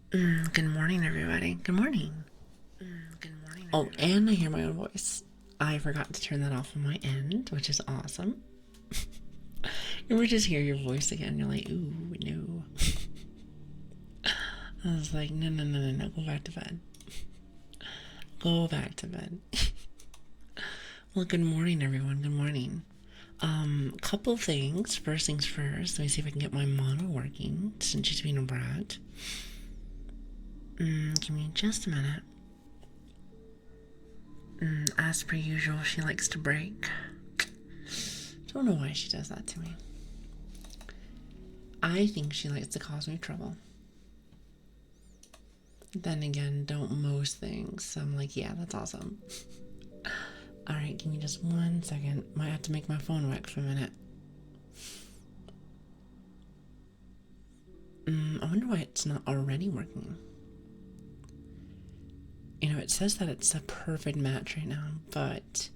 Good morning, everybody. Good morning. Oh, and I hear my own voice. I forgot to turn that off on my end, which is awesome. And we just hear your voice again. You're like, ooh, no. I was like, no, no, no, no, no. Go back to bed. Go back to bed. Well, good morning, everyone. Good morning. Couple things. First things first. Let me see if I can get my model working since she's being a brat. Give me just a minute. As per usual, she likes to break. Don't know why she does that to me. I think she likes to cause me trouble. Then again, don't most things. So I'm like, yeah, that's awesome. Alright, give me just 1 second. Might have to make my phone work for a minute. I wonder why it's not already working. You know, it says that it's a perfect match right now, but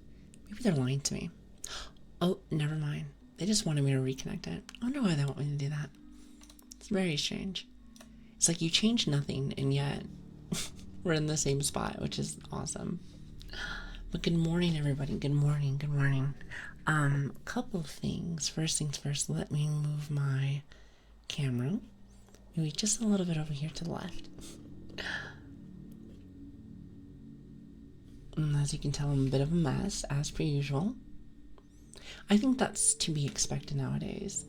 maybe they're lying to me. Oh, never mind. They just wanted me to reconnect it. I wonder why they want me to do that. It's very strange. It's like you change nothing, and yet we're in the same spot, which is awesome. But good morning, everybody. Good morning. Good morning. Couple of things. First things first, let me move my camera. Maybe just a little bit over here to the left. And as you can tell, I'm a bit of a mess, as per usual. I think that's to be expected nowadays.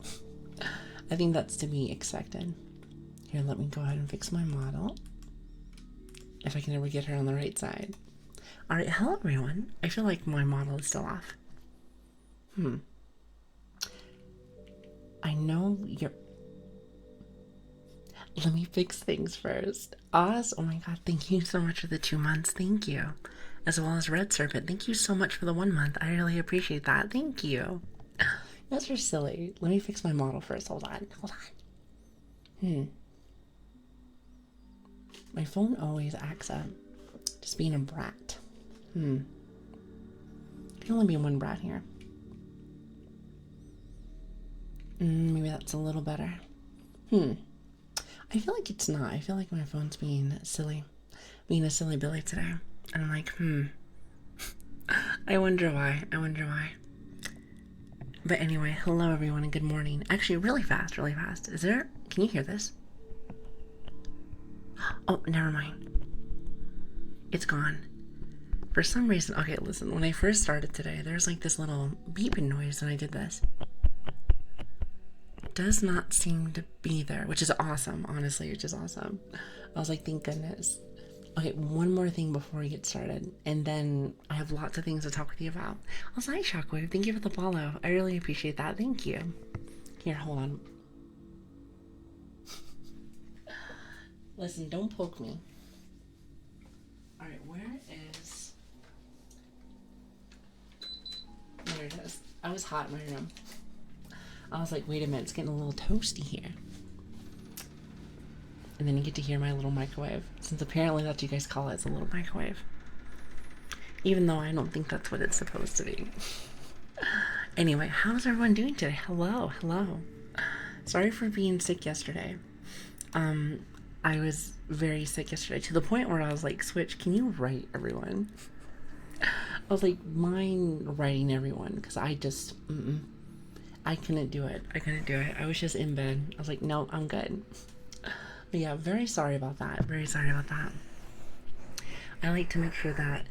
I think that's to be expected. Here, let me go ahead and fix my model. If I can ever get her on the right side. Alright, hello everyone. I feel like my model is still off. I know you're... Let me fix things first. Oz, oh my god, thank you so much for the 2 months. Thank you. As well as Red Serpent, thank you so much for the 1 month. I really appreciate that. Thank you. That's just silly. Let me fix my model first. Hold on. Hold on. My phone always acts up. Just being a brat. There can only be one brat here. Maybe that's a little better. I feel like it's not. I feel like my phone's being silly. Being a silly Billy today. And I'm like, I wonder why. I wonder why. But anyway, hello everyone and good morning. Actually, really fast, really fast. Is there... Can you hear this? Oh, never mind. It's gone. For some reason... Okay, listen. When I first started today, there's like this little beeping noise and I did this. Does not seem to be there, which is awesome, honestly, which is awesome. I was like, thank goodness. Okay, one more thing before we get started, and then I have lots of things to talk with you about. Also, hi, Shockwave. Thank you for the follow. I really appreciate that. Thank you. Here, hold on. Listen, don't poke me. Alright, where is... There it is. I was hot in my room. I was like, wait a minute, it's getting a little toasty here. And then you get to hear my little microwave. Since apparently that's what you guys call it, it's a little microwave. Even though I don't think that's what it's supposed to be. Anyway, how's everyone doing today? Hello, hello. Sorry for being sick yesterday. I was very sick yesterday to the point where I was like, Switch, can you write everyone? I was like, mind writing everyone because I just, I couldn't do it. I couldn't do it. I was just in bed. I was like, no, I'm good. But yeah, very sorry about that. Very sorry about that. I like to make sure that,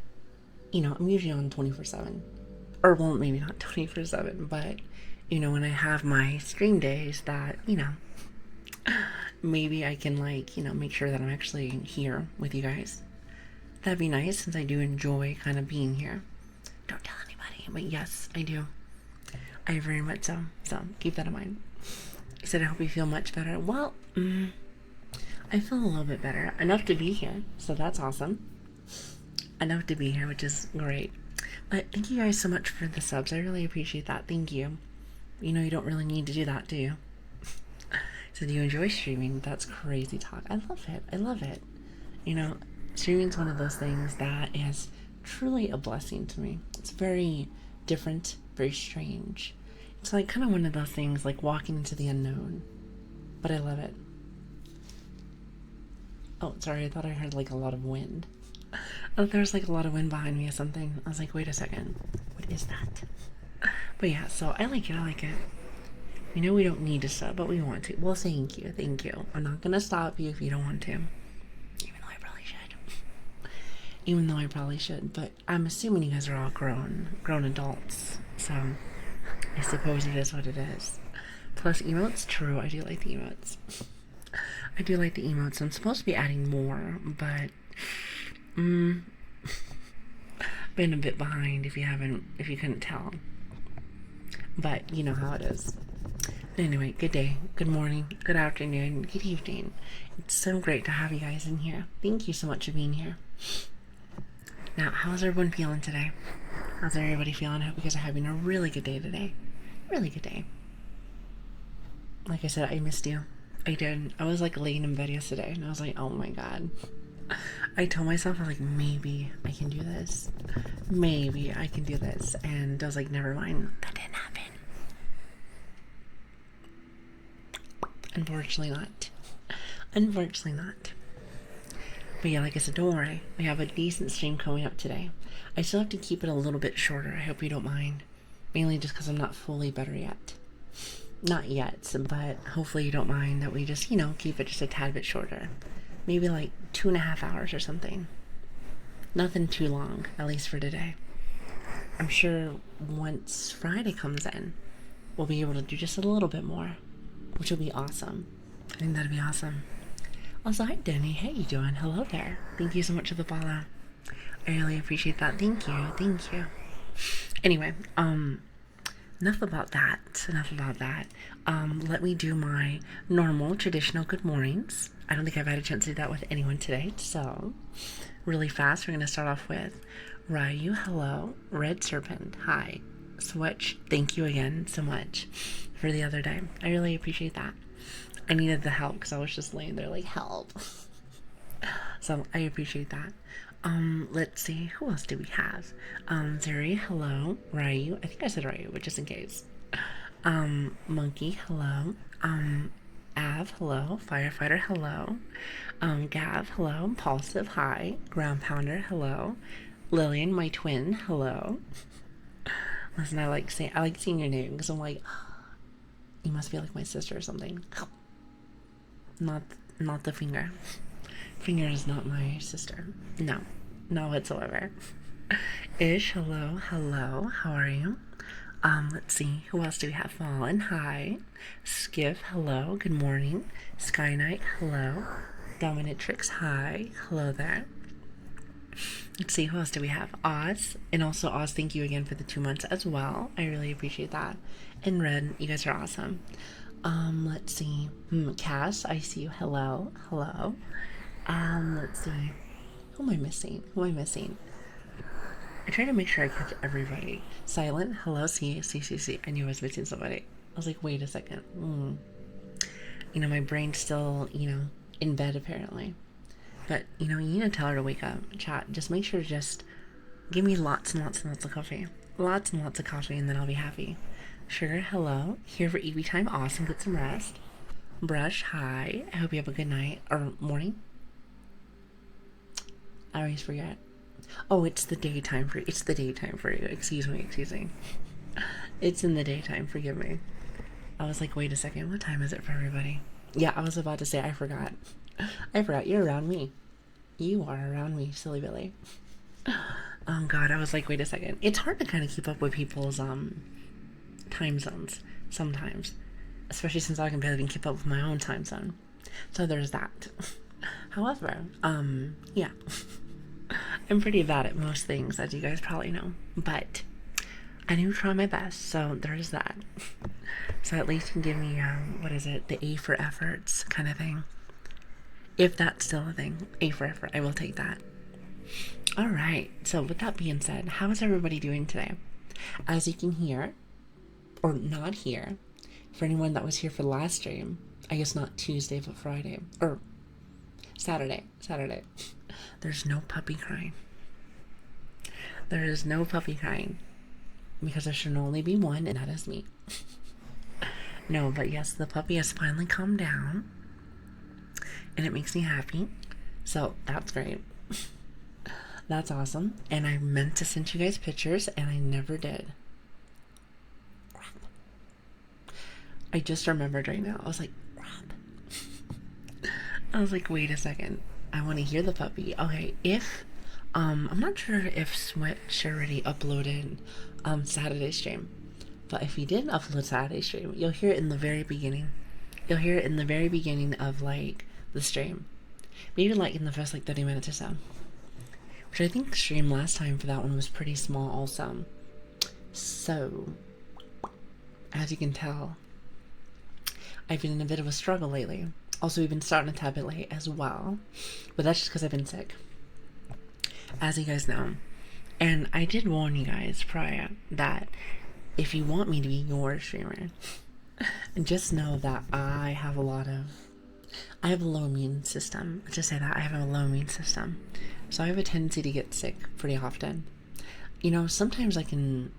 you know, I'm usually on 24/7. Or, well, maybe not 24/7, but, you know, when I have my stream days that, you know, maybe I can, like, you know, make sure that I'm actually here with you guys. That'd be nice since I do enjoy kind of being here. Don't tell anybody, but yes, I do. I very much so. So keep that in mind. I said I hope you feel much better. Well, I feel a little bit better. Enough to be here, so that's awesome. Enough to be here, which is great. But thank you guys so much for the subs. I really appreciate that. Thank you. You know you don't really need to do that, do you? So do you enjoy streaming? That's crazy talk. I love it. I love it. You know, streaming's one of those things that is truly a blessing to me. It's very different, very strange. It's like kind of one of those things like walking into the unknown. But I love it. Oh, sorry, I thought I heard like a lot of wind. Oh, there was like a lot of wind behind me or something. I was like, wait a second, what is that? But yeah, so I like it, I like it. We know we don't need to stop, but we want to. Well, thank you, thank you. I'm not gonna stop you if you don't want to. Even though I probably should. Even though I probably should. But I'm assuming you guys are all grown adults. So I suppose it is what it is. Plus emotes, true, I do like the emotes. I do like the emotes. I'm supposed to be adding more, but been a bit behind if you couldn't tell. But you know how it is. But anyway, good day, good morning, good afternoon, good evening. It's so great to have you guys in here. Thank you so much for being here. Now, how's everyone feeling today? How's everybody feeling? I hope you guys are having a really good day today. Really good day. Like I said, I missed you. I did. I was like laying in bed yesterday and I was like, oh my god. I told myself, I was like, maybe I can do this. Maybe I can do this. And I was like, never mind. That didn't happen. Unfortunately not. Unfortunately not. But yeah, like I said, don't worry. We have a decent stream coming up today. I still have to keep it a little bit shorter. I hope you don't mind. Mainly just because I'm not fully better yet. Not yet, but hopefully you don't mind that we just, keep it just a tad bit shorter. Maybe like 2.5 hours or something. Nothing too long, at least for today. I'm sure once Friday comes in, we'll be able to do just a little bit more, which will be awesome. I think that'd be awesome. Also, hi Denny, how you doing? Hello there. Thank you so much for the follow. I really appreciate that. Thank you. Anyway, enough about that. Let me do my normal, traditional good mornings. I don't think I've had a chance to do that with anyone today, so really fast, we're going to start off with Ryu, hello. Red Serpent, hi. Switch, thank you again so much for the other day. I really appreciate that. I needed the help because I was just laying there like, help. So I appreciate that. Let's see, who else do we have? Zuri, hello. Ryu, I think I said Ryu, but just in case. Monkey, hello. Av, hello. Firefighter, hello. Gav, hello. Impulsive, hi. Ground Pounder, hello. Lilian, my twin, hello. Listen, I like seeing your name because I'm like, you must be like my sister or something. Not the finger. Finger is not my sister. No, not whatsoever. Ish, hello. How are you? Let's see, who else do we have? Fallen, hi. Skiff, hello. Good morning. Sky Knight, hello. Dominatrix, hi. Hello there. Let's see, who else do we have? Oz, and also Oz, thank you again for the 2 months as well. I really appreciate that. And Red, you guys are awesome. Let's see. Cass, I see you. Hello. Let's see. Who am I missing? I try to make sure I catch everybody. Silent, hello, see. I knew I was missing somebody. I was like, wait a second. My brain's still, in bed apparently. But, you need to tell her to wake up. Chat, just make sure to just give me lots and lots of coffee. Lots and lots of coffee, and then I'll be happy. Sugar, hello. Here for EB time. Awesome. Get some rest. Brush, hi. I hope you have a good night. Or morning. I always forget. Oh, it's the daytime for you. Excuse me. It's in the daytime. Forgive me. I was like, wait a second. What time is it for everybody? Yeah, I was about to say, I forgot. You're around me. You are around me, silly Billy. Oh god, I was like, wait a second. It's hard to kind of keep up with people's time zones sometimes, especially since I can barely even keep up with my own time zone. So there's that. However, yeah. I'm pretty bad at most things, as you guys probably know, but I do try my best, so there's that. So at least you can give me, the A for efforts kind of thing. If that's still a thing, A for effort, I will take that. Alright, so with that being said, how is everybody doing today? As you can hear, or not hear, for anyone that was here for the last stream, I guess not Tuesday, but Friday, or Saturday. There's no puppy crying. There is no puppy crying. Because there should only be one, and that is me. No, but yes, the puppy has finally calmed down. And it makes me happy. So that's great. That's awesome. And I meant to send you guys pictures and I never did. I just remembered right now. I was like, crap. I was like, wait a second. I want to hear the puppy. Okay, if I'm not sure if Switch already uploaded Saturday stream. But if he didn't upload Saturday stream, you'll hear it in the very beginning. You'll hear it in the very beginning of like the stream. Maybe like in the first like 30 minutes or so. Which I think the stream last time for that one was pretty small also. So, as you can tell, I've been in a bit of a struggle lately. Also, we've been starting a tad bit late as well. But that's just because I've been sick. As you guys know. And I did warn you guys prior that if you want me to be your streamer, just know that I have a low immune system. Let's just say that I have a low immune system. So I have a tendency to get sick pretty often. You know, sometimes I can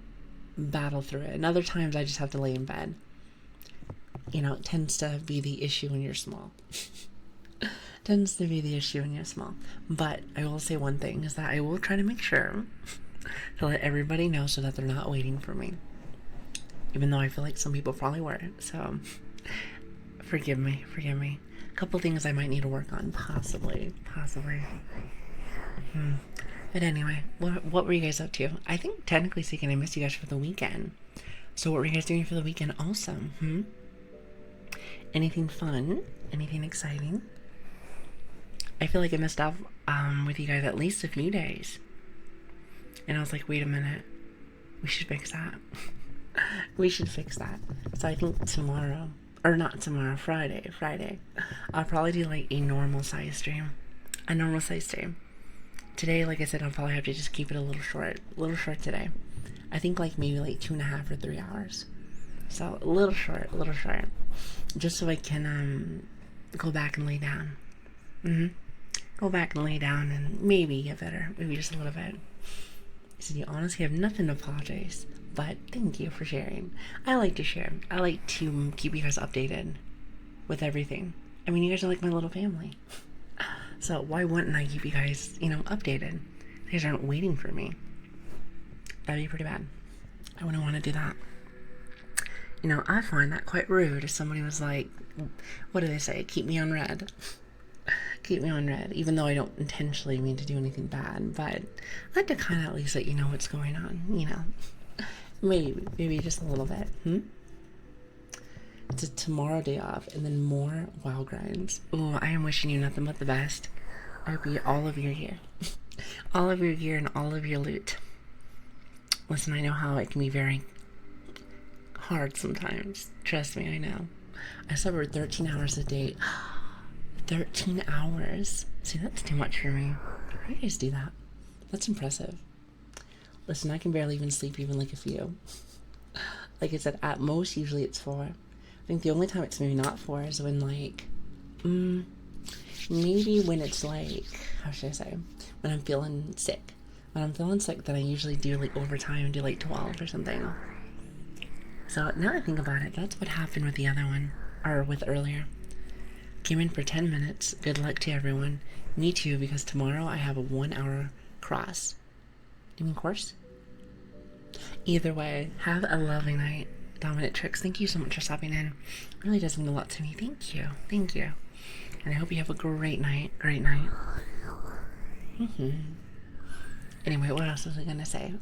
battle through it, and other times I just have to lay in bed. You know, it tends to be the issue when you're small. Tends to be the issue when you're small. But I will say one thing, is that I will try to make sure to let everybody know so that they're not waiting for me. Even though I feel like some people probably were. So, forgive me. A couple things I might need to work on, possibly. But anyway, what were you guys up to? I think, technically speaking, I missed you guys for the weekend. So what were you guys doing for the weekend also? Anything fun? Anything exciting? I feel like I missed out with you guys at least a few days. And I was like, wait a minute. We should fix that. We should fix that. So I think tomorrow, or not tomorrow, Friday, I'll probably do like a normal size stream. Today, like I said, I'll probably have to just keep it a little short today. I think like maybe like 2.5 or 3 hours. So a little short. Just so I can go back and lay down. Go back and lay down and maybe get better. Maybe just a little bit. So you honestly have nothing to apologize. But thank you for sharing. I like to share. I like to keep you guys updated with everything. I mean, you guys are like my little family. So why wouldn't I keep you guys, updated? You guys aren't waiting for me. That'd be pretty bad. I wouldn't want to do that. I find that quite rude if somebody was like, what do they say? Keep me on red. Keep me on red. Even though I don't intentionally mean to do anything bad. But I like to kind of at least let you know what's going on, Maybe just a little bit. It's a tomorrow day off and then more WoW grinds. Ooh, I am wishing you nothing but the best. I hope you get all of your gear. All of your gear and all of your loot. Listen, I know how it can be very hard sometimes. Trust me, I know. I suffered 13 hours a day. 13 hours. See, that's too much for me. How do you guys do that? That's impressive. Listen, I can barely even sleep even like a few. Like I said, at most, usually it's 4. I think the only time it's maybe not 4 is when maybe when it's like, how should I say, when I'm feeling sick. When I'm feeling sick, then I usually do like overtime and do like 12 or something. So now I think about it, that's what happened with the other one, or with earlier. Came in for 10 minutes. Good luck to everyone. Me too, because tomorrow I have a 1-hour cross. Do you mean course? Either way, have a lovely night. Dominant Tricks, thank you so much for stopping in. It really does mean a lot to me. Thank you. And I hope you have a great night. Anyway, what else was I gonna say?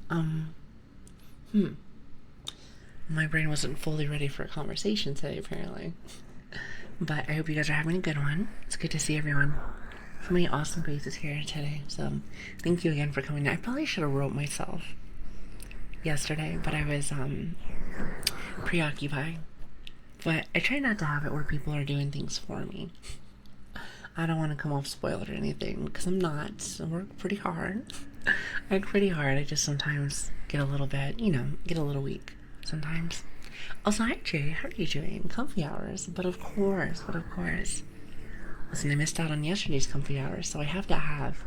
My brain wasn't fully ready for a conversation today, apparently. But I hope you guys are having a good one. It's good to see everyone. So many awesome faces here today. So thank you again for coming. I probably should have wrote myself yesterday, but I was preoccupied. But I try not to have it where people are doing things for me. I don't want to come off spoiled or anything, because I'm not. I work pretty hard. I just sometimes get a little bit, get a little weak sometimes. Also, hi Jay, how are you doing? Comfy hours, but of course. Listen, I missed out on yesterday's comfy hours, so I have to have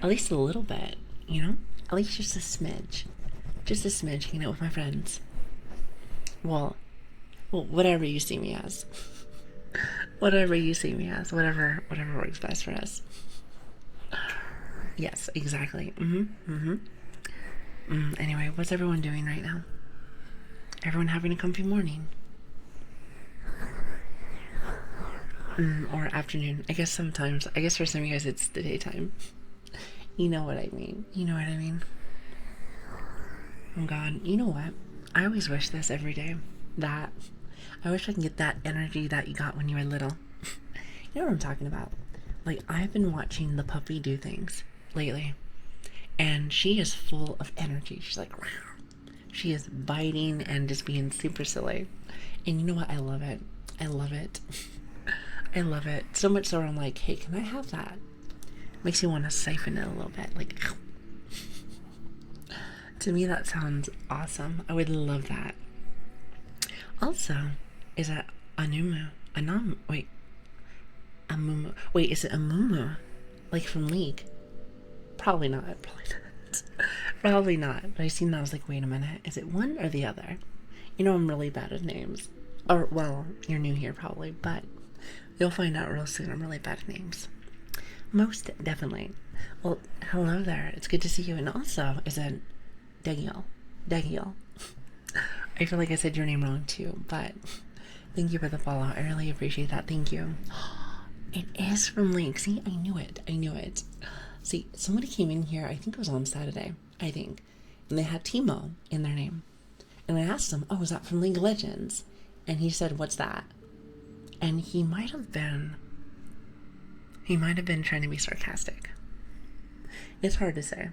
at least a little bit, at least just a smidge. Hanging out with my friends. Well, whatever you see me as. Whatever works best for us. Yes, exactly. Anyway, what's everyone doing right now? Everyone having a comfy morning? Or afternoon? I guess sometimes. I guess for some of you guys it's the daytime. You know what I mean. You know what I mean. Oh God, you know what? I always wish this every day. That I wish I can get that energy that you got when you were little. You know what I'm talking about? Like, I've been watching the puppy do things lately, and she is full of energy. She's like, she is biting and just being super silly. And you know what? I love it. I love it. I love it. So much so I'm like, hey, can I have that? Makes you want to siphon it a little bit. Like, to me, that sounds awesome. I would love that. Also, is it Anumu? Wait. Amumu. Wait, is it Amumu? Like from League? Probably not. Probably not. Probably not. But I seen that. I was like, wait a minute. Is it one or the other? You know, I'm really bad at names. Or, well, you're new here probably, but you'll find out real soon. I'm really bad at names. Most definitely. Well, hello there. It's good to see you. And also, is it Dagiel? Dagiel. I feel like I said your name wrong too, but thank you for the follow. I really appreciate that. Thank you. It is from Link. See, I knew it. I knew it. See, somebody came in here, I think it was on Saturday, I think, and they had Timo in their name. And I asked him, oh, is that from League of Legends? And he said, what's that? And he might have been trying to be sarcastic. It's hard to say.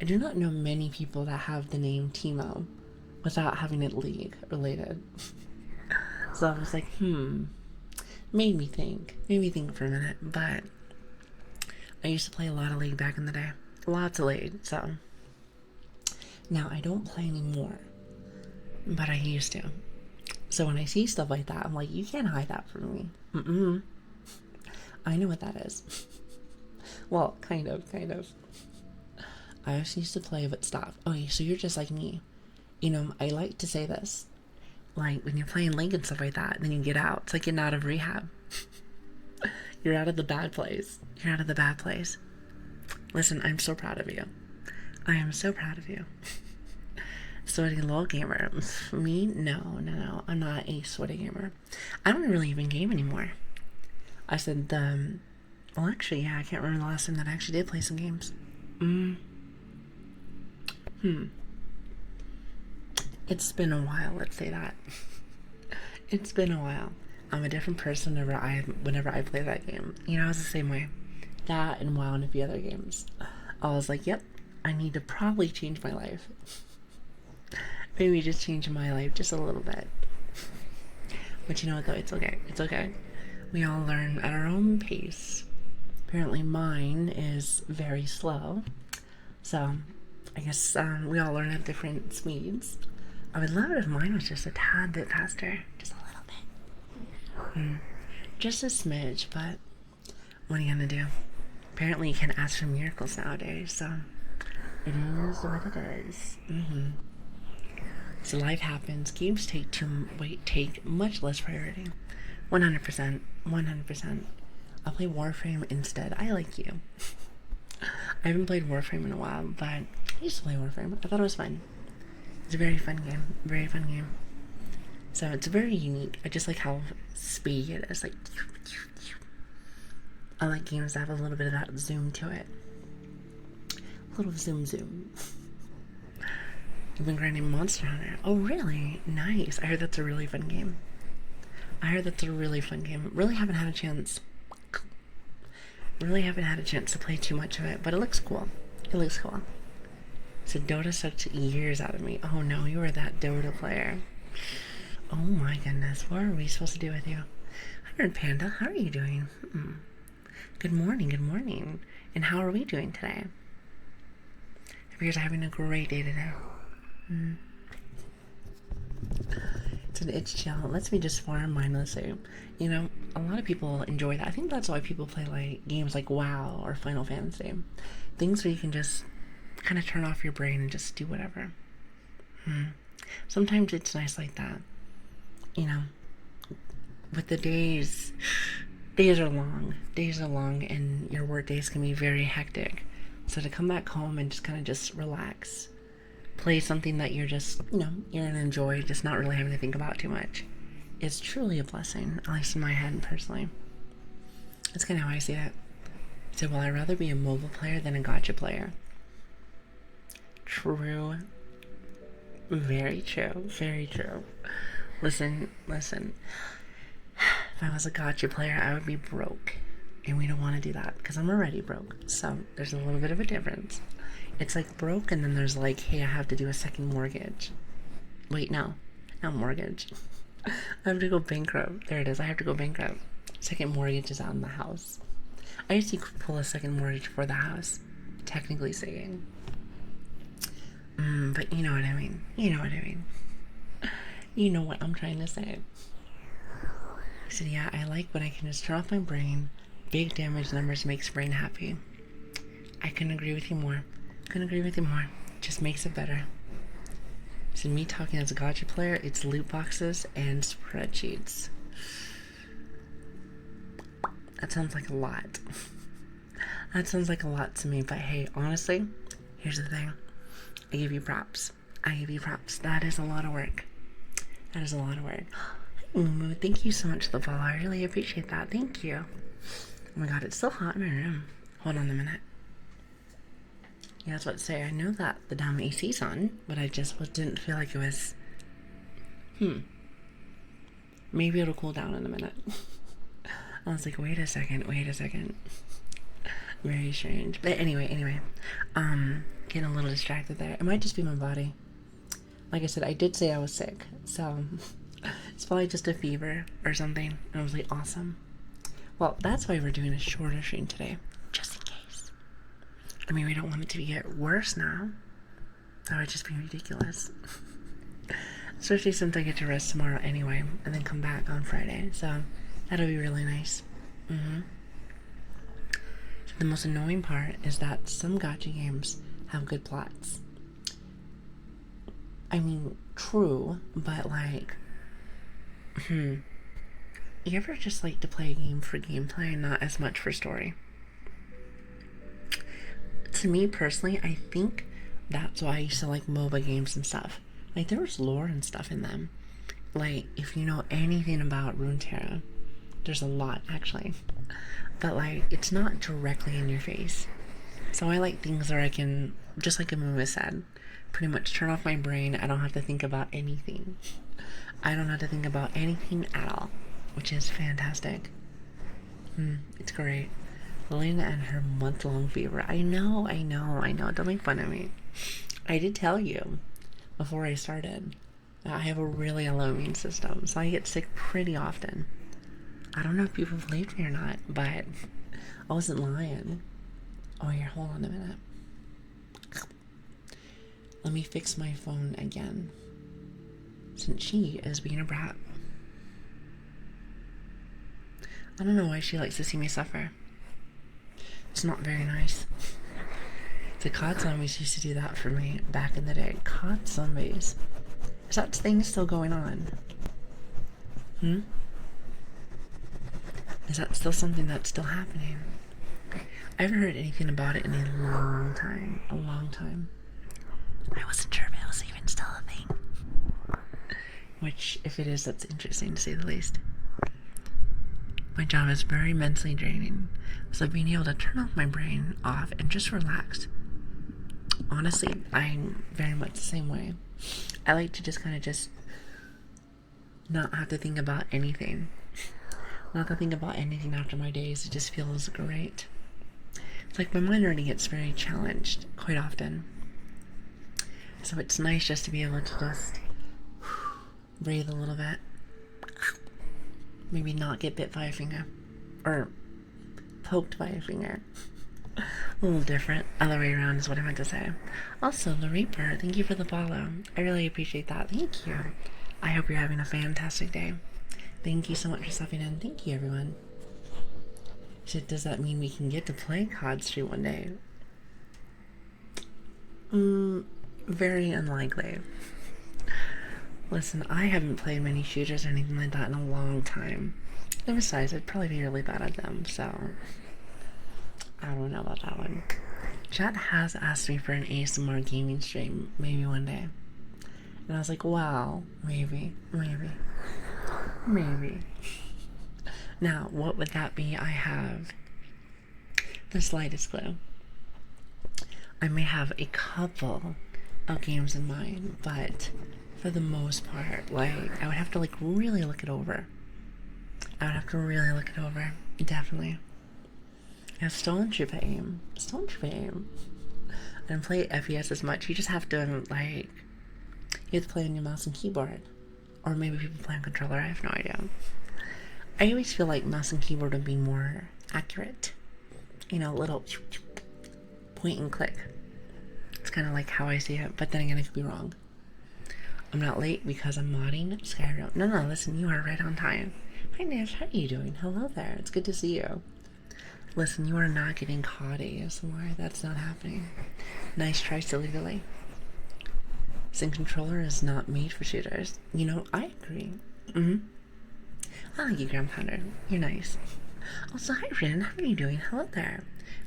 I do not know many people that have the name Timo without having it League related. So I was like, made me think for a minute. But I used to play a lot of League back in the day. Lots of League, so. Now, I don't play anymore, but I used to. So when I see stuff like that, I'm like, you can't hide that from me. I know what that is. Well, kind of. I also used to play, but stop. Okay, so you're just like me. You know, I like to say this. Like, when you're playing League and stuff like that, then you get out. It's like getting out of rehab. You're out of the bad place. You're out of the bad place. Listen, I'm so proud of you. I am so proud of you. Sweaty LOL gamer. Me? No. I'm not a sweaty gamer. I don't really even game anymore. I said, well, actually, yeah, I can't remember the last time that I actually did play some games. It's been a while, let's say that. It's been a while. I'm a different person whenever I play that game. You know, I was the same way. That and WoW and a few other games. I was like, yep, I need to probably change my life. Maybe just change my life just a little bit. But you know what though, it's okay. It's okay. We all learn at our own pace. Apparently mine is very slow. So I guess we all learn at different speeds. I would love it if mine was just a tad bit faster. Just a little bit. Just a smidge, but what are you gonna do? Apparently you can ask for miracles nowadays, so it is what it is. So life happens. Games take much less priority. 100%. I'll play Warframe instead. I like you. I haven't played Warframe in a while, but I used to play Warframe. I thought it was fun. It's a very fun game. Very fun game. So it's very unique. I just like how speedy it is. Like, I like games that have a little bit of that zoom to it. A little zoom. I've been grinding Monster Hunter. Oh, really? Nice. I heard that's a really fun game. Really haven't had a chance. To play too much of it, but it looks cool. So Dota sucked years out of me. Oh no, you were that Dota player. Oh my goodness, what are we supposed to do with you? Hi, Red Panda, how are you doing? Good morning. And how are we doing today? Hope you guys are having a great day today. It's an itch chill. It lets me just farm mindlessly. You know, a lot of people enjoy that. I think that's why people play like games like WoW or Final Fantasy. Things where you can just kind of turn off your brain and just do whatever. Sometimes it's nice like that. You know, with the days are long, and your work days can be very hectic. So to come back home and just kind of just relax, play something that you're just, you're gonna enjoy, just not really having to think about too much, is truly a blessing, at least in my head personally. That's kind of how I see it. So, well, I'd rather be a mobile player than a gacha player. True. Very true. Very true. Listen. If I was a gacha player, I would be broke. And we don't want to do that because I'm already broke. So there's a little bit of a difference. It's like broke and then there's like, hey, I have to do a second mortgage. Wait, no. Not mortgage. I have to go bankrupt. There it is. I have to go bankrupt. Second mortgage is on the house. I used to pull a second mortgage for the house, technically speaking. But you know what I mean. You know what I mean. You know what I'm trying to say. So yeah, I like when I can just turn off my brain. Big damage numbers makes brain happy. I couldn't agree with you more. Just makes it better. So me talking as a gacha player, it's loot boxes and spreadsheets. That sounds like a lot. That sounds like a lot to me, but hey, honestly, here's the thing. I give you props. That is a lot of work. Hey, Mumu, thank you so much for the follow. I really appreciate that. Thank you. Oh my god, it's so hot in my room. Hold on a minute. Yeah, I was about to say, I know that the damn AC's on, but I just didn't feel like it was... Maybe it'll cool down in a minute. I was like, wait a second. Very strange. But anyway, getting a little distracted there. It might just be my body. Like I said, I did say I was sick, so it's probably just a fever or something. And I was like, awesome. Well, that's why we're doing a shorter stream today, just in case. I mean, we don't want it to get worse now. That would just be ridiculous. Especially since I get to rest tomorrow anyway, and then come back on Friday. So that'll be really nice. So the most annoying part is that some gacha games have good plots. I mean, true, but like, you ever just like to play a game for gameplay and not as much for story? To me personally, I think that's why I used to like MOBA games and stuff. Like, there was lore and stuff in them. Like, if you know anything about Runeterra, there's a lot actually, but like, it's not directly in your face. So I like things where I can, just like Amuma said, pretty much turn off my brain. I don't have to think about anything. I don't have to think about anything at all, which is fantastic. It's great. Lilian and her month-long fever. I know. Don't make fun of me. I did tell you before I started that I have a really low immune system, so I get sick pretty often. I don't know if people believe me or not, but I wasn't lying. Oh, here, hold on a minute. Let me fix my phone again, since she is being a brat. I don't know why she likes to see me suffer. It's not very nice. The COD zombies used to do that for me back in the day. COD zombies. Is that thing still going on? Is that still something that's still happening? I haven't heard anything about it in a long time. I wasn't sure if it was even still a thing. Which, if it is, that's interesting to say the least. My job is very mentally draining, so being able to turn off my brain off and just relax. Honestly, I'm very much the same way. I like to just kind of just not have to think about anything. Not to think about anything after my days. It just feels great. It's like my mind already gets very challenged quite often. So it's nice just to be able to just breathe a little bit. Maybe not get bit by a finger. Or poked by a finger. A little different. Other way around is what I meant to say. Also, the Reaper, thank you for the follow. I really appreciate that. Thank you. I hope you're having a fantastic day. Thank you so much for stopping in. Thank you, everyone. So does that mean we can get to play COD Street one day? Very unlikely. Listen, I haven't played many shooters or anything like that in a long time. And besides, I'd probably be really bad at them, so I don't know about that one. Chat has asked me for an ASMR gaming stream, maybe one day. And I was like, well, maybe. Now, what would that be? I have the slightest clue. I may have a couple of games in mind, but for the most part, like, I would have to, like, really look it over. Definitely. I have Stolen Troop Aim. I don't play FPS as much. You just have to, like, you have to play on your mouse and keyboard. Or maybe people play on controller, I have no idea. I always feel like mouse and keyboard would be more accurate. You know, little point and click. It's kind of like how I see it, but then again, I could be wrong. I'm not late because I'm modding Skyrim. No, listen, you are right on time. Hi, Nash, how are you doing? Hello there, it's good to see you. Listen, you are not getting caught ASMR. That's not happening. Nice try, silly Lili. Sync controller is not made for shooters. You know, I agree. I like you, Grandpounder. You're nice. Also, hi, Rin. How are you doing? Hello there.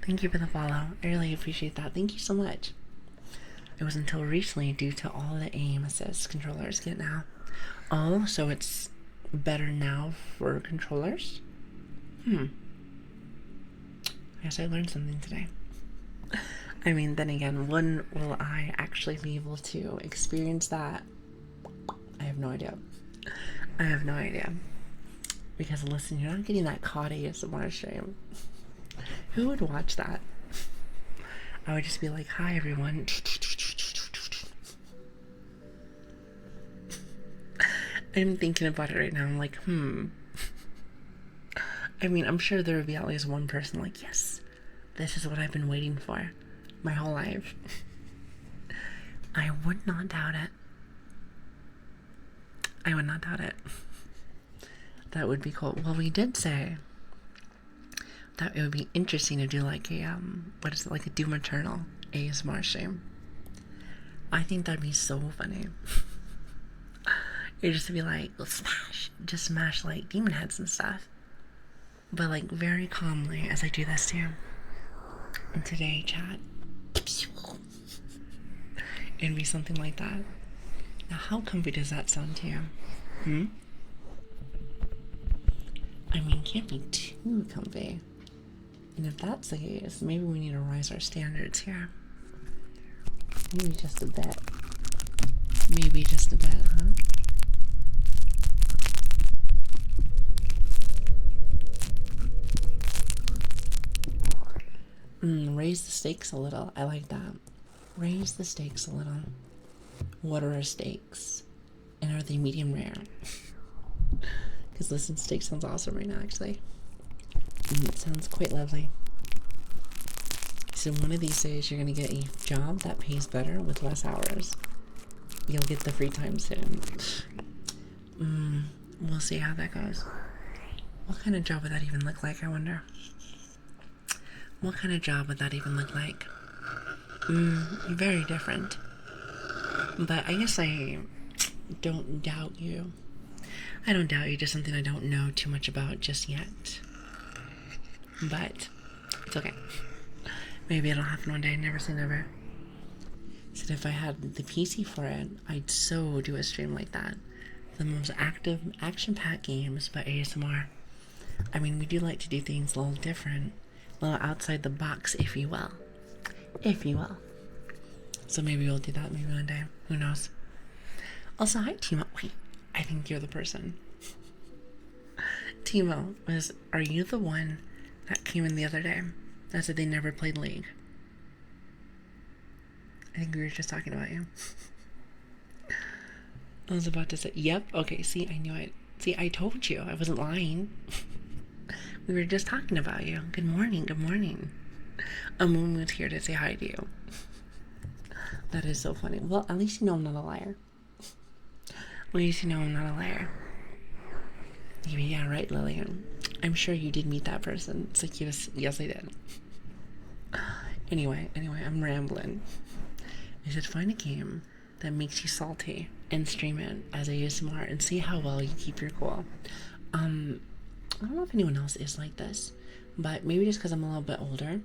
Thank you for the follow. I really appreciate that. Thank you so much. It was until recently due to all the aim assist controllers get now. Oh, so it's better now for controllers? I guess I learned something today. I mean, then again, when will I actually be able to experience that? I have no idea. Because listen, you're not getting that COD ASMR stream. Who would watch that? I would just be like, hi everyone. I'm thinking about it right now. I'm like, I mean, I'm sure there would be at least one person like, yes, this is what I've been waiting for my whole life. I would not doubt it. That would be cool. Well, we did say that it would be interesting to do like a, like a Doom Eternal ASMR stream. I think that'd be so funny. It'd just be like, smash like demon heads and stuff. But like very calmly as I do this too. And today, chat, it'd be something like that. Now, how comfy does that sound to you? I mean, it can't be too comfy. And if that's the case, maybe we need to raise our standards here. Maybe just a bit, huh? Raise the stakes a little. I like that. Raise the stakes a little. What are our stakes? And are they medium rare? Because listen, steak sounds awesome right now, actually. It sounds quite lovely. So one of these days, you're going to get a job that pays better with less hours. You'll get the free time soon. We'll see how that goes. What kind of job would that even look like, I wonder? What kind of job would that even look like? Very different. But I guess I don't doubt you. I don't doubt you, just something I don't know too much about just yet. But it's okay. Maybe it'll happen one day. Never say never. Said if I had the PC for it, I'd so do a stream like that. The most active, action-packed games, but ASMR. I mean, we do like to do things a little different, a little outside the box, if you will. So maybe we'll do that maybe one day. Who knows? Also, hi, Timo. Wait, I think you're the person. Timo, are you the one that came in the other day that said they never played League? I think we were just talking about you. I was about to say, yep, okay, see, I knew it. See, I told you, I wasn't lying. We were just talking about you. Good morning. Moon was here to say hi to you. That is so funny. Well, at least you know I'm not a liar. Yeah, right, Lilian. I'm sure you did meet that person. It's like, yes, I did. Anyway, I'm rambling. I said find a game that makes you salty and stream it as ASMR and see how well you keep your cool. I don't know if anyone else is like this, but maybe just because I'm a little bit older,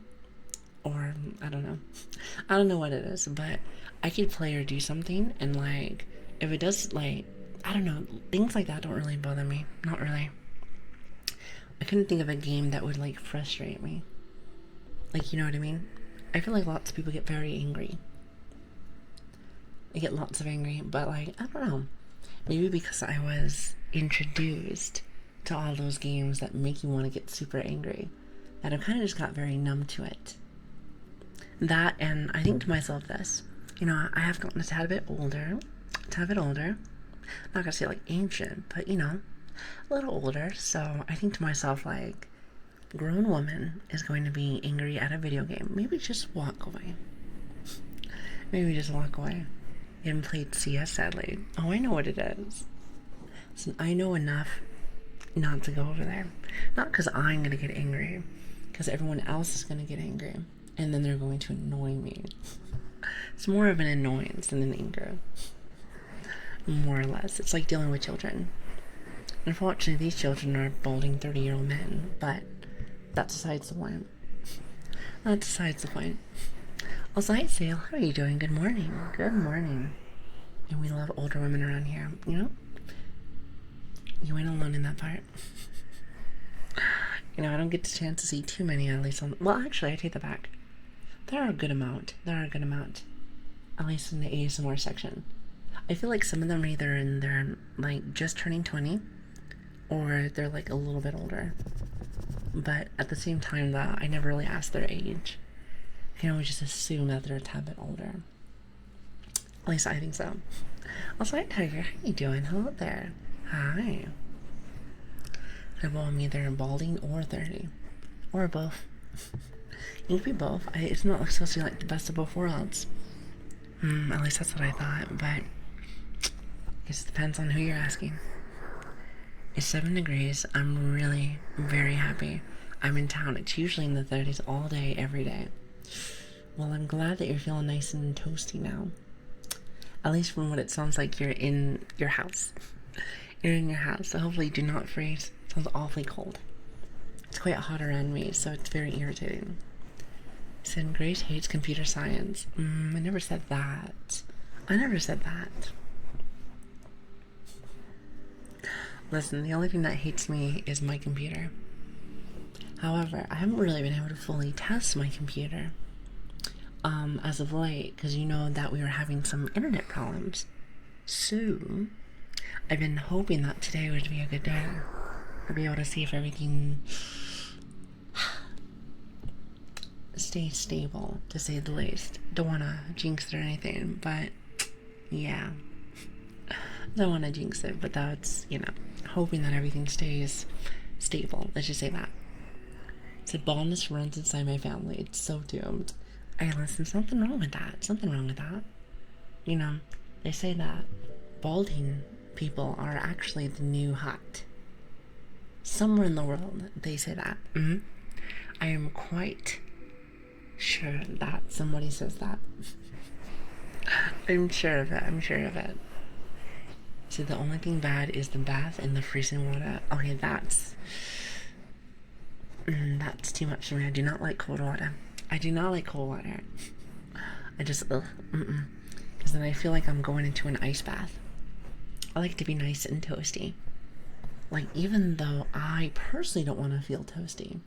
or I don't know what it is, but I could play or do something, and like if it does, like, I don't know, things like that don't really bother me. Not really. I couldn't think of a game that would like frustrate me. Like, you know what I mean? I feel like lots of people get very angry. They get lots of angry, but like, I don't know. Maybe because I was introduced to all those games that make you want to get super angry, that I kind of just got very numb to it. That, and I think to myself this, I have gotten a tad bit older, not gonna say like ancient, but a little older, so I think to myself, like, grown woman is going to be angry at a video game. Maybe just walk away. Maybe just walk away. You haven't played CS, sadly. Oh, I know what it is. So I know enough not to go over there. Not because I'm going to get angry, because everyone else is going to get angry, and then they're going to annoy me. It's more of an annoyance than an anger. More or less. It's like dealing with children. Unfortunately, these children are balding 30-year-old men, but that's besides the point. That's besides the point. Also, hi, Sale. How are you doing? Good morning. Good morning. And we love older women around here, You ain't alone in that part. I don't get the chance to see too many, at least well, actually, I take that back. There are a good amount. At least in the ASMR section. I feel like some of them are either in their, like, just turning 20, or they're, like, a little bit older. But at the same time, I never really ask their age. I can always just assume that they're a tad bit older. At least I think so. Also, hi, Tiger. How you doing? Hello there. Hi. I'm either balding or 30. Or both. You can be both. It's not supposed to be like the best of both worlds. At least that's what I thought, but I guess it depends on who you're asking. It's 7 degrees. I'm really very happy. I'm in town. It's usually in the 30s all day, every day. Well, I'm glad that you're feeling nice and toasty now. At least from what it sounds like, you're in your house. You're in your house, so hopefully you do not freeze. It sounds awfully cold. It's quite hot around me, so it's very irritating. Said Grace hates computer science. I never said that. Listen, the only thing that hates me is my computer. However, I haven't really been able to fully test my computer as of late, because that we were having some internet problems. So, I've been hoping that today would be a good day. I'll be able to see if everything stays stable, to say the least. Don't want to jinx it or anything, but yeah. Don't want to jinx it, but that's, hoping that everything stays stable. Let's just say that. Said baldness runs inside my family. It's so doomed. Hey, listen, something wrong with that. They say that balding people are actually the new hot. Somewhere in the world, they say that. I am quite sure that somebody says that. I'm sure of it. So the only thing bad is the bath and the freezing water. Okay, that's too much for me. I do not like cold water. I just, because then I feel like I'm going into an ice bath. I like to be nice and toasty. Like, even though I personally don't want to feel toasty.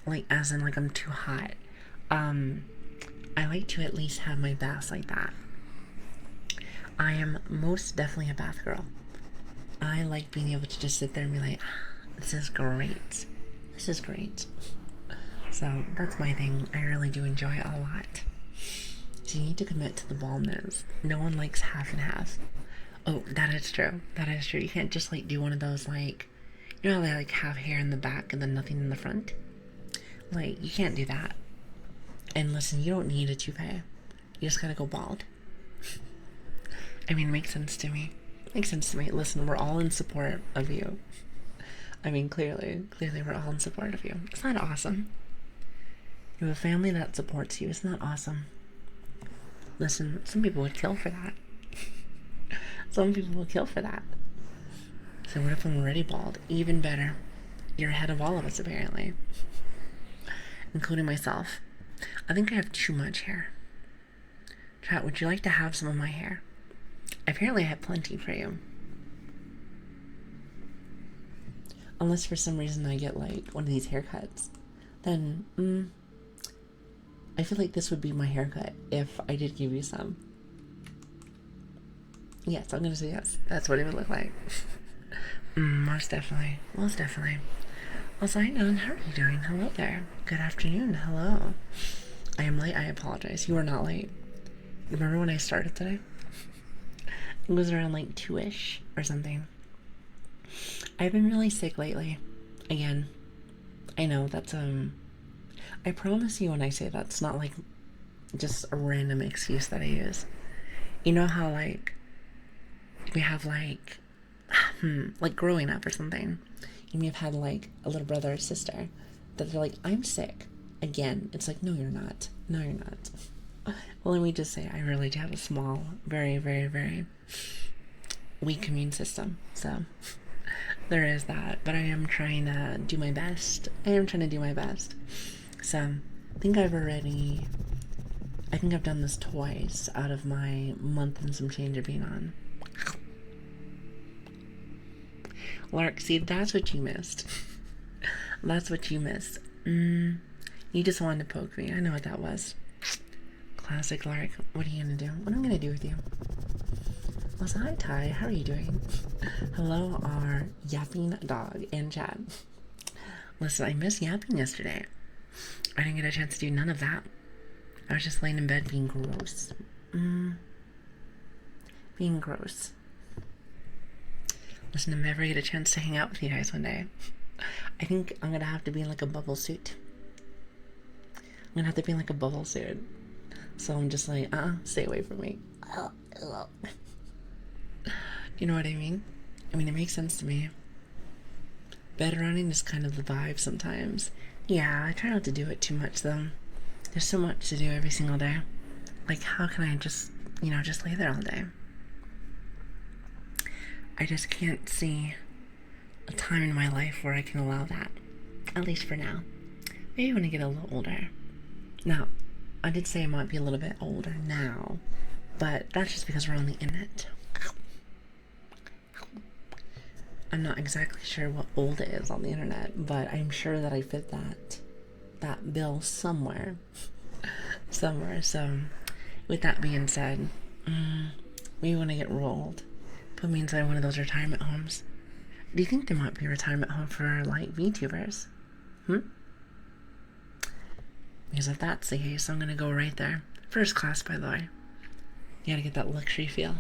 Like, as in, like, I'm too hot. I like to at least have my baths like that. I am most definitely a bath girl. I like being able to just sit there and be like, this is great. So that's my thing. I really do enjoy it a lot. So you need to commit to the baldness. No one likes half and half. Oh, that is true. You can't just like do one of those, like, how they like have hair in the back and then nothing in the front. Like, you can't do that. And listen, you don't need a toupee. You just gotta go bald. I mean, it makes sense to me. Listen, we're all in support of you. I mean, clearly we're all in support of you. Isn't that awesome? You have a family that supports you. Isn't that awesome? Listen, some people would kill for that. So what if I'm already bald? Even better. You're ahead of all of us, apparently. Including myself. I think I have too much hair. Chat, would you like to have some of my hair? Apparently I have plenty for you. Unless for some reason I get like one of these haircuts. Then, I feel like this would be my haircut if I did give you some. Yes, I'm gonna say yes. That's what it would look like. Most definitely. Most definitely. Also, hi, Ellen. How are you doing? Hello there. Good afternoon. Hello. I am late. I apologize. You are not late. Remember when I started today? It was around like 2-ish or something. I've been really sick lately. Again. I know that's, I promise you when I say that's not like just a random excuse that I use. You know how like we have like like growing up or something, you may have had like a little brother or sister that they're like, I'm sick again. It's like, no you're not, no you're not. Well, let me just say, I really do have a small, very, very, very weak immune system, so there is that. But I am trying to do my best. So I think I've done this twice out of my month and some change of being on. Lark, see, that's what you missed. That's what you missed. You just wanted to poke me. I know what that was. Classic Lark. What are you gonna do? What am I gonna do with you? Well, so hi Ty, how are you doing? Hello, our yapping dog in chat. Listen, I missed yapping yesterday. I didn't get a chance to do none of that. I was just laying in bed being gross. Being gross. Listen, if I ever get a chance to hang out with you guys one day, I think I'm gonna have to be in like a bubble suit. I'm gonna have to be in like a bubble suit. So I'm just like, stay away from me. You know what I mean? I mean, it makes sense to me. Bed running is kind of the vibe sometimes. Yeah, I try not to do it too much though. There's so much to do every single day. Like, how can I just, just lay there all day? I just can't see a time in my life where I can allow that. At least for now. Maybe when I get a little older. Now, I did say I might be a little bit older now, but that's just because we're on the internet. I'm not exactly sure what old is on the internet, but I'm sure that I fit that bill somewhere. So, with that being said, maybe when I get rolled, put me inside one of those retirement homes. Do you think there might be a retirement home for, like, VTubers? Because if that's the case, I'm gonna go right there. First class, by the way. You gotta get that luxury feel.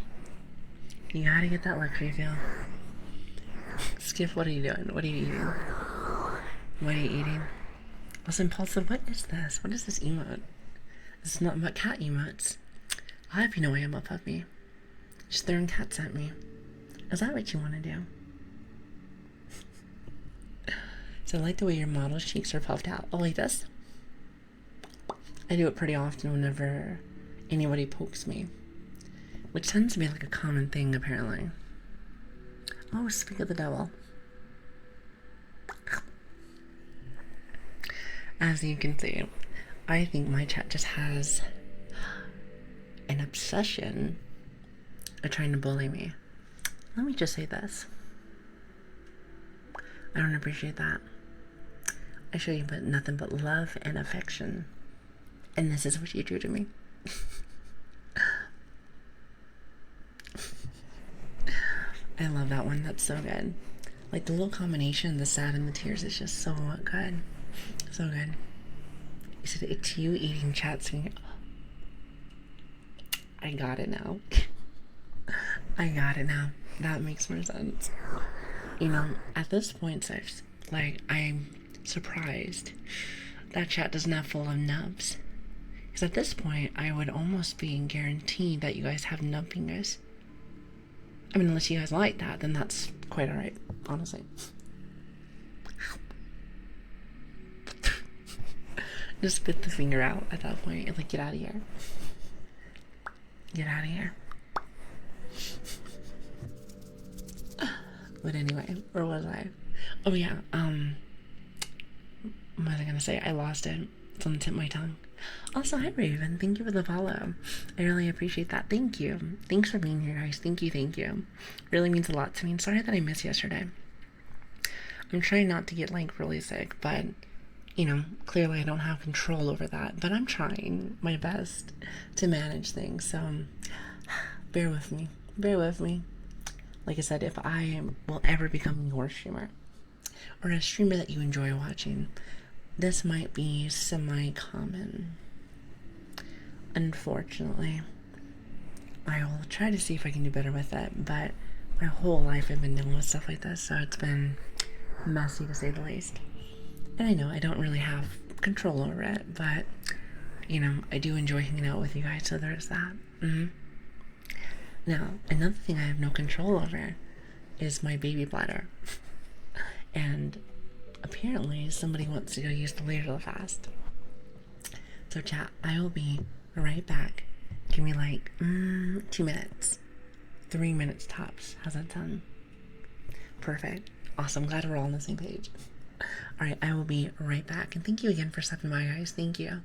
Skiff, what are you doing? What are you eating? Also, Impulsive, what is this? What is this emote? This is not about cat emotes. I'll have you know I am a puppy. Just throwing cats at me. Is that what you want to do? So I like the way your model's cheeks are puffed out. Oh, like this? I do it pretty often whenever anybody pokes me. Which tends to be like a common thing, apparently. Oh, speak of the devil. As you can see, I think my chat just has an obsession of trying to bully me. Let me just say this. I don't appreciate that. I show you but nothing but love and affection. And this is what you do to me. I love that one. That's so good. Like the little combination, the sad and the tears is just so good. So good. You said it's you eating chat screen. I got it now. That makes more sense. At this point, I'm surprised that chat doesn't have full of nubs. Because at this point, I would almost be guaranteed that you guys have nub fingers. I mean, unless you guys like that, then that's quite alright, honestly. Just spit the finger out at that point and like, get out of here. Get out of here. But anyway, where was I? Oh yeah, what was I gonna say? I lost it. It's on the tip of my tongue. Also, hi Raven. Thank you for the follow. I really appreciate that. Thank you. Thanks for being here, guys. Thank you, thank you. Really means a lot to me. I'm sorry that I missed yesterday. I'm trying not to get like really sick, but you know, clearly I don't have control over that. But I'm trying my best to manage things. So bear with me. Bear with me. Like I said, if I will ever become your streamer or a streamer that you enjoy watching, this might be semi-common. Unfortunately, I will try to see if I can do better with it, but my whole life I've been dealing with stuff like this, so it's been messy to say the least. And I know I don't really have control over it, but you know, I do enjoy hanging out with you guys, so there's that. Now, another thing I have no control over is my baby bladder. And apparently somebody wants to go use the loo real fast. So chat, I will be right back. Give me like 2 minutes. 3 minutes tops. How's that sound? Perfect. Awesome. Glad we're all on the same page. Alright, I will be right back. And thank you again for stopping by, guys. Thank you.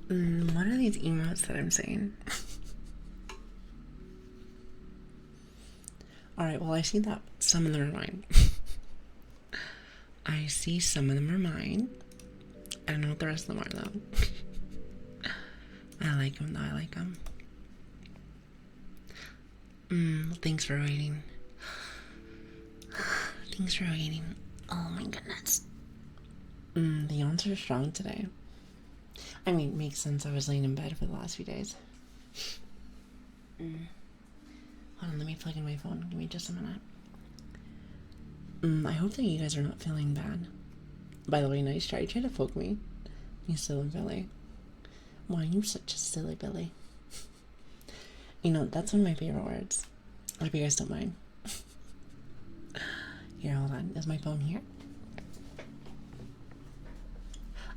What are these emotes that I'm saying? Alright, well, I see that some of them are mine. I see some of them are mine. I don't know what the rest of them are, though. I like them, though. I like them. Thanks for waiting. Thanks for waiting. Oh my goodness. The yawns are strong today. I mean, it makes sense. I was laying in bed for the last few days. Hold on, let me plug in my phone. Give me just a minute. I hope that you guys are not feeling bad. By the way, nice try. Try to poke me. You silly Billy. Why, you such a silly Billy. You know, that's one of my favorite words. I hope you guys don't mind. Here, hold on. Is my phone here?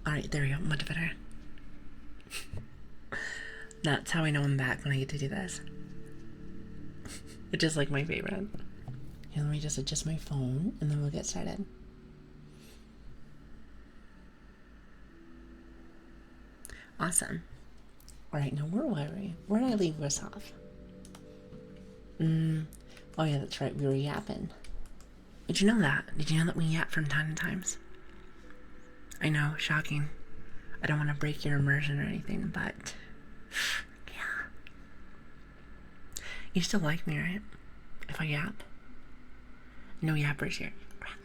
Alright, there we go. Much better. That's how I know I'm back when I get to do this. Which is like my favorite. Here, let me just adjust my phone and then we'll get started. Awesome. Alright, now where were we? Where did I leave us off? Oh yeah, that's right. We were yapping. Did you know that? Did you know that we yap from time to times? I know, shocking. I don't want to break your immersion or anything, but yeah. You still like me, right? If I yap? No yappers here. Crap.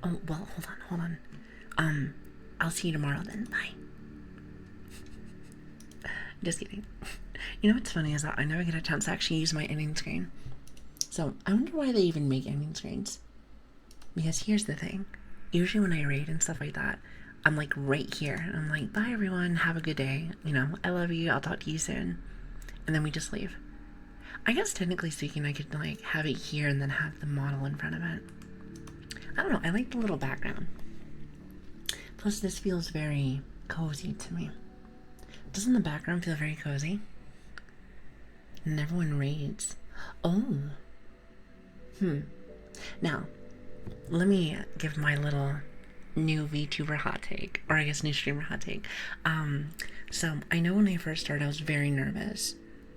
Oh, well, hold on. I'll see you tomorrow then. Bye. Just kidding. You know what's funny is that I never get a chance to actually use my ending screen. So, I wonder why they even make ending screens. Because here's the thing. Usually when I raid and stuff like that, I'm like right here. And I'm like, bye everyone, have a good day. You know, I love you, I'll talk to you soon. And then we just leave. I guess technically speaking, I could like have it here and then have the model in front of it. I don't know, I like the little background. Plus this feels very cozy to me. Doesn't the background feel very cozy? And everyone raids. Oh. Now, let me give my little new VTuber hot take, or I guess new streamer hot take. So I know when I first started I was very nervous,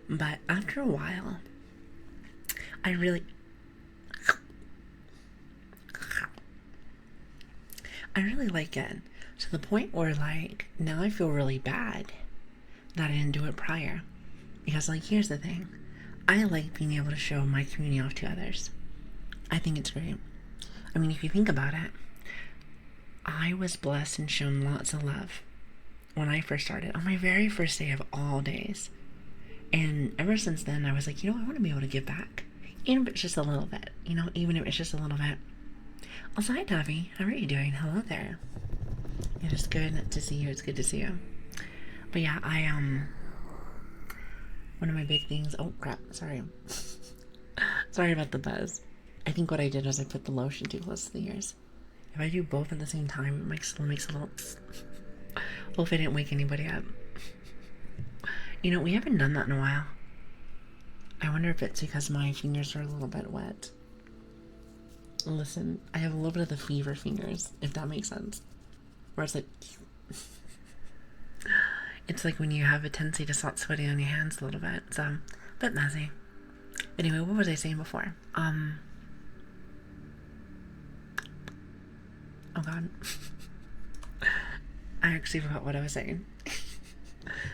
but after a while, I really like it. To the point where like, now I feel really bad that I didn't do it prior. Because like, here's the thing. I like being able to show my community off to others. I think it's great. I mean, if you think about it, I was blessed and shown lots of love when I first started, on my very first day of all days. And ever since then, I was like, you know, I want to be able to give back. Even if it's just a little bit, you know, even if it's just a little bit. Also, hi, Tavi. How are you doing? Hello there. It is good to see you. It's good to see you. But yeah, one of my big things, oh crap, sorry. Sorry about the buzz. I think what I did was I put the lotion too close to the ears. If I do both at the same time, it makes a little... Hope I didn't wake anybody up. You know, we haven't done that in a while. I wonder if it's because my fingers are a little bit wet. Listen, I have a little bit of the fever fingers, if that makes sense. Where it's like... It's like when you have a tendency to start sweating on your hands a little bit, so a bit messy. Anyway, what was I saying before? Oh god. I actually forgot what I was saying.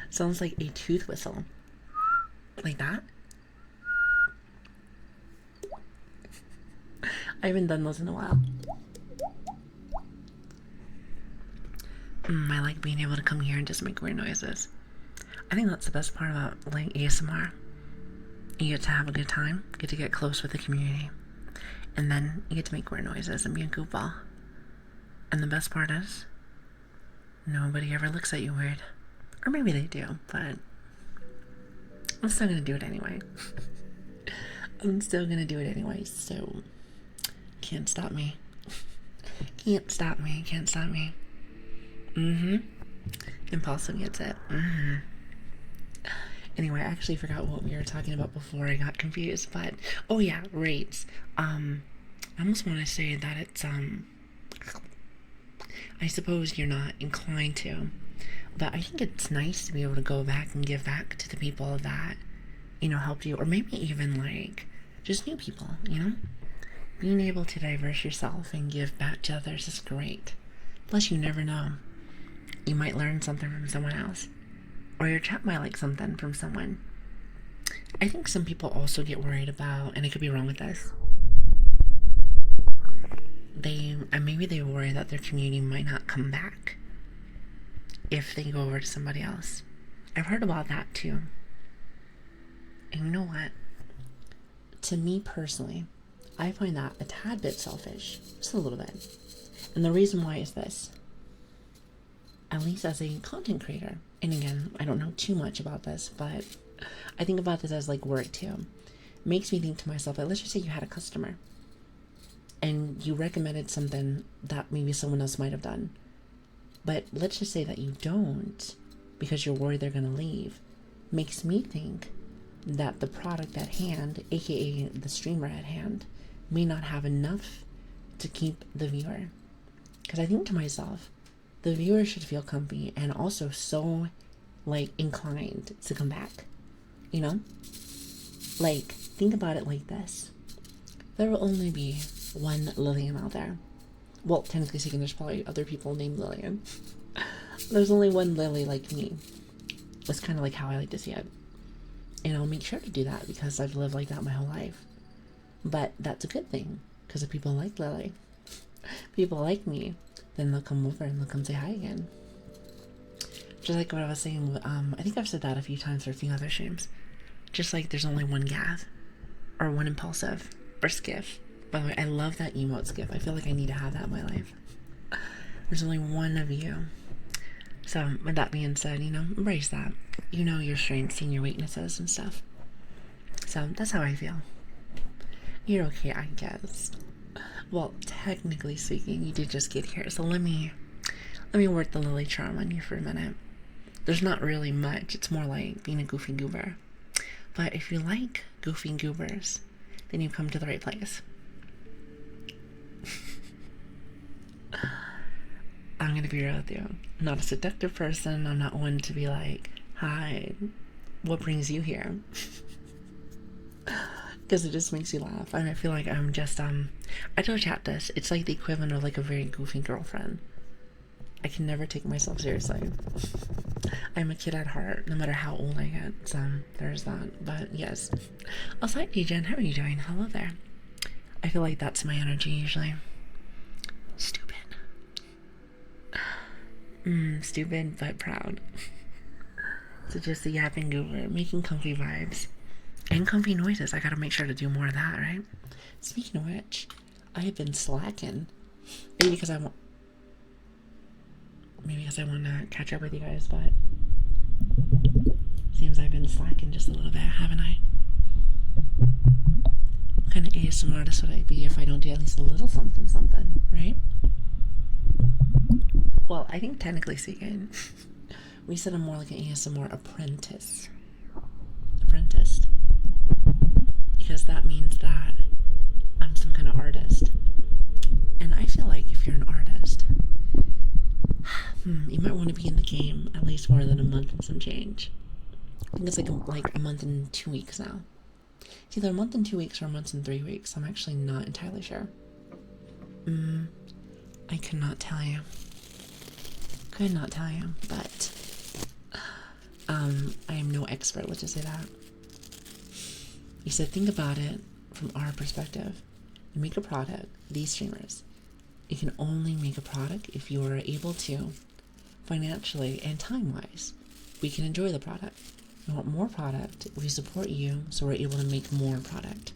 Sounds like a tooth whistle. Like that? I haven't done those in a while. I like being able to come here and just make weird noises. I think that's the best part about like ASMR. You get to have a good time, get to get close with the community, and then you get to make weird noises and be a goofball. And the best part is, nobody ever looks at you weird. Or maybe they do, but I'm still gonna do it anyway. I'm still gonna do it anyway, so can't stop me. Can't stop me, can't stop me. Impulsive gets it. Anyway, I actually forgot what we were talking about before I got confused, but oh yeah, rates. I almost want to say that it's I suppose you're not inclined to, But I think it's nice to be able to go back and give back to the people that, helped you, or maybe even like just new people, Being able to diverse yourself and give back to others is great. Plus, you never know. You might learn something from someone else, or your chat might like something from someone. I think some people also get worried about, and I could be wrong with this, maybe they worry that their community might not come back if they go over to somebody else. I've heard about that too. And you know what? To me personally, I find that a tad bit selfish. Just a little bit. And the reason why is this. At least as a content creator, and again, I don't know too much about this, but I think about this as like work too. It makes me think to myself, like, let's just say you had a customer and you recommended something that maybe someone else might have done. But let's just say that you don't because you're worried they're going to leave. Makes me think that the product at hand, aka the streamer at hand, may not have enough to keep the viewer. Because I think to myself, the viewer should feel comfy and also so like inclined to come back. Like, think about it like this. There will only be one Lilian out there. Well, technically speaking, there's probably other people named Lilian. There's only one Lili like me. That's kind of like how I like to see it. And I'll make sure to do that because I've lived like that my whole life. But that's a good thing, because if people like Lili, people like me, then they'll come over and they'll come say hi again. Just like what I was saying, I think I've said that a few times for a few other streams. Just like there's only one Gav, or one Impulsive, or Skiff. By the way, I love that emote Skiff. I feel like I need to have that in my life. There's only one of you. So, with that being said, embrace that. You know your strengths and your weaknesses and stuff. So, that's how I feel. You're okay, I guess. Well, technically speaking, you did just get here. So let me work the Lili charm on you for a minute. There's not really much. It's more like being a goofy goober. But if you like goofy goobers, then you've come to the right place. I'm gonna be real with you. I'm not a seductive person. I'm not one to be like, hi, what brings you here? Because it just makes you laugh. I feel like I'm just, I told chat this. It's like the equivalent of like a very goofy girlfriend. I can never take myself seriously. I'm a kid at heart, no matter how old I get. So, there's that. But yes. Aside, Jen, how are you doing? Hello there. I feel like that's my energy usually. Stupid. Stupid but proud. So just a yapping goober, making comfy vibes. And comfy noises. I gotta make sure to do more of that, right? Speaking of which, I have been slacking. Maybe because I want to catch up with you guys, but seems I've been slacking just a little bit, haven't I? What kind of ASMR artist would I be if I don't do at least a little something, right? Well, I think technically speaking, we said I'm more like an ASMR apprentice. Apprenticed. Because that means that I'm some kind of artist. And I feel like if you're an artist, you might want to be in the game at least more than a month and some change. I think it's like a month and 2 weeks now. It's either a month and 2 weeks or a month and 3 weeks. I'm actually not entirely sure. I could not tell you. But I am no expert, let's just say that. You said think about it from our perspective. You make a product, these streamers. You can only make a product if you are able to, financially and time-wise. We can enjoy the product. We want more product, we support you, so we're able to make more product.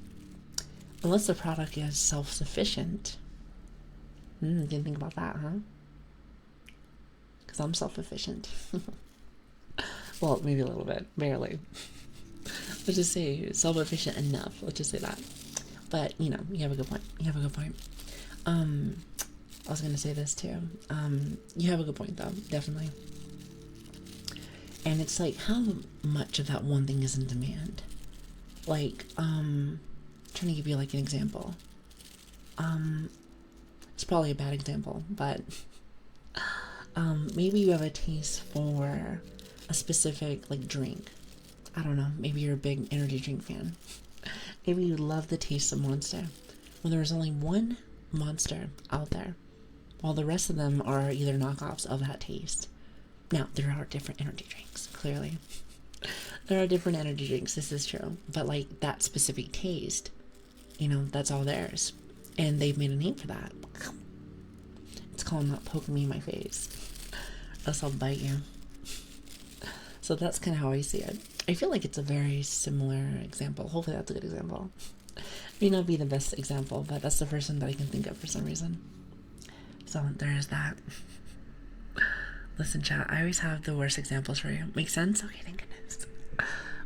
Unless the product is self-sufficient. Didn't think about that, huh? Because I'm self-sufficient. Well, maybe a little bit, barely. Let's just say self-efficient enough. Let's just say that. But, you have a good point. I was going to say this too. You have a good point though, definitely. And it's like, how much of that one thing is in demand? Like, trying to give you like an example. It's probably a bad example, but Maybe you have a taste for a specific like drink. I don't know. Maybe you're a big energy drink fan. Maybe you love the taste of Monster. Well, there's only one Monster out there, while the rest of them are either knockoffs of that taste. Now, there are different energy drinks, clearly. There are different energy drinks, this is true. But, like, that specific taste, that's all theirs. And they've made a name for that. It's called not poking me in my face. Else I'll bite you. So that's kind of how I see it. I feel like it's a very similar example. Hopefully that's a good example. May not be the best example, but that's the first one that I can think of for some reason. So there is that. Listen, chat, I always have the worst examples for you. Make sense? Okay, thank goodness.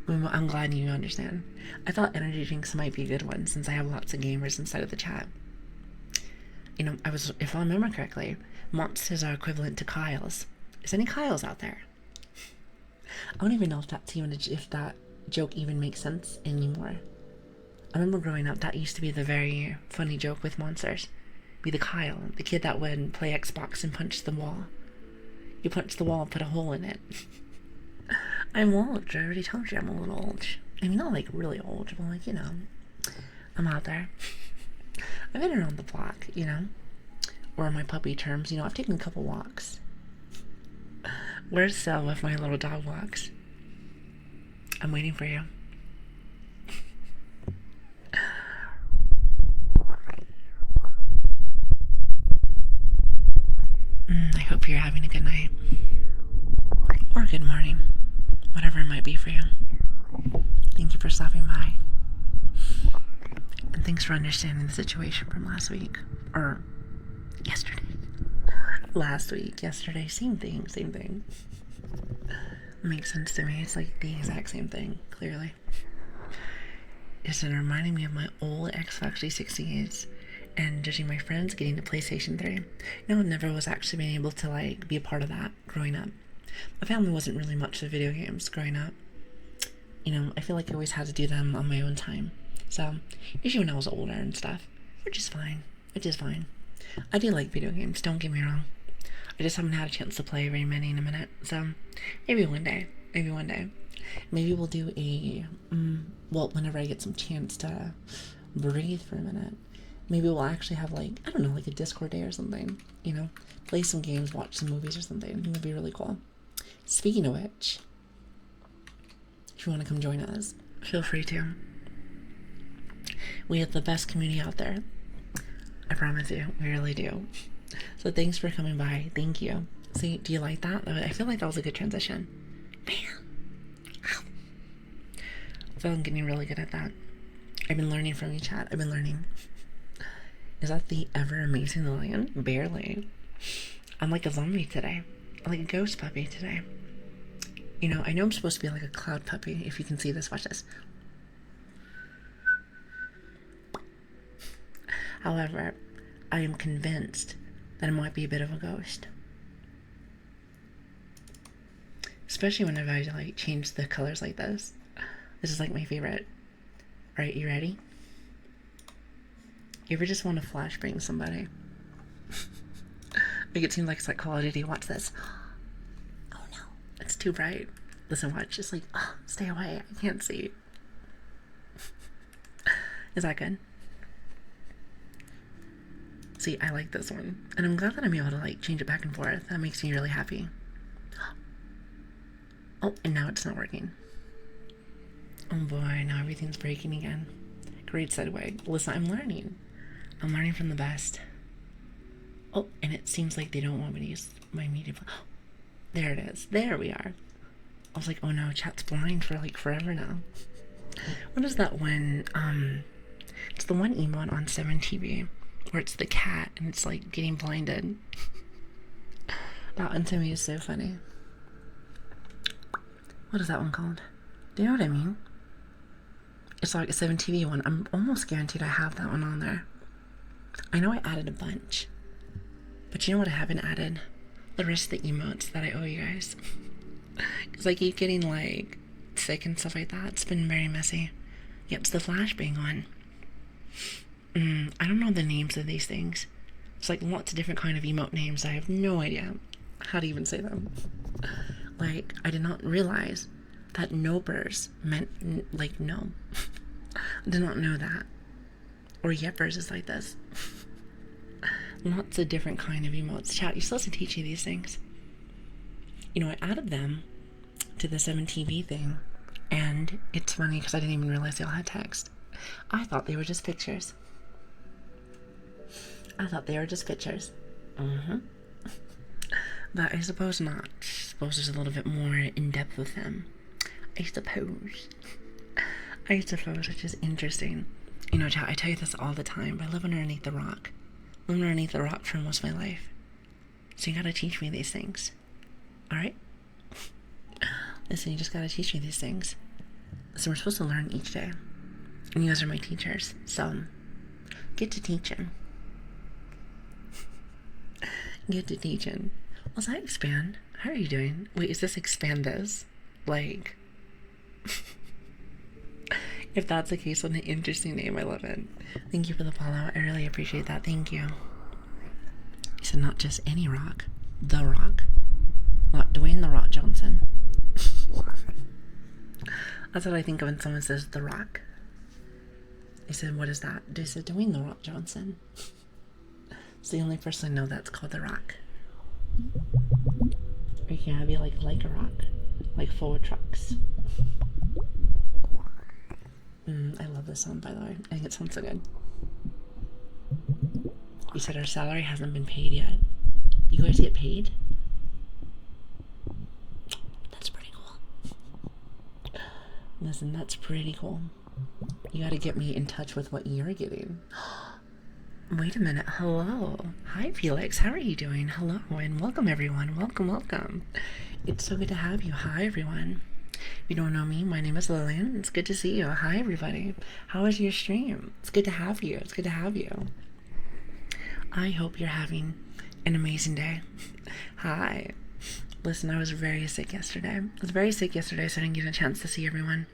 I'm glad you understand. I thought energy drinks might be a good one since I have lots of gamers inside of the chat. If I remember correctly, Monsters are equivalent to Kyles. Is any Kyles out there? I don't even know if that joke even makes sense anymore. I remember growing up, that used to be the very funny joke with Monsters. Be the Kyle, the kid that would play Xbox and punch the wall. You punch the wall and put a hole in it. I'm old. I already told you I'm a little old. I mean, not like really old, but like, I'm out there. I've been around the block, Or in my puppy terms, I've taken a couple walks. Where's Sel with my little dog walks? I'm waiting for you. I hope you're having a good night. Or a good morning. Whatever it might be for you. Thank you for stopping by. And thanks for understanding the situation from last week. Or yesterday. Last week, yesterday, same thing. Makes sense to me. It's like the exact same thing, clearly. It's been reminding me of my old Xbox 360s and judging my friends getting the PlayStation 3. I never was actually being able to like be a part of that growing up. My family wasn't really much of video games growing up. I feel like I always had to do them on my own time. So, usually when I was older and stuff, which is fine. I do like video games, don't get me wrong. I just haven't had a chance to play very many in a minute. So, maybe one day. Maybe we'll do whenever I get some chance to breathe for a minute. Maybe we'll actually have like a Discord day or something, play some games, watch some movies or something. I think that'd be really cool. Speaking of which, if you want to come join us, feel free to. We have the best community out there. I promise you, we really do. So thanks for coming by. Thank you. See, do you like that? I feel like that was a good transition. Man. I feel I'm getting really good at that. I've been learning from you, chat. I've been learning. Is that the ever amazing Lilian? Barely. I'm like a zombie today. I'm like a ghost puppy today. I know I'm supposed to be like a cloud puppy. If you can see this, watch this. However, I am convinced that I might be a bit of a ghost. Especially whenever I like change the colors like this. This is like my favorite. Alright, you ready? You ever just want to flashbang somebody? Make it seem like it's like Call of Duty. Watch this. Oh no, it's too bright. Listen, watch. Just like, stay away. I can't see. Is that good? See, I like this one. And I'm glad that I'm able to like change it back and forth. That makes me really happy. Oh, and now it's not working. Oh boy, now everything's breaking again. Great segue. Listen, I'm learning. I'm learning from the best. Oh, and it seems like they don't want me to use my media. There it is. There we are. I was like, oh no, chat's blind for like forever now. What is that one? It's the one emote on 7TV where it's the cat and it's like getting blinded. That one to me is so funny. What is that one called? Do you know what I mean? It's like a 7TV one. I'm almost guaranteed I have that one on there. I know I added a bunch. But you know what I haven't added? The rest of the emotes that I owe you guys. Because I keep getting like sick and stuff like that. It's been very messy. Yep, it's the flashbang one. I don't know the names of these things. It's like lots of different kind of emote names. I have no idea. how to even say them. Like, I did not realize that nopers meant, like, no. I did not know that. Or yepers is like this. Lots of different kind of emotes. Chat, you're supposed to teach you these things. You know, I added them to the 7TV thing, and it's funny because I didn't even realize they all had text. I thought they were just pictures. But I suppose not. I suppose there's a little bit more in depth with them. I suppose, which is interesting. You know, I tell you this all the time. I live underneath the rock. For most of my life. So you gotta teach me these things. Alright? Listen, you just gotta teach me these things. So we're supposed to learn each day. And you guys are my teachers. So, get to teaching. Was that expand? How are you doing? Wait, is this expand this? Like... If that's the case, what an interesting name. I love it. Thank you for the follow. I really appreciate that. Thank you. You said not just any rock. The Rock. Dwayne The Rock Johnson. That's what I think of when someone says The Rock. They said, what is that? They said Dwayne The Rock Johnson. It's the only person I know that's called The Rock. Or can I be like a rock? Like forward trucks. I love this song, by the way. I think it sounds so good. You said our salary hasn't been paid yet. You guys get paid? That's pretty cool. Listen, that's pretty cool. You gotta get me in touch with what you're getting. Wait a minute. Hello. Hi, Felix. How are you doing? Hello, and welcome, everyone. Welcome. It's so good to have you. Hi, everyone. If you don't know me, my name is Lilian. It's good to see you. Hi, everybody. How was your stream? It's good to have you. I hope you're having an amazing day. Hi. Listen, I was very sick yesterday. So I didn't get a chance to see everyone.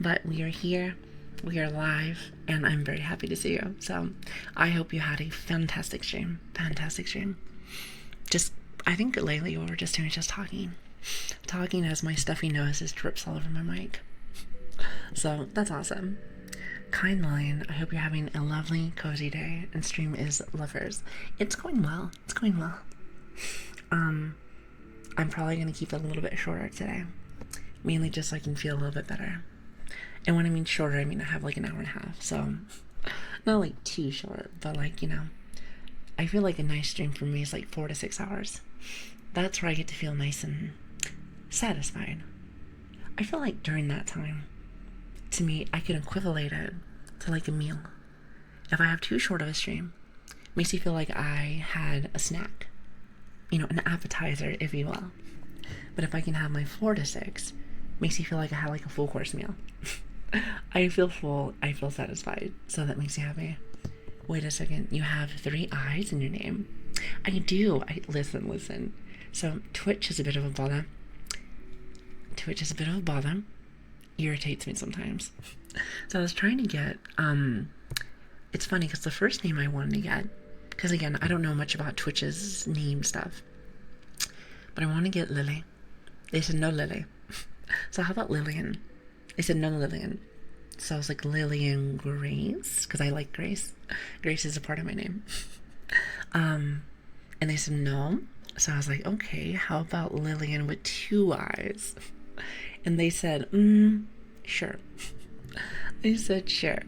But we are here. We are live. And I'm very happy to see you. So I hope you had a fantastic stream. I think lately what we're just doing is just talking as my stuffy nose just drips all over my mic. So that's awesome. Kind Lilian, I hope you're having a lovely, cozy day, and stream is lovers. It's going well. I'm probably going to keep it a little bit shorter today. Mainly just so I can feel a little bit better. And when I mean shorter, I mean I have like an hour and a half. So, not like too short, but like, you know, I feel like a nice stream for me is like 4 to 6 hours. That's where I get to feel nice and satisfied. I feel like during that time, to me, I can equivalent it to like a meal. If I have too short of a stream, it makes you feel like I had a snack, you know, an appetizer, if you will. But if I can have my 4 to 6, it makes you feel like I had like a full course meal. I feel full, I feel satisfied, so that makes you happy. Wait a second, you have 3 eyes in your name. I do. Listen. So Twitch is a bit of a bother. Irritates me sometimes. So I was trying to get, it's funny because the first name I wanted to get, because again, I don't know much about Twitch's name stuff, but I want to get Lili. They said no Lili. So how about Lilian? They said no Lilian. So I was like liliiangrace, because I like Grace. Grace is a part of my name. And they said no. So I was like, okay, how about Lilian with 2 eyes? And they said, sure. They said sure.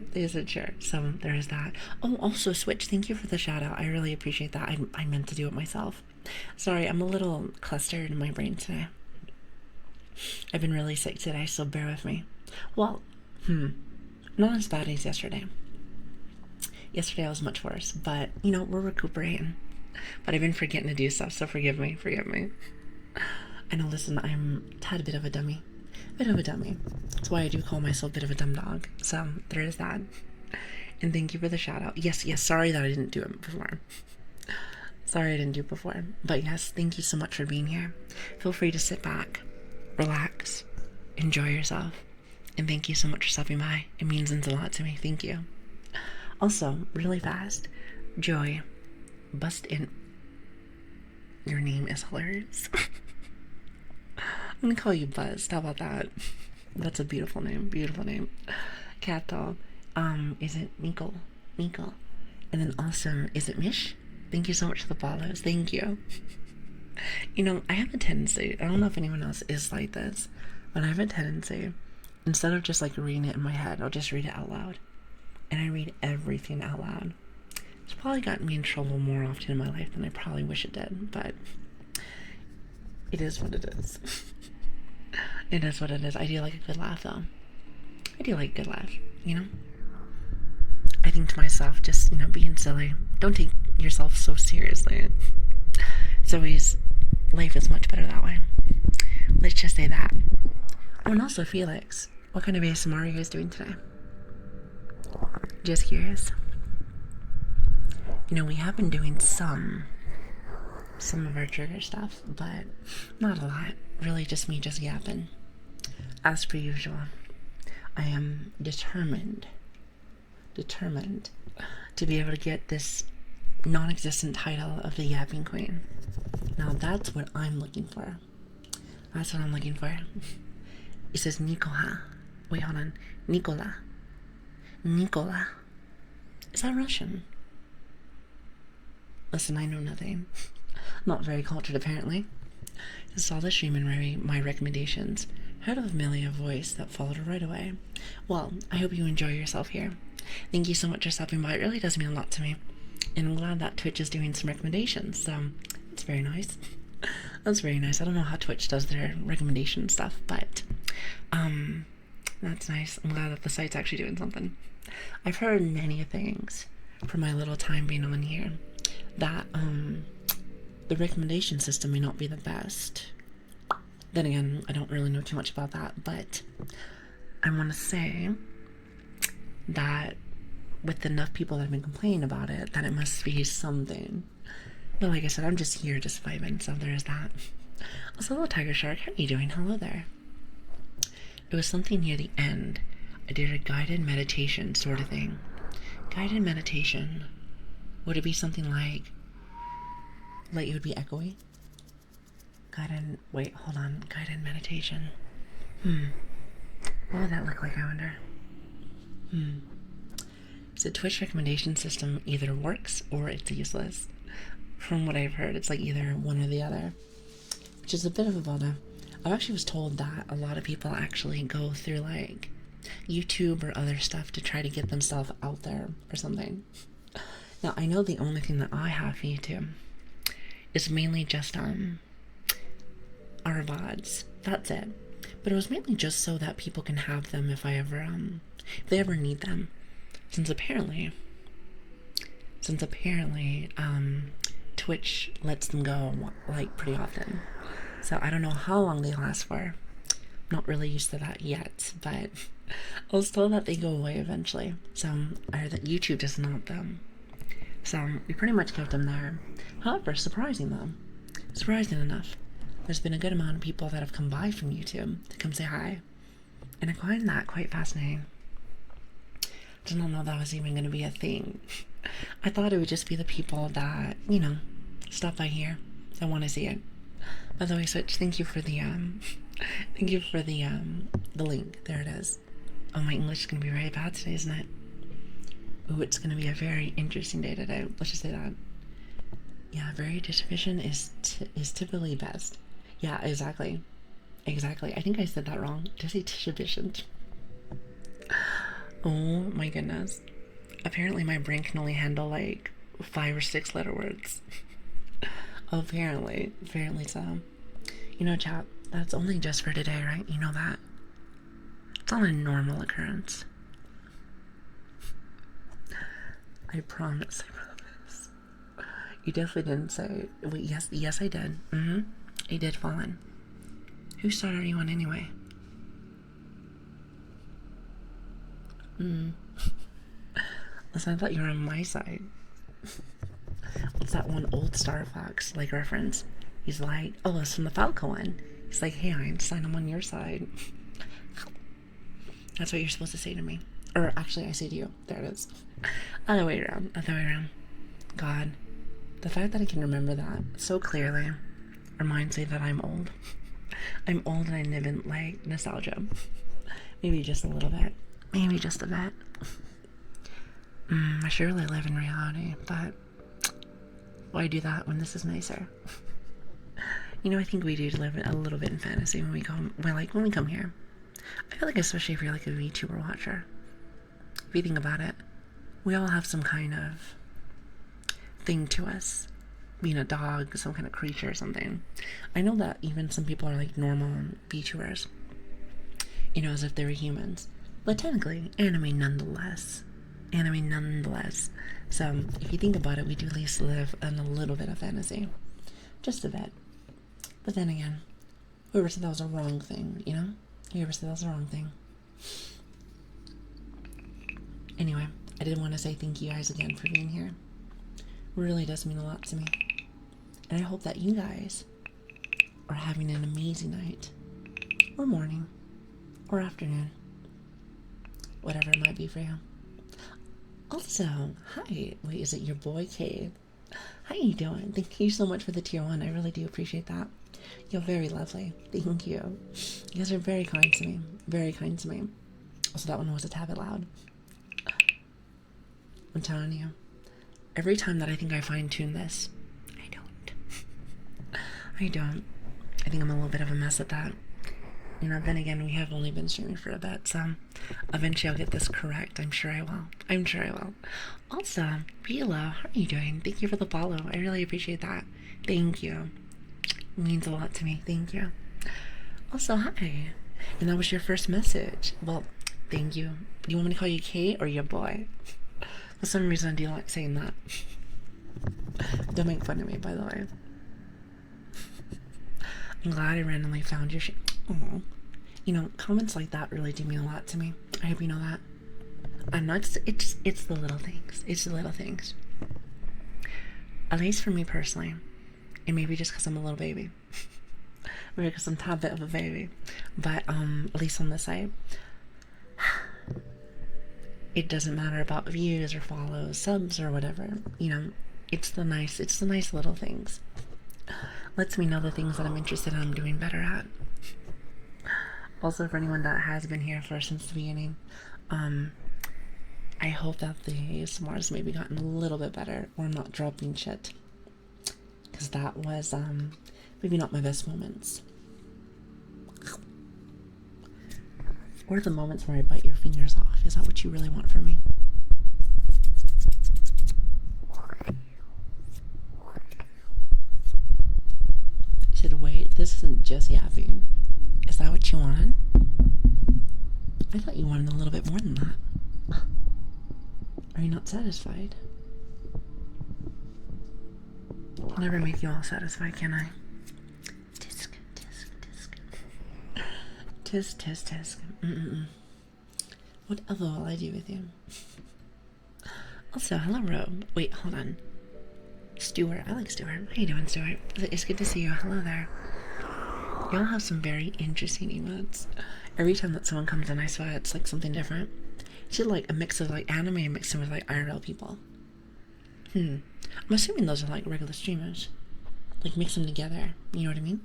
So there's that. Oh, also Switch, thank you for the shout out. I really appreciate that. I meant to do it myself. Sorry, I'm a little clustered in my brain today. I've been really sick today, so bear with me. Well, not as bad as yesterday. Yesterday I was much worse, but, you know, we're recuperating. But I've been forgetting to do stuff, so forgive me. I know, listen, I'm a tad bit of a dummy. That's why I do call myself a bit of a dumb dog. So, there is that. And thank you for the shout out. Yes, sorry that I didn't do it before. But yes, thank you so much for being here. Feel free to sit back, relax, enjoy yourself. And thank you so much for stopping by. It means a lot to me. Thank you. Also, really fast, Joy, bust in. Your name is hilarious. I'm gonna call you Buzz. How about that? That's a beautiful name. Beautiful name. Cat doll. Is it Nico? Nico. And then also, is it Mish? Thank you so much for the follows. Thank you. You know, I have a tendency, I don't know if anyone else is like this, but I have a tendency, instead of just like reading it in my head, I'll just read it out loud. And I read everything out loud. It's probably gotten me in trouble more often in my life than I probably wish it did, but it is what it is. It is what it is. I do like a good laugh, though. I do like a good laugh, you know? I think to myself, just, you know, being silly. Don't take yourself so seriously. It's always, life is much better that way. Let's just say that. Oh, and also, Felix, what kind of ASMR are you guys doing today? Just curious. You know, we have been doing some of our trigger stuff, but not a lot. Really just me just yapping. As per usual, I am determined to be able to get this non-existent title of the Yapping Queen. Now that's what I'm looking for. That's what I'm looking for. It says Nikola. Wait, hold on. Nikola. Nikola. Is that Russian? Listen, I know nothing. Not very cultured, apparently. I saw the stream and my recommendations. Heard of Amelia voice that followed her right away. Well, I hope you enjoy yourself here. Thank you so much for stopping by. It really does mean a lot to me. And I'm glad that Twitch is doing some recommendations, so it's very nice. That's very nice. I don't know how Twitch does their recommendation stuff, but that's nice. I'm glad that the site's actually doing something. I've heard many things from my little time being on here that the recommendation system may not be the best. Then again, I don't really know too much about that, but I want to say that with enough people that have been complaining about it, that it must be something. But like I said, I'm just here just vibing, so there is that. Also, hello Tiger Shark, how are you doing? Hello there. It was something near the end. I did a guided meditation sort of thing. Guided meditation. Would it be something like it would be echoey? Guided, wait, hold on. Guided meditation. What would that look like, I wonder? So Twitch recommendation system either works or it's useless. From what I've heard, it's like either one or the other, which is a bit of a bother. I actually was told that a lot of people actually go through like YouTube or other stuff to try to get themselves out there or something. Now, I know the only thing that I have for YouTube is mainly just our VODs. That's it. But it was mainly just so that people can have them if they ever need them. Since apparently Twitch lets them go like pretty often. So I don't know how long they last for. I'm not really used to that yet, but I was told that they go away eventually. So I heard that YouTube does not them. So we pretty much kept them there. However, surprising enough, there's been a good amount of people that have come by from YouTube to come say hi. And I find that quite fascinating. Did not know that was even going to be a thing. I thought it would just be the people that, you know, stop by here. I want to see it. By the way, Switch, thank you for the link. There it is. Oh, my English is going to be very bad today, isn't it? Ooh, it's going to be a very interesting day today. Let's just say that. Yeah, very deficient is typically best. Yeah, exactly. Exactly. I think I said that wrong. Just say deficient. Oh my goodness. Apparently my brain can only handle like 5 or 6 letter words. Apparently so. You know, chat, that's only just for today, right? You know that. It's not a normal occurrence. I promise. You definitely didn't say. Wait, yes I did. I did fall in. Whose side are you on anyway? Listen, I thought you were on my side. What's that one old Star Fox like reference? He's like, oh, it's from the Falco one. He's like, hey, I understand I'm on your side. That's what you're supposed to say to me. Or actually, I say to you. There it is. Other way around. God. The fact that I can remember that so clearly reminds me that I'm old. I'm old and I live in like nostalgia. Maybe just a little bit. Maybe just a bit. I surely live in reality, but why do that when this is nicer? You know, I think we do live a little bit in fantasy when we come here. I feel like especially if you're like a VTuber watcher, if you think about it, we all have some kind of thing to us. Being a dog, some kind of creature or something. I know that even some people are like normal VTubers, you know, as if they were humans. But technically, anime nonetheless. So, if you think about it, we do at least live in a little bit of fantasy. Just a bit. But then again, whoever said that was a wrong thing, you know? Whoever said that was a wrong thing. Anyway, I did want to say thank you guys again for being here. It really does mean a lot to me. And I hope that you guys are having an amazing night, or morning, or afternoon, whatever it might be for you. Also, hi, wait, is it your boy Cade? How you doing? Thank you so much for the tier 1. I really do appreciate that. You're very lovely. Thank you. You guys are very kind to me. Very kind to me. Also, that one was a tad bit loud. I'm telling you. Every time that I think I fine-tune this, I don't. I think I'm a little bit of a mess at that. You know, then again, we have only been streaming for a bit, so eventually I'll get this correct. I'm sure I will. Also, Hullo, how are you doing? Thank you for the follow. I really appreciate that. Thank you. It means a lot to me. Thank you. Also, hi. And that was your first message. Well, thank you. Do you want me to call you Kate or your boy? For some reason, I do like saying that. Don't make fun of me, by the way. I'm glad I randomly found your Aww. You know, comments like that really do mean a lot to me. I hope you know that. I'm not. It's the little things. It's the little things. At least for me personally, and maybe just because I'm a little baby, maybe because I'm a bit of a baby. But at least on this side, it doesn't matter about views or follows, subs or whatever. You know, it's the nice little things. Lets me know the things that I'm interested in, I'm doing better at. Also, for anyone that has been here since the beginning, I hope that the ASMRs maybe gotten a little bit better, or I'm not dropping shit, because that was maybe not my best moments, or the moments where I bite your fingers off. Is that what you really want from me? You said, wait, this isn't just yapping. Is that what you wanted? I thought you wanted a little bit more than that. Are you not satisfied? I'll never make you all satisfied, can I? Tisk, tisk, tisk. Tisk, tisk, tisk. What other will I do with you? Also, hello, Rob. Wait, hold on. Stuart. I like Stuart. How you doing, Stuart? It's good to see you. Hello there. Y'all have some very interesting emotes. Every time that someone comes in, I swear it's like something different. It's like a mix of like anime mixed in with like IRL people. I'm assuming those are like regular streamers. Like mix them together. You know what I mean?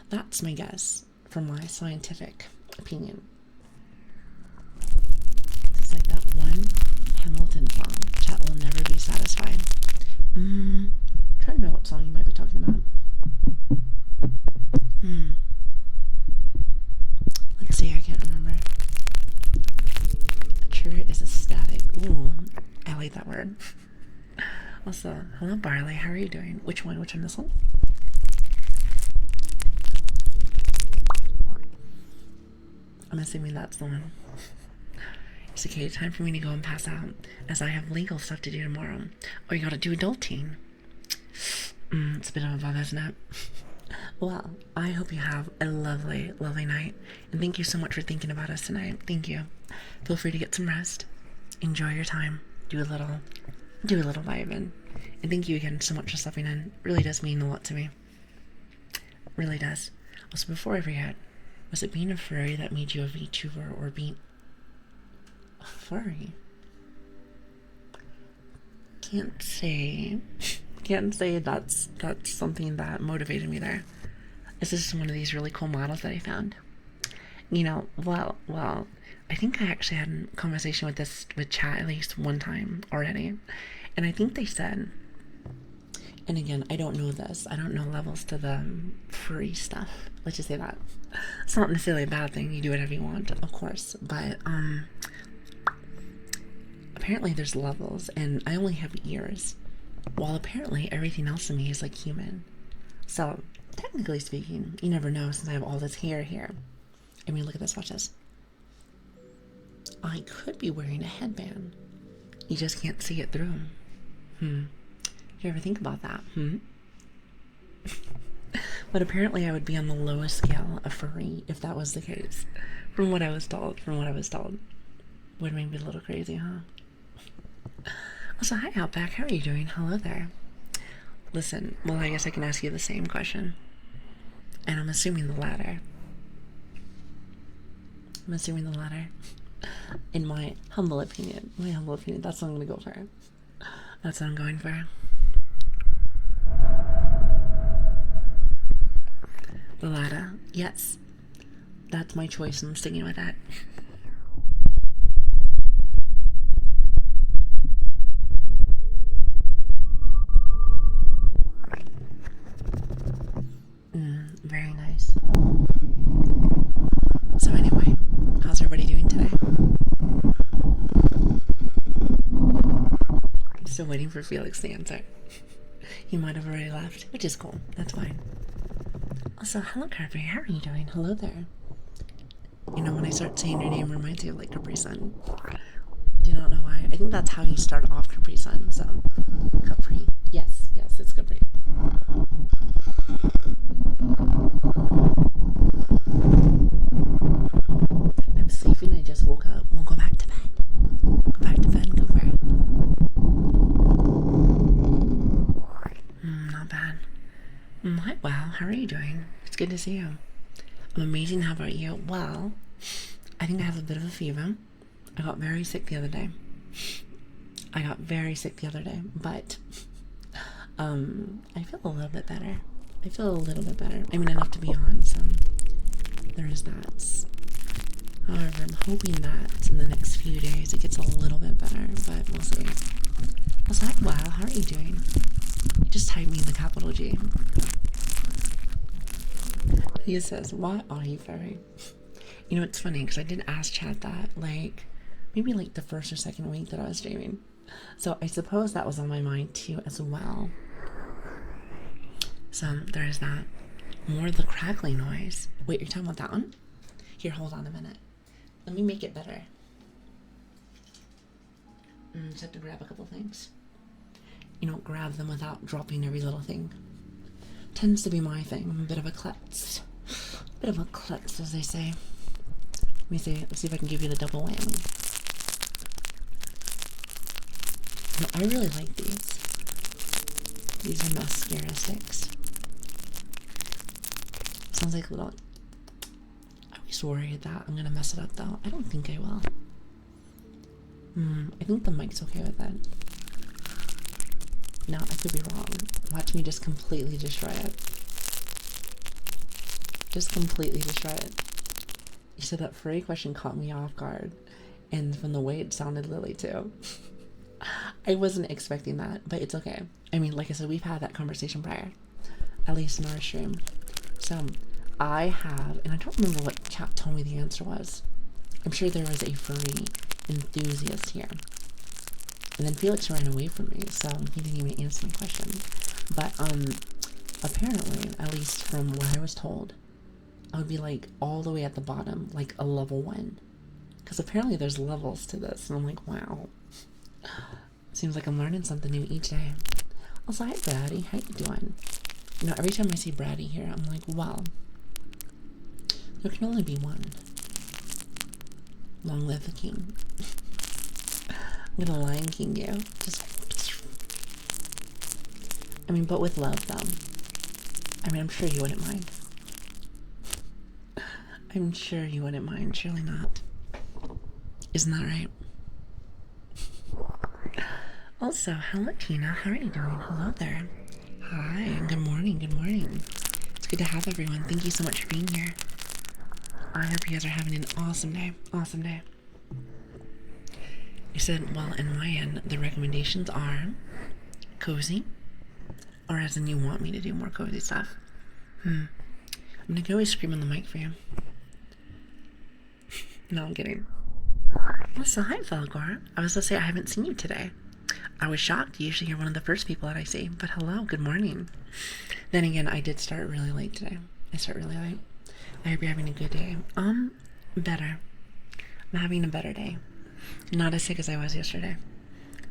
That's my guess from my scientific opinion. It's like that one Hamilton song. Chat will never be satisfied. Trying to remember what song you might be talking about. Let's see, I can't remember. A trigger is ecstatic. Ooh, I like that word. Also, hello Barley, how are you doing? Which one? This one? I'm assuming that's the one. It's okay, time for me to go and pass out, as I have legal stuff to do tomorrow. Oh, you gotta do adulting. It's a bit of a bother, isn't it? Well, I hope you have a lovely, lovely night, and thank you so much for thinking about us tonight. Thank you. Feel free to get some rest. Enjoy your time. Do a little vibing. And thank you again so much for stepping in. It really does mean a lot to me. Really does. Also, before I forget, was it being a furry that made you a VTuber, or being a furry? Can't say. Can't say that's something that motivated me there. This is one of these really cool models that I found. You know, well, I think I actually had a conversation with chat at least one time already, and I think they said, and again, I don't know this. I don't know levels to the free stuff. Let's just say that. It's not necessarily a bad thing. You do whatever you want, of course. But apparently there's levels, and I only have ears. While apparently everything else in me is like human. So, technically speaking, you never know since I have all this hair here. I mean, look at this. Watch this. I could be wearing a headband. You just can't see it through. You ever think about that? But apparently I would be on the lowest scale of furry if that was the case. From what I was told. Would make me a little crazy, huh? Also, hi Outback, how are you doing? Hello there. Listen, well, I guess I can ask you the same question. And I'm assuming the latter. In my humble opinion, that's what I'm gonna go for. That's what I'm going for. The latter, yes. That's my choice, and I'm sticking with that. Very nice. So anyway, how's everybody doing today? I'm still waiting for Felix to answer. He might have already left, which is cool. That's fine. Also, hello Carver, how are you doing? Hello there. You know, when I start saying your name, it reminds me of like Capri Sun. Do not know why. I think that's how you start off Capri Sun. So, Capri. Yes, it's Capri. I'm sleeping. I just woke up. We'll go back to bed. And go for it. Not bad. Hi, wow. How are you doing? It's good to see you. I'm amazing. How about you? Well, I think I have a bit of a fever. I got very sick the other day. But I feel a little bit better. I mean, enough to be on, so there is that. However, I'm hoping that in the next few days it gets a little bit better, but we'll see. Also, hi, wow, how are you doing? You just typed me the capital G. He says, why are you furry? You know, it's funny, because I did ask chat that, like, maybe like the first or second week that I was streaming. So I suppose that was on my mind too as well. So there is that. More of the crackling noise. Wait, you're talking about that one? Here, hold on a minute. Let me make it better. Just have to grab a couple things. You know, grab them without dropping every little thing. Tends to be my thing. I'm a bit of a klutz. As they say. Let me see. Let's see if I can give you the double whammy. No, I really like these. These are mascara sticks. Sounds like a little... I was worried that I'm gonna mess it up though. I don't think I will. I think the mic's okay with that. No, I could be wrong. Watch me just completely destroy it. You said that furry question caught me off guard. And from the way it sounded, Lili too. I wasn't expecting that, but it's okay. I mean, like I said, we've had that conversation prior. At least in our stream. So, I have, and I don't remember what chat told me the answer was. I'm sure there was a furry enthusiast here. And then Felix ran away from me, so he didn't even answer my question. But, apparently, at least from what I was told, I would be like all the way at the bottom, like a level 1. Because apparently there's levels to this, and I'm like, wow. Seems like I'm learning something new each day. Also, hi Brady, how you doing? You know, every time I see Brady here, I'm like, well, there can only be one. Long live the king. I'm gonna Lion King you. Just, I mean, but with love, though. I mean, I'm sure you wouldn't mind. I'm sure you wouldn't mind. Surely not. Isn't that right? Also, hello Tina, how are you doing? Hello there. Hi, good morning, good morning. It's good to have everyone. Thank you so much for being here. I hope you guys are having an awesome day. Awesome day. I said, well, in my end, the recommendations are cozy, or as in you want me to do more cozy stuff. I'm gonna always scream on the mic for you. No, I'm kidding. Also, hi, Felgor. I was gonna say I haven't seen you today. I was shocked. Usually you're one of the first people that I see. But hello, good morning. Then again, I did start really late today. I start really late. I hope you're having a good day. Better. I'm having a better day. Not as sick as I was yesterday.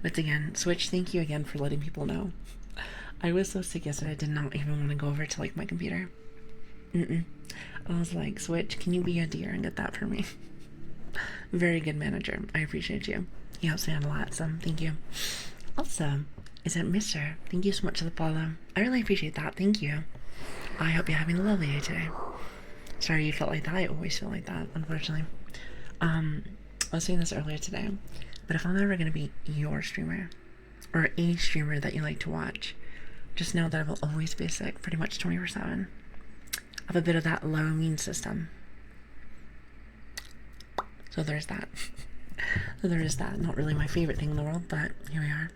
But again, Switch, thank you again for letting people know. I was so sick yesterday I did not even want to go over to like my computer. I was like, Switch, can you be a dear and get that for me? Very good manager. I appreciate you. You helps me out a lot, so thank you. Also, is it Mr.? Thank you so much for the follow. I really appreciate that. Thank you. I hope you're having a lovely day today. Sorry you felt like that. I always feel like that, unfortunately. I was saying this earlier today, but if I'm ever going to be your streamer, or a streamer that you like to watch, just know that I will always be sick pretty much 24/7. I have a bit of that low immune system. So there's that. So there is that. Not really my favorite thing in the world, but here we are.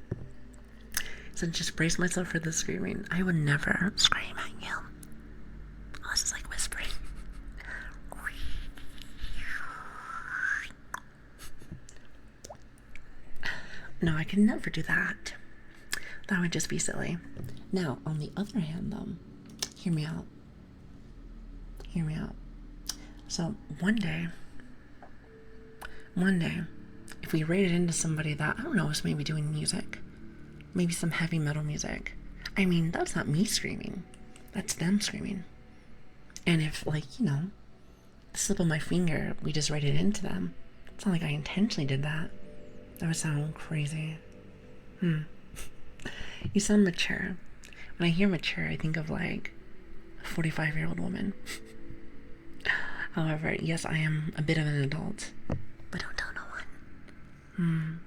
So just brace myself for the screaming. I would never scream at you. Oh, this is like whispering. No, I could never do that. That would just be silly. Now, on the other hand, though, hear me out. Hear me out. So, one day, if we rated into somebody that, I don't know, is maybe doing music, maybe some heavy metal music, I mean, that's not me screaming. That's them screaming. And if, like, you know, the slip of my finger, we just rated into them, it's not like I intentionally did that. That would sound crazy. You sound mature. When I hear mature, I think of like a 45-year-old woman. However, yes, I am a bit of an adult, but don't tell no one.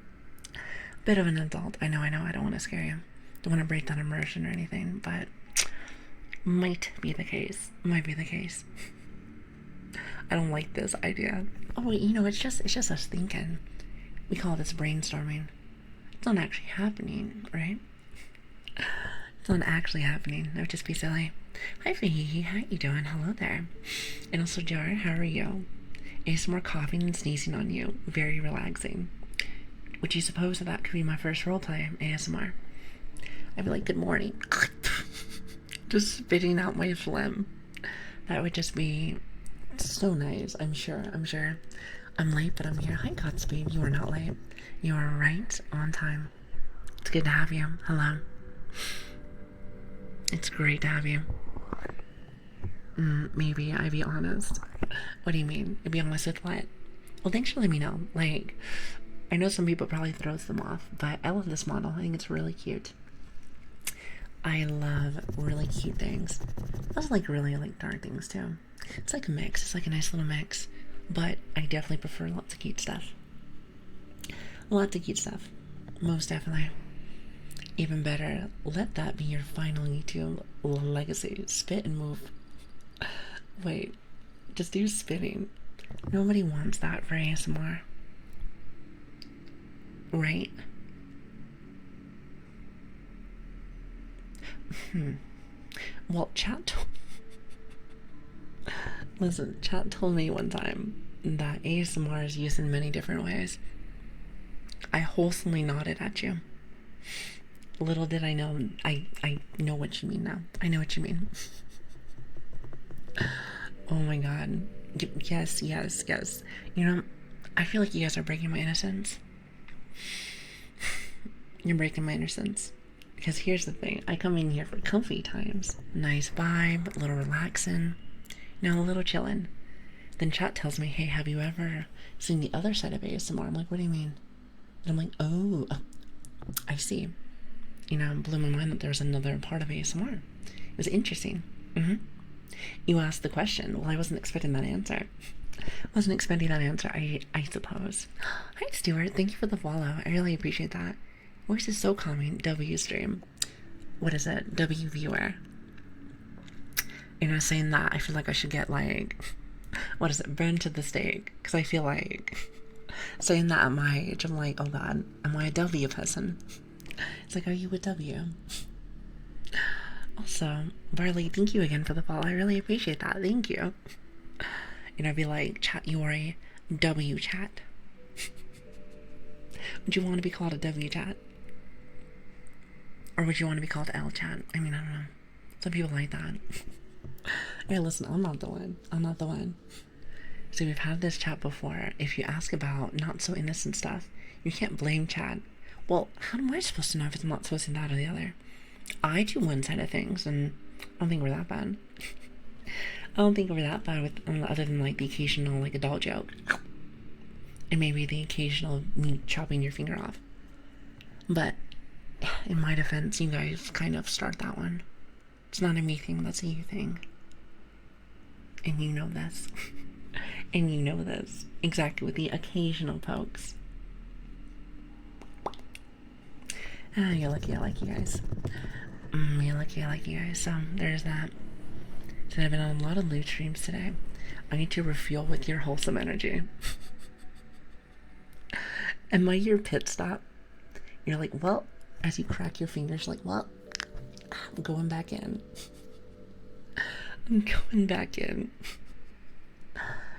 Bit of an adult. I know, I don't want to scare you. Don't want to break that immersion or anything, but might be the case. Might be the case. I don't like this idea. Oh, wait, you know, it's just us thinking. We call this brainstorming. It's not actually happening, right? It's not actually happening. That would just be silly. Hi, Fahihi. How you doing? Hello there. And also, Jar, how are you? ASMR coughing and sneezing on you. Very relaxing. Would you suppose that could be my first roleplay ASMR? I'd be like, good morning. Just spitting out my phlegm. That would just be so nice. I'm sure. I'm late, but I'm here. Hi, Godspeed. You are not late. You are right on time. It's good to have you. Hello. It's great to have you. Maybe I be honest. What do you mean? Be honest with what? Well, thanks for letting me know. Like, I know some people probably throws them off, but I love this model. I think it's really cute. I love really cute things. I also like really like dark things too. It's like a mix. It's like a nice little mix. But I definitely prefer lots of cute stuff. Lots of cute stuff. Most definitely. Even better, let that be your final YouTube legacy. Spit and move. Wait, just do spitting. Nobody wants that for ASMR. Right? Well, Listen, chat told me one time that ASMR is used in many different ways. I wholesomely nodded at you. Little did I know, I know what you mean now. I know what you mean. Oh my god. Yes. You know, I feel like you guys are breaking my innocence. You're breaking my innocence. Because here's the thing. I come in here for comfy times. Nice vibe, a little relaxing. You know, a little chillin'. Then chat tells me, hey, have you ever seen the other side of ASMR? I'm like, what do you mean? And I'm like, oh, I see. You know, it blew my mind that there was another part of ASMR. It was interesting. You asked the question. Well, I wasn't expecting that answer. I suppose. Hi, Stuart. Thank you for the follow. I really appreciate that. Voice is so calming. W stream. What is it? W viewer. You know, saying that, I feel like I should get like, what is it? Burned to the stake. Because I feel like saying that at my age, I'm like, oh god, am I a W person? It's like, are you a W? Also, Barley, thank you again for the follow. I really appreciate that. Thank you. You know, I'd be like, chat, you are a W chat. Would you want to be called a W chat? Or would you want to be called L chat? I mean, I don't know. Some people like that. Hey, listen, I'm not the one. I'm not the one. So we've had this chat before. If you ask about not so innocent stuff, you can't blame chat. Well, how am I supposed to know if it's not supposed to be that or the other? I do one side of things, and I don't think we're that bad. I don't think we're that bad with, other than like the occasional like adult joke. And maybe the occasional me chopping your finger off. But in my defense, you guys kind of start that one. It's not a me thing, that's a you thing. And you know this. And you know this. Exactly, with the occasional pokes. Ah, you're lucky I like you guys. You're lucky I like you guys. So, there's that. So I've been on a lot of loot streams today. I need to refuel with your wholesome energy. Am I your pit stop? You're like, well, as you crack your fingers, like, well, I'm going back in. I'm going back in.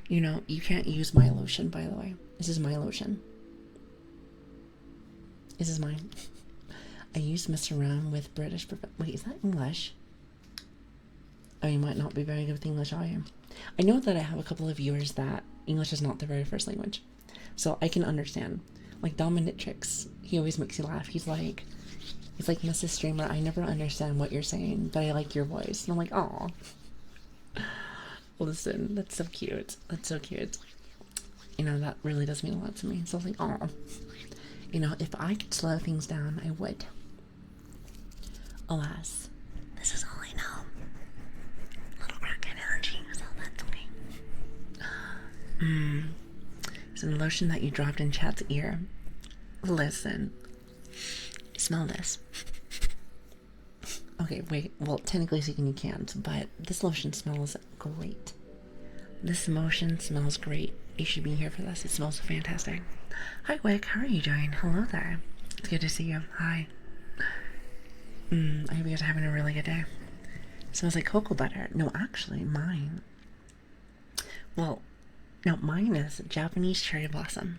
You know, you can't use my lotion, by the way. This is my lotion. This is mine. I used to mess around with British. Wait, is that English? Oh, you might not be very good with English, are you? I know that I have a couple of viewers that English is not their very first language. So I can understand. Like Dominatrix, he always makes you laugh. He's like, Mrs. Streamer, I never understand what you're saying, but I like your voice. And I'm like, aw. Listen, that's so cute. That's so cute. You know, that really does mean a lot to me. So I was like, aw. You know, if I could slow things down, I would. Alas, this is all I know. Little crackhead energy, so that's okay. It's a lotion that you dropped in chat's ear. Listen. Smell this. Okay, wait. Well, technically speaking, you can't, but this lotion smells great. This lotion smells great. You should be here for this. It smells fantastic. Hi, Wick. How are you doing? Hello there. It's good to see you. Hi. I hope you guys are having a really good day. It smells like cocoa butter. No, actually, mine. Well, no, mine is Japanese cherry blossom.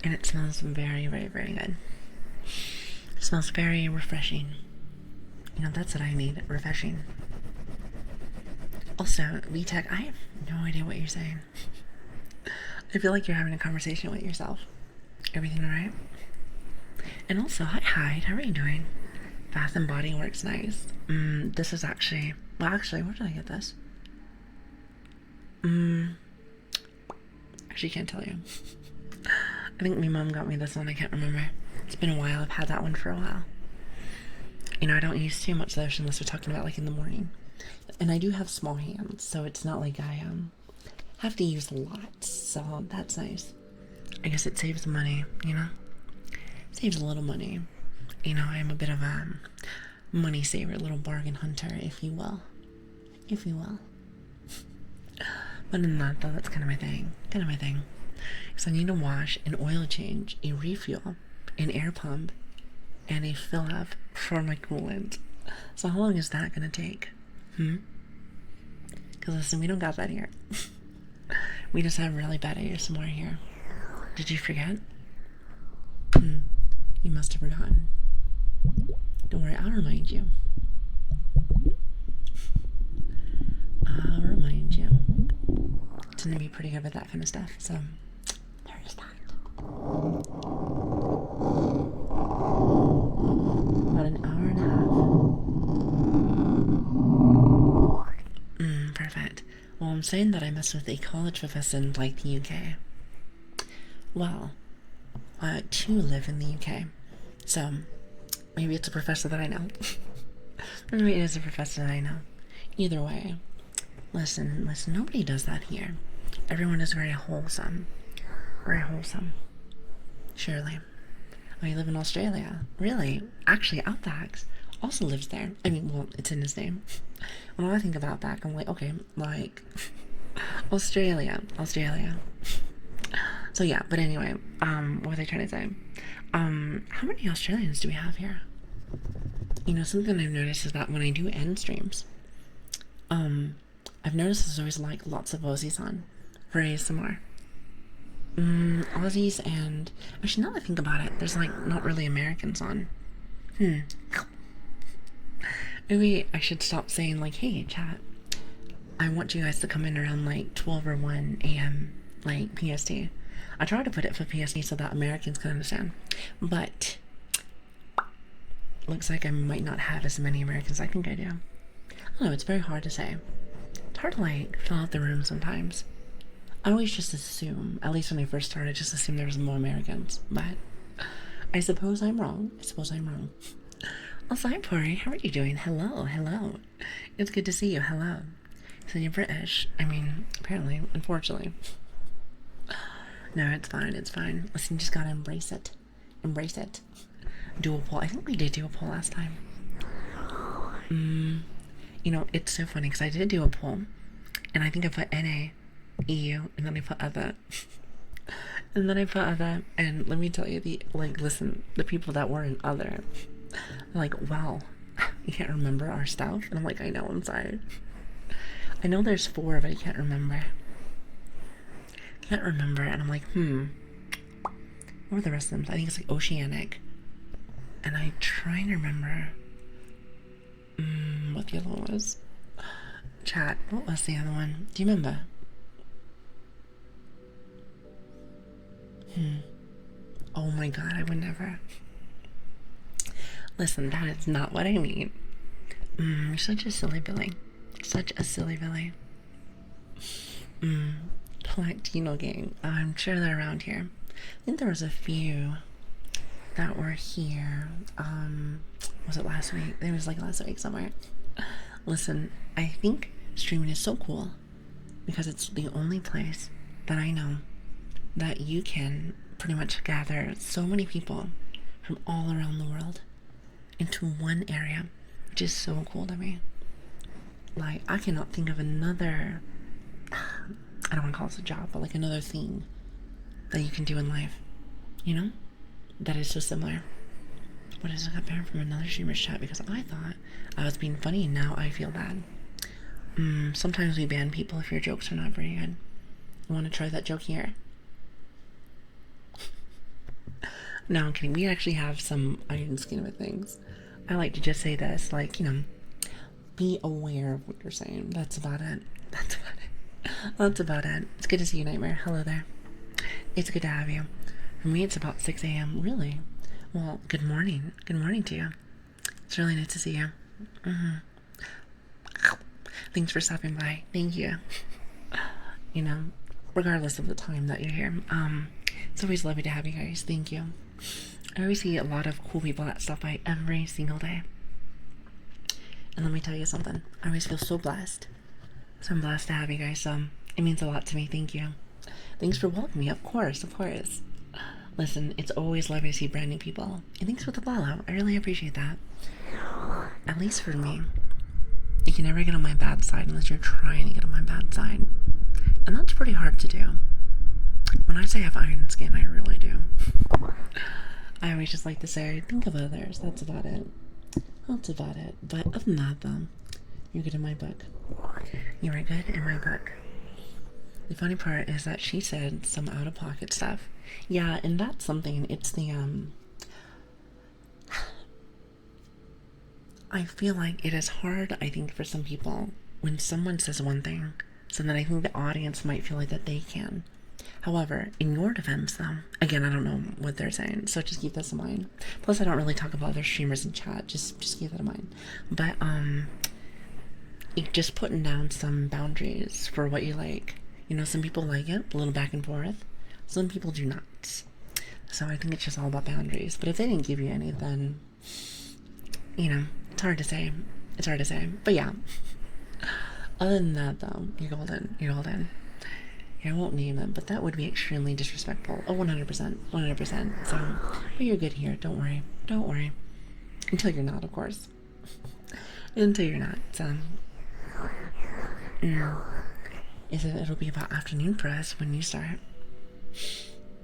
And it smells very, very, very good. It smells very refreshing. You know, that's what I need. Refreshing. Also, VTech, I have no idea what you're saying. I feel like you're having a conversation with yourself. Everything alright? And also, hi Hyde, how are you doing? Bath and Body Works, nice. This is actually, well actually, where did I get this? Actually can't tell you. I think my mom got me this one, I can't remember. It's been a while, I've had that one for a while. You know, I don't use too much lotion unless we're talking about like in the morning. And I do have small hands, so it's not like I have to use lots, so that's nice. I guess it saves money, you know? Saves a little money. You know, I am a bit of a money saver, a little bargain hunter, if you will. If you will. But in that, though, that's kind of my thing. Kind of my thing. Because I need to wash, an oil change, a refuel, an air pump, and a fill-up for my coolant. So how long is that going to take? Because listen, we don't got that here. We just have really bad ASMR here. Did you forget? You must have forgotten. Don't worry, I'll remind you. I'll remind you. Tend to be pretty good with that kind of stuff, so there's that. About an hour and a half. Perfect. Well, I'm saying that I mess with a college professor in like the UK. Well, two live in the UK, so maybe it's a professor that I know. Maybe it is a professor that I know. Either way, listen, nobody does that here. Everyone is very wholesome. Very wholesome. Surely. Oh, you live in Australia? Really? Actually, Outback also lives there. I mean, well, it's in his name. When I think of Outback, I'm like, okay, like Australia. So yeah, but anyway, what was I trying to say? How many Australians do we have here? You know, something I've noticed is that when I do end streams, I've noticed there's always like lots of Aussies on for ASMR. Aussies and actually, now that I think about it, there's like not really Americans on. Maybe I should stop saying like, hey, chat, I want you guys to come in around like 12 or 1 a.m. like PST. I try to put it for PST so that Americans can understand, but looks like I might not have as many Americans as I think I do. I don't know, it's very hard to say. It's hard to like fill out the room sometimes. I always just assume, at least when I first started, just assume there was more Americans, but I suppose I'm wrong. Also, hi Pori, how are you doing? Hello. It's good to see you, hello. So you're British. I mean, apparently, unfortunately. No, it's fine. Listen, you just gotta embrace it. Do a poll. I think we did do a poll last time. You know, it's so funny because I did do a poll, and I think I put NA, EU, and then I put other. And let me tell you, the people that were in other, like, wow, you can't remember our stuff? And I'm like, I know, I'm sorry. I know there's 4, but I can't remember. And I'm like, what were the rest of them? I think it's like Oceanic. And I'm trying to remember what the other one was. Chat, what was the other one? Do you remember? Oh my god, I would never. Listen, that is not what I mean. You're such a silly Billy. Latino gang. I'm sure they're around here. I think there was a few that were here. Was it last week? It was like last week somewhere. Listen, I think streaming is so cool because it's the only place that I know that you can pretty much gather so many people from all around the world into one area, which is so cool to me. Like, I cannot think of another, I don't want to call this a job, but like another thing that you can do in life, you know, that is so similar. What is it? I got banned from another streamer's chat because I thought I was being funny and now I feel bad. Sometimes we ban people if your jokes are not very good. You want to try that joke here? No, I'm kidding. We actually have some iron skin with things. I like to just say this, like, you know, be aware of what you're saying. That's about it. It's good to see you, Nightmare. Hello there. It's good to have you. For me, it's about 6 a.m. Really? Well, good morning. Good morning to you. It's really nice to see you. Thanks for stopping by. Thank you. You know, regardless of the time that you're here, it's always lovely to have you guys. Thank you. I always see a lot of cool people that stop by every single day. And let me tell you something. I always feel so blessed. So I'm blessed to have you guys. It means a lot to me. Thank you. Thanks for welcoming me. Of course. Listen, it's always lovely to see brand new people. And thanks for the follow. I really appreciate that. At least for me. You can never get on my bad side unless you're trying to get on my bad side. And that's pretty hard to do. When I say I have iron skin, I really do. I always just like to say, think of others. That's about it. But other than that, though, you're good in my book. You are good in my book. The funny part is that she said some out-of-pocket stuff. Yeah, and that's something. It's the, I feel like it is hard, I think, for some people when someone says one thing, so that I think the audience might feel like that they can. However, in your defense, though, again, I don't know what they're saying, so just keep this in mind. Plus, I don't really talk about other streamers in chat. Just keep that in mind. But just putting down some boundaries for what you like. You know, some people like it, a little back and forth. Some people do not. So I think it's just all about boundaries. But if they didn't give you any, then, you know, it's hard to say. But yeah. Other than that, though, you're golden. I won't name them, but that would be extremely disrespectful. Oh, 100%, 100%. So, but you're good here. Don't worry. Don't worry. Until you're not, of course. Until you're not. So, it'll be about afternoon for us when you start.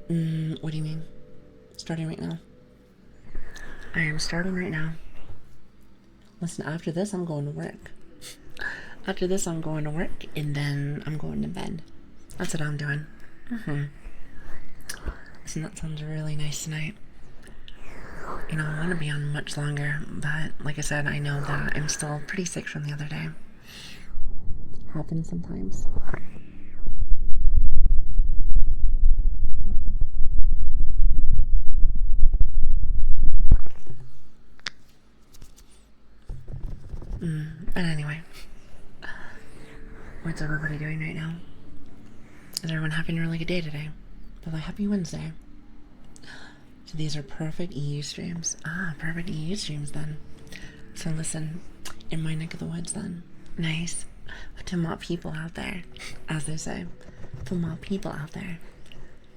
What do you mean? Starting right now? I am starting right now. Listen, after this, I'm going to work. After this, I'm going to work, and then I'm going to bed. That's what I'm doing. Listen, that sounds really nice tonight. You know, I want to be on much longer, but like I said, I know that I'm still pretty sick from the other day. Happens sometimes. But anyway, what's everybody doing right now? Is everyone having a really good day today? Well, happy Wednesday. So these are perfect EU streams. Perfect EU streams then. So listen, in my neck of the woods then. Nice. To more people out there, as they say. For more people out there.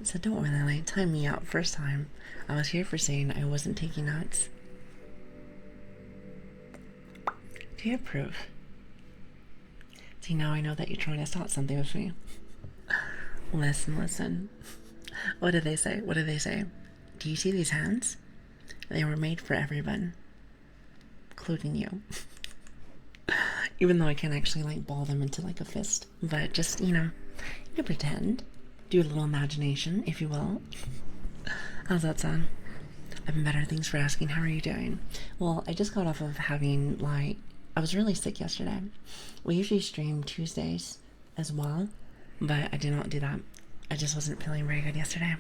So don't really like time me out first time. I was here for saying I wasn't taking notes. Do you have proof? See, now I know that you're trying to start something with me. Listen. What did they say? What did they say? Do you see these hands? They were made for everyone. Including you. Even though I can't actually, like, ball them into, like, a fist. But just, you know, you can pretend. Do a little imagination, if you will. How's that sound? I've been better. Thanks for asking. How are you doing? Well, I just got off of having, like, I was really sick yesterday. We usually stream Tuesdays as well, but I did not do that. I just wasn't feeling very good yesterday.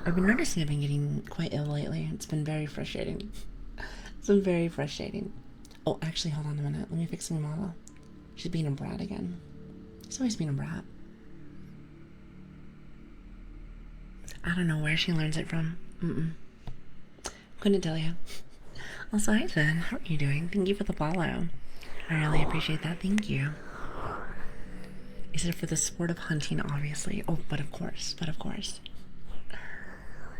I've been noticing I've been getting quite ill lately. It's been very frustrating. It's been very frustrating. Oh, actually, hold on a minute. Let me fix my model. She's being a brat again. She's always being a brat. I don't know where she learns it from. Couldn't tell you. Also, hi Finn. How are you doing? Thank you for the follow. I really appreciate that. Thank you. Is it for the sport of hunting, obviously? Oh, but of course.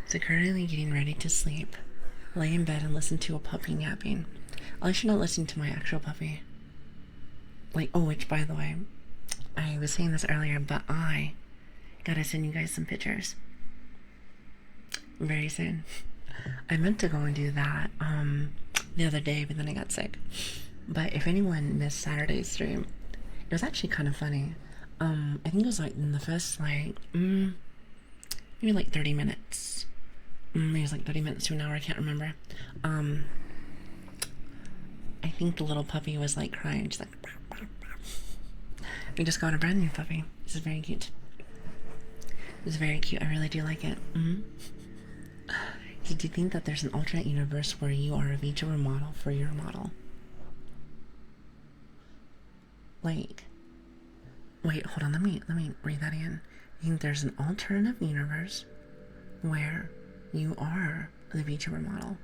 So currently getting ready to sleep. Lay in bed and listen to a puppy napping. At least you're not listening to my actual puppy. Like, oh, which, by the way, I was saying this earlier, but I gotta send you guys some pictures. Very soon. I meant to go and do that the other day, but then I got sick. But if anyone missed Saturday's stream, it was actually kind of funny. I think it was like in the first like maybe like 30 minutes. Maybe it was like 30 minutes to an hour, I can't remember. I think the little puppy was like crying. She's like, bah, bah, bah. We just got a brand new puppy. This is very cute. This is very cute. I really do like it. So do you think that there's an alternate universe where you are a VTuber model for your model? Like, wait, hold on, let me breathe that in. You think there's an alternative universe where you are the VTuber model?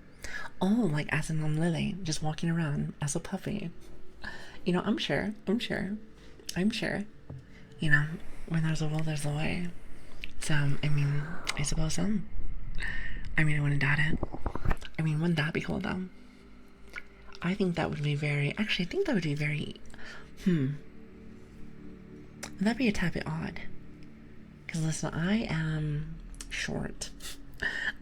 Oh, like as in I'm Lili, just walking around as a puppy. You know, I'm sure. You know, where there's a will, there's a way. So, I mean, I suppose so. I mean, I wouldn't doubt it. I mean, wouldn't that be cool, though? I think that would be very... Actually, I think that would be very... That'd be a tad bit odd. Because, listen, I am short.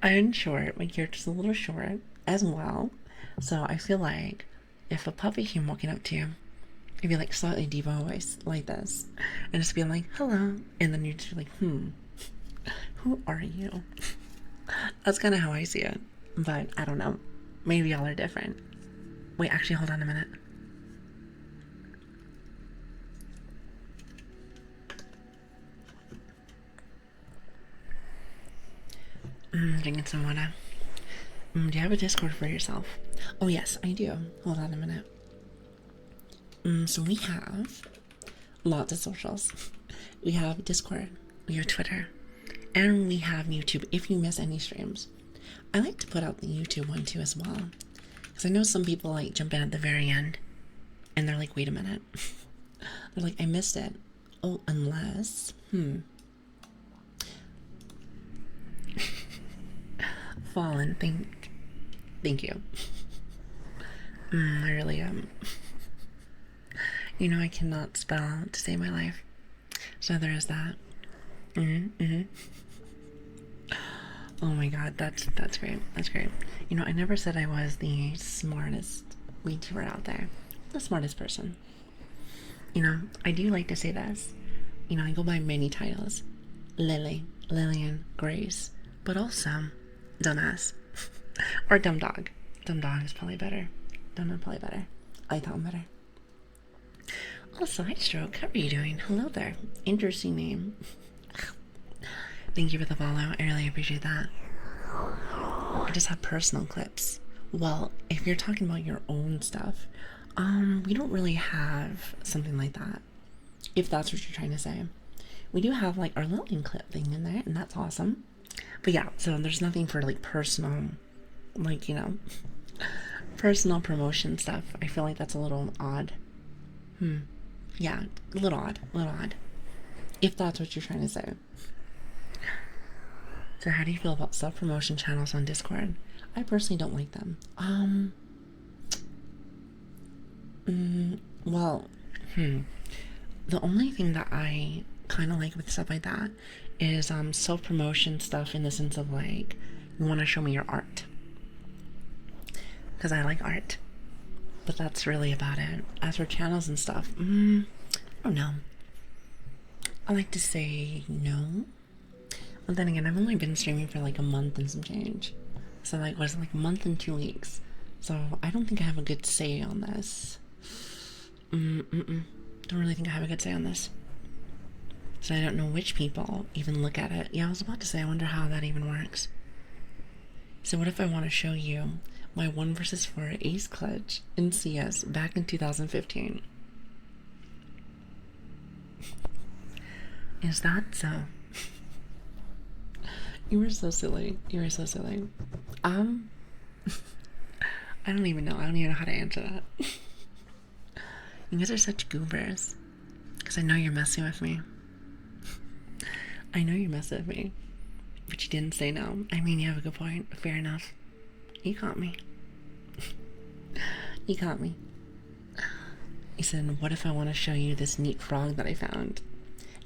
I am short. My character's a little short as well. So, I feel like if a puppy came walking up to you, it'd be like slightly deep voice, like this. And just be like, hello. And then you'd just be like, who are you? That's kind of how I see it. But I don't know. Maybe y'all are different. Wait, actually, hold on a minute. Drinking some water. Do you have a Discord for yourself? Oh, yes, I do. Hold on a minute. So we have lots of socials. We have Discord, we have Twitter, and we have YouTube if you miss any streams. I like to put out the YouTube one too as well, because I know some people like jump in at the very end and they're like, wait a minute. They're like, I missed it. Oh, unless, Fallen, thank you. I really am. You know, I cannot spell to save my life. So there is that. Oh my god, that's great. That's great. You know, I never said I was the smartest VTuber out there. The smartest person. You know, I do like to say this. You know, I go by many titles. Lili, Lilian, Grace, but also dumbass. Or dumb dog. Dumb dog is probably better. Dumb is probably better. I like that one better. Also, hi Stroke, how are you doing? Hello there. Interesting name. Thank you for the follow. I really appreciate that. I just have personal clips. Well, if you're talking about your own stuff, we don't really have something like that. If that's what you're trying to say. We do have like our Lilian clip thing in there, and that's awesome. But yeah, so there's nothing for like personal, like, you know, personal promotion stuff. I feel like that's a little odd. Yeah, a little odd. If that's what you're trying to say. So how do you feel about self-promotion channels on Discord? I personally don't like them. Well, the only thing that I kind of like with stuff like that is self-promotion stuff in the sense of like, you want to show me your art. Because I like art. But that's really about it. As for channels and stuff, I don't know. I like to say no. But then again, I've only been streaming for like a month and some change. So like, was it like a month and 2 weeks? So I don't think I have a good say on this. Don't really think I have a good say on this. So I don't know which people even look at it. Yeah, I was about to say, I wonder how that even works. So what if I want to show you my 1 vs 4 ace clutch in CS back in 2015? Is that so? You were so silly. You were so silly. I don't even know. I don't even know how to answer that. You guys are such goobers. Because I know you're messing with me. I know you're messing with me. But you didn't say no. I mean, you have a good point. Fair enough. You caught me. You caught me. You said, what if I want to show you this neat frog that I found?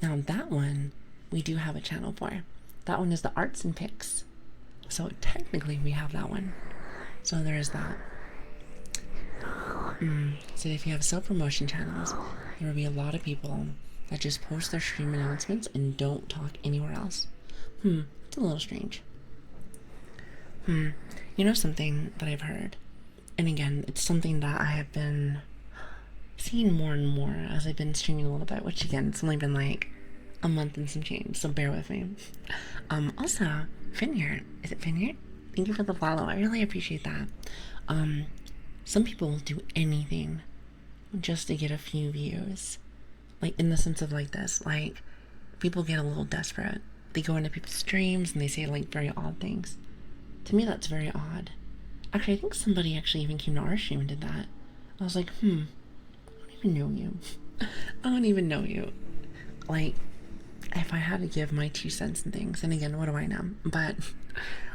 Now that one, we do have a channel for. That one is the arts and pics. So technically we have that one. So there is that. So if you have self-promotion channels, there will be a lot of people that just post their stream announcements and don't talk anywhere else. It's a little strange. You know something that I've heard, and again, it's something that I have been seeing more and more as I've been streaming a little bit, which again, it's only been like a month and some change, so bear with me. Also, Vineyard. Is it Vineyard? Thank you for the follow. I really appreciate that. Some people will do anything just to get a few views. Like, in the sense of like this. Like, people get a little desperate. They go into people's streams and they say like very odd things. To me, that's very odd. Actually, I think somebody actually even came to our stream and did that. I was like, I don't even know you. I don't even know you. Like, if I had to give my 2 cents and things, and again, what do I know? But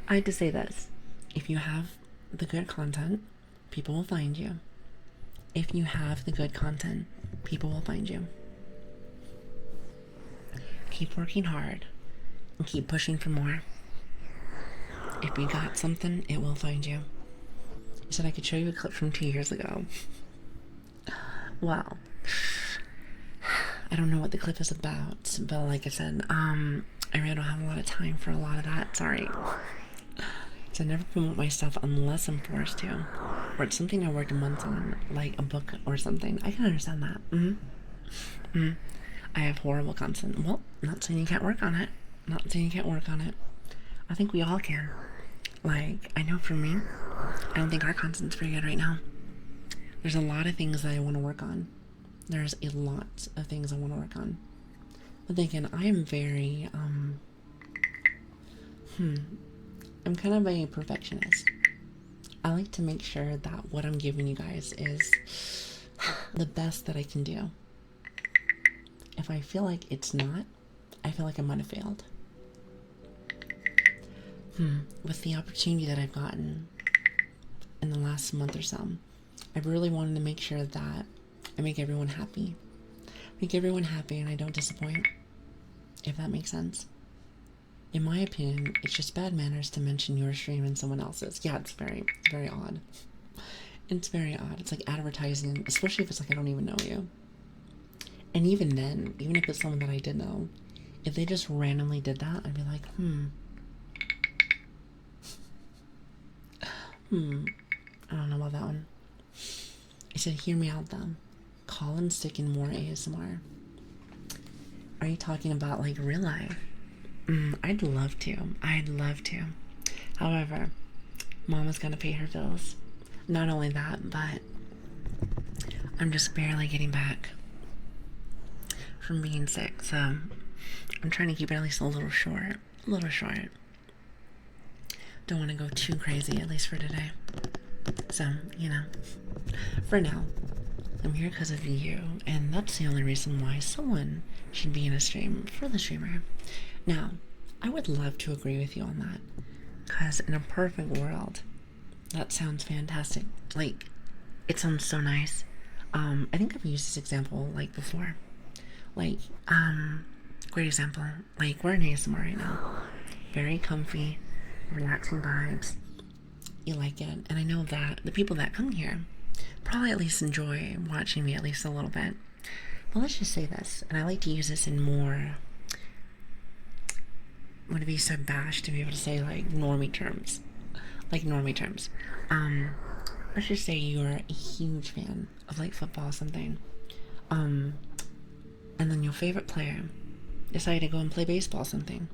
I had to say this. If you have the good content, people will find you. If you have the good content, people will find you. Keep working hard and keep pushing for more. If you got something, it will find you. You said I could show you a clip from 2 years ago. Wow. I don't know what the clip is about, but like I said, I really don't have a lot of time for a lot of that. Sorry. So I never promote my stuff unless I'm forced to, or it's something I worked months on, like a book or something. I can understand that. I have horrible content. Well, not saying you can't work on it. Not saying you can't work on it. I think we all can. Like, I know for me, I don't think our content's very good right now. There's a lot of things that I want to work on. There's a lot of things I want to work on. But then again, I am very, I'm kind of a perfectionist. I like to make sure that what I'm giving you guys is the best that I can do. If I feel like it's not, I feel like I might have failed. With the opportunity that I've gotten in the last month or so, I really wanted to make sure that I make everyone happy. Make everyone happy and I don't disappoint, if that makes sense. In my opinion, it's just bad manners to mention your stream and someone else's. Yeah, it's very, very odd. It's very odd. It's like advertising, especially if it's like I don't even know you. And even then, even if it's someone that I did know, if they just randomly did that, I'd be like, I don't know about that one. I said, hear me out though. Call and stick in more ASMR. Are you talking about like real life? I'd love to. I'd love to. However, Mama's gonna pay her bills. Not only that, but I'm just barely getting back from being sick, so I'm trying to keep it at least a little short. A little short. Don't want to go too crazy, at least for today. So, you know, for now, I'm here because of you, and that's the only reason why someone should be in a stream for the streamer. Now, I would love to agree with you on that, because in a perfect world, that sounds fantastic. Like, it sounds so nice. I think I've used this example, like, before. Like, great example. Like, we're in ASMR right now. Very comfy, relaxing vibes. You like it. And I know that the people that come here probably at least enjoy watching me at least a little bit. But let's just say this, and I like to use this in more, would it be so bash to be able to say like normie terms? Like normie terms. Let's just say you're a huge fan of like football or something. And then your favorite player decided to go and play baseball or something.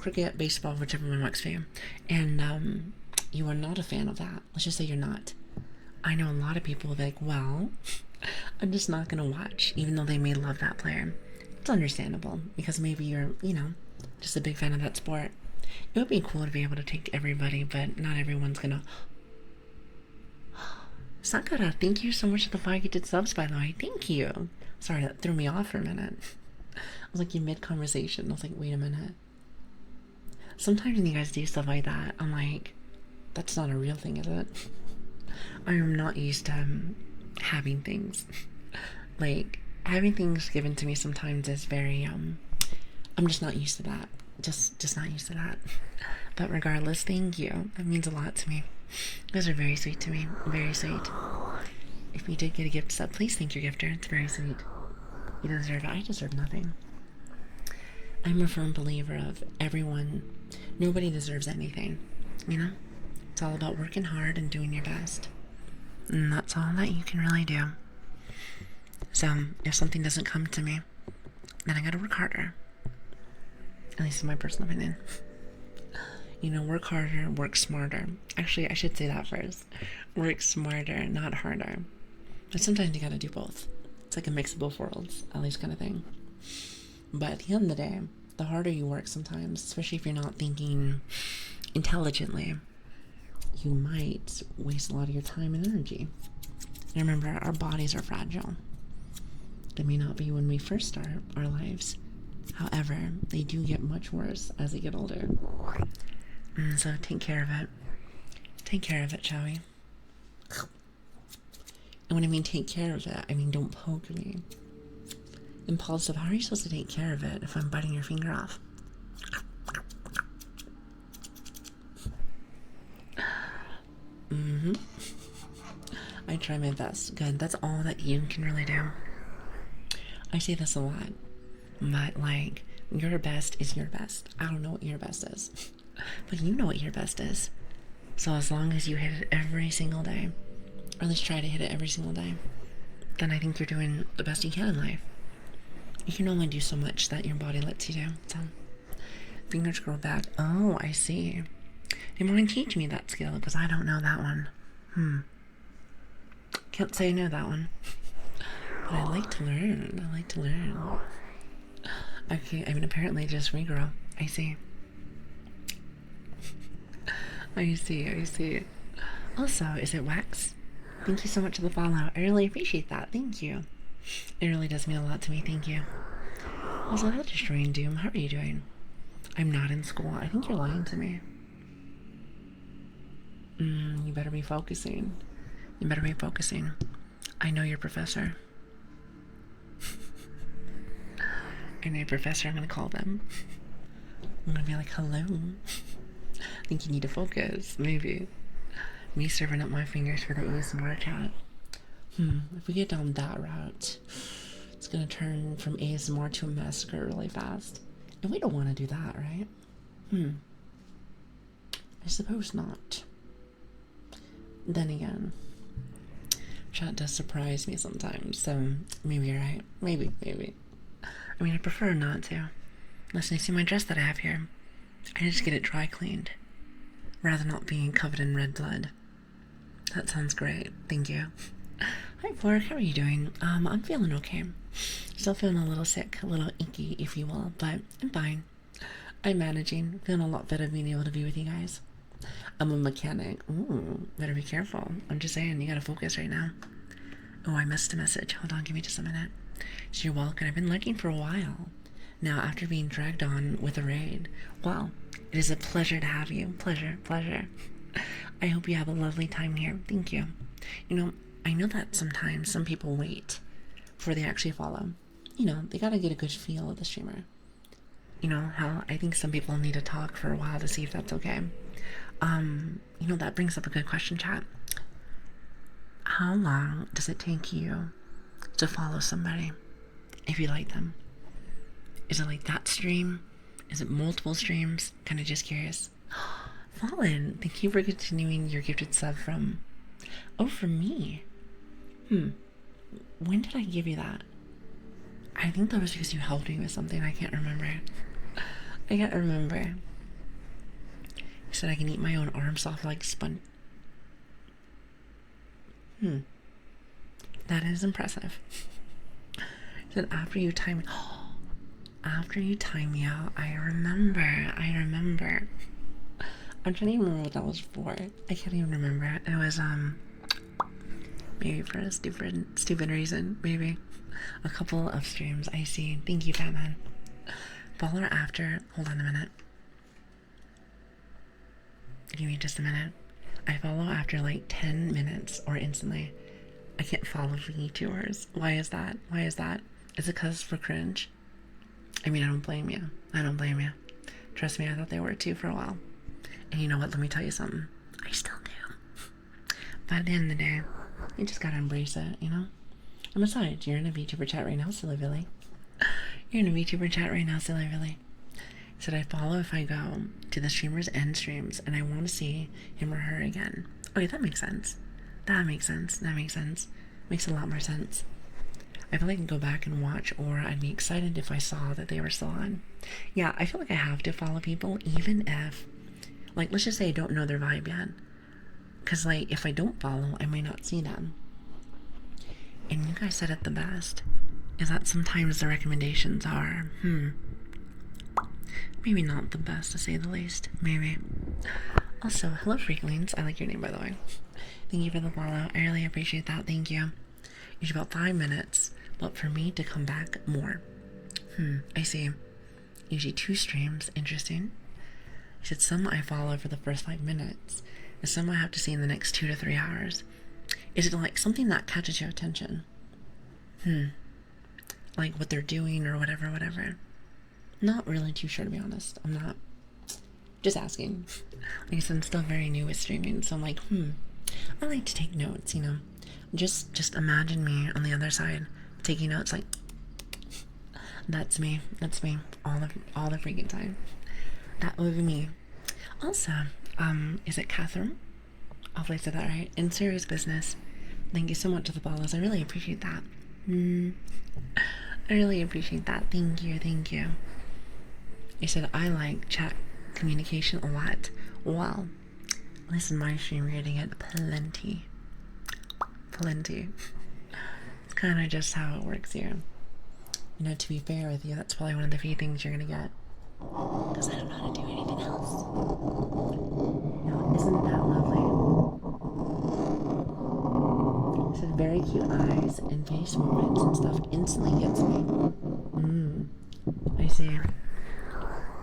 Cricket, baseball, whichever one works for you. And you are not a fan of that. Let's just say you're not. I know a lot of people will be like, well, I'm just not gonna watch, even though they may love that player. It's understandable, because maybe you're, you know, just a big fan of that sport. It would be cool to be able to take to everybody, but not everyone's gonna. Sakura, thank you so much for the 5 gifted subs, by the way. Thank you. Sorry, that threw me off for a minute. I was like, you mid-conversation. I was like, wait a minute. Sometimes when you guys do stuff like that, I'm like, that's not a real thing, is it? I am not used to having things. Like, having things given to me sometimes is very, I'm just not used to that. Just not used to that. But regardless, thank you. That means a lot to me. You guys are very sweet to me. Very sweet. If you did get a gift sub, please thank your gifter. It's very sweet. You deserve it. I deserve nothing. I'm a firm believer of everyone. Nobody deserves anything. You know? It's all about working hard and doing your best. And that's all that you can really do. So, if something doesn't come to me, then I gotta work harder. At least in my personal opinion. You know, work harder, work smarter. Actually, I should say that first. Work smarter, not harder. But sometimes you gotta do both. It's like a mix of both worlds, at least kind of thing. But at the end of the day, the harder you work sometimes, especially if you're not thinking intelligently, you might waste a lot of your time and energy. And remember, our bodies are fragile. They may not be when we first start our lives. However, they do get much worse as they get older. And so take care of it. Take care of it, shall we? And when I mean take care of it, I mean don't poke me. Impulsive, how are you supposed to take care of it if I'm biting your finger off? I try my best. Good, that's all that you can really do. I say this a lot, but like, your best is your best. I don't know what your best is, but you know what your best is. So as long as you hit it every single day, or at least try to hit it every single day, then I think you're doing the best you can in life. You can only do so much that your body lets you do. So, fingers grow back. Oh, I see. Do you mind teach me that skill? Because I don't know that one. Can't say I know that one. But I like to learn. I like to learn. Okay, I mean, apparently just regrow. I see. I see. Also, is it wax? Thank you so much for the follow. I really appreciate that. Thank you. It really does mean a lot to me, thank you. Also, hello Destroying Doom, how are you doing? I'm not in school. I think you're lying to me. You better be focusing. You better be focusing. I know your professor. I know your professor, I'm gonna call them. I'm gonna be like, hello. I think you need to focus, maybe. Me serving up my fingers for the ASMR chat. If we get down that route, it's gonna turn from ASMR to a massacre really fast. And we don't want to do that, right? I suppose not. Then again, chat does surprise me sometimes, so maybe you're right. Maybe. I mean, I prefer not to. Listen, you see my dress that I have here? I just get it dry cleaned, rather not being covered in red blood. That sounds great. Thank you. Hi, Flork. How are you doing? I'm feeling okay. Still feeling a little sick, a little inky, if you will, but I'm fine. I'm managing. Feeling a lot better being able to be with you guys. I'm a mechanic. Ooh, better be careful. I'm just saying, you gotta focus right now. Oh, I missed a message. Hold on, give me just a minute. So you're welcome. I've been lurking for a while. Now, after being dragged on with a raid, wow, it is a pleasure to have you. Pleasure. I hope you have a lovely time here. Thank you. You know, I know that sometimes some people wait before they actually follow. You know, they gotta get a good feel of the streamer. You know, how I think some people need to talk for a while to see if that's okay. You know, that brings up a good question, chat. How long does it take you to follow somebody if you like them? Is it like that stream? Is it multiple streams? Kind of just curious. Fallen, thank you for continuing your gifted sub from... Oh, from me? When did I give you that? I think that was because you helped me with something. I can't remember. You said I can eat my own arms off like sponge. That is impressive. You said after you time me out, I remember. I'm trying to remember what that was for. I can't even remember. It was maybe for a stupid reason. Maybe a couple of streams. I see. Thank you, Batman. Follow after. Hold on a minute. Give me just a minute. I follow after like 10 minutes or instantly. I can't follow VTubers. Why is that? Is it because for cringe? I mean, I don't blame you. Trust me, I thought they were too for a while. And you know what? Let me tell you something. I still do. But at the end of the day, you just gotta embrace it, you know? And besides, you're in a VTuber chat right now, silly Billy. Said I follow if I go to the streamer's end streams and I want to see him or her again. Okay, that makes sense. Makes a lot more sense. I feel like I can go back and watch, or I'd be excited if I saw that they were still on. Yeah, I feel like I have to follow people, even if, like, let's just say I don't know their vibe yet. Because, like, if I don't follow, I may not see them. And you guys said it the best, is that sometimes the recommendations are, maybe not the best, to say the least. Maybe. Also, hello Freaklings. I like your name, by the way. Thank you for the follow. I really appreciate that. Thank you. Usually about 5 minutes, but for me to come back more. I see. Usually 2 streams. Interesting. I said some I follow for the first 5 minutes, and some I have to see in the next 2 to 3 hours. Is it like something that catches your attention? Like what they're doing or whatever. Not really too sure, to be honest. I'm not. Just asking. Like I said, I'm still very new with streaming, so I'm like, I like to take notes, you know. Just imagine me on the other side taking notes, like, that's me all the freaking time. That would be me. Also, is it Catherine? Hopefully I said that right. In serious business, thank you so much for the follows. I really appreciate that. I really appreciate that. Thank you. You said I like chat communication a lot. Well, at least in my stream you're getting it plenty. It's kind of just how it works here. You know, to be fair with you, that's probably one of the few things you're gonna get. Because I don't know how to do anything else. Now, isn't that lovely? So very cute eyes and face movements and stuff instantly gets me. I see.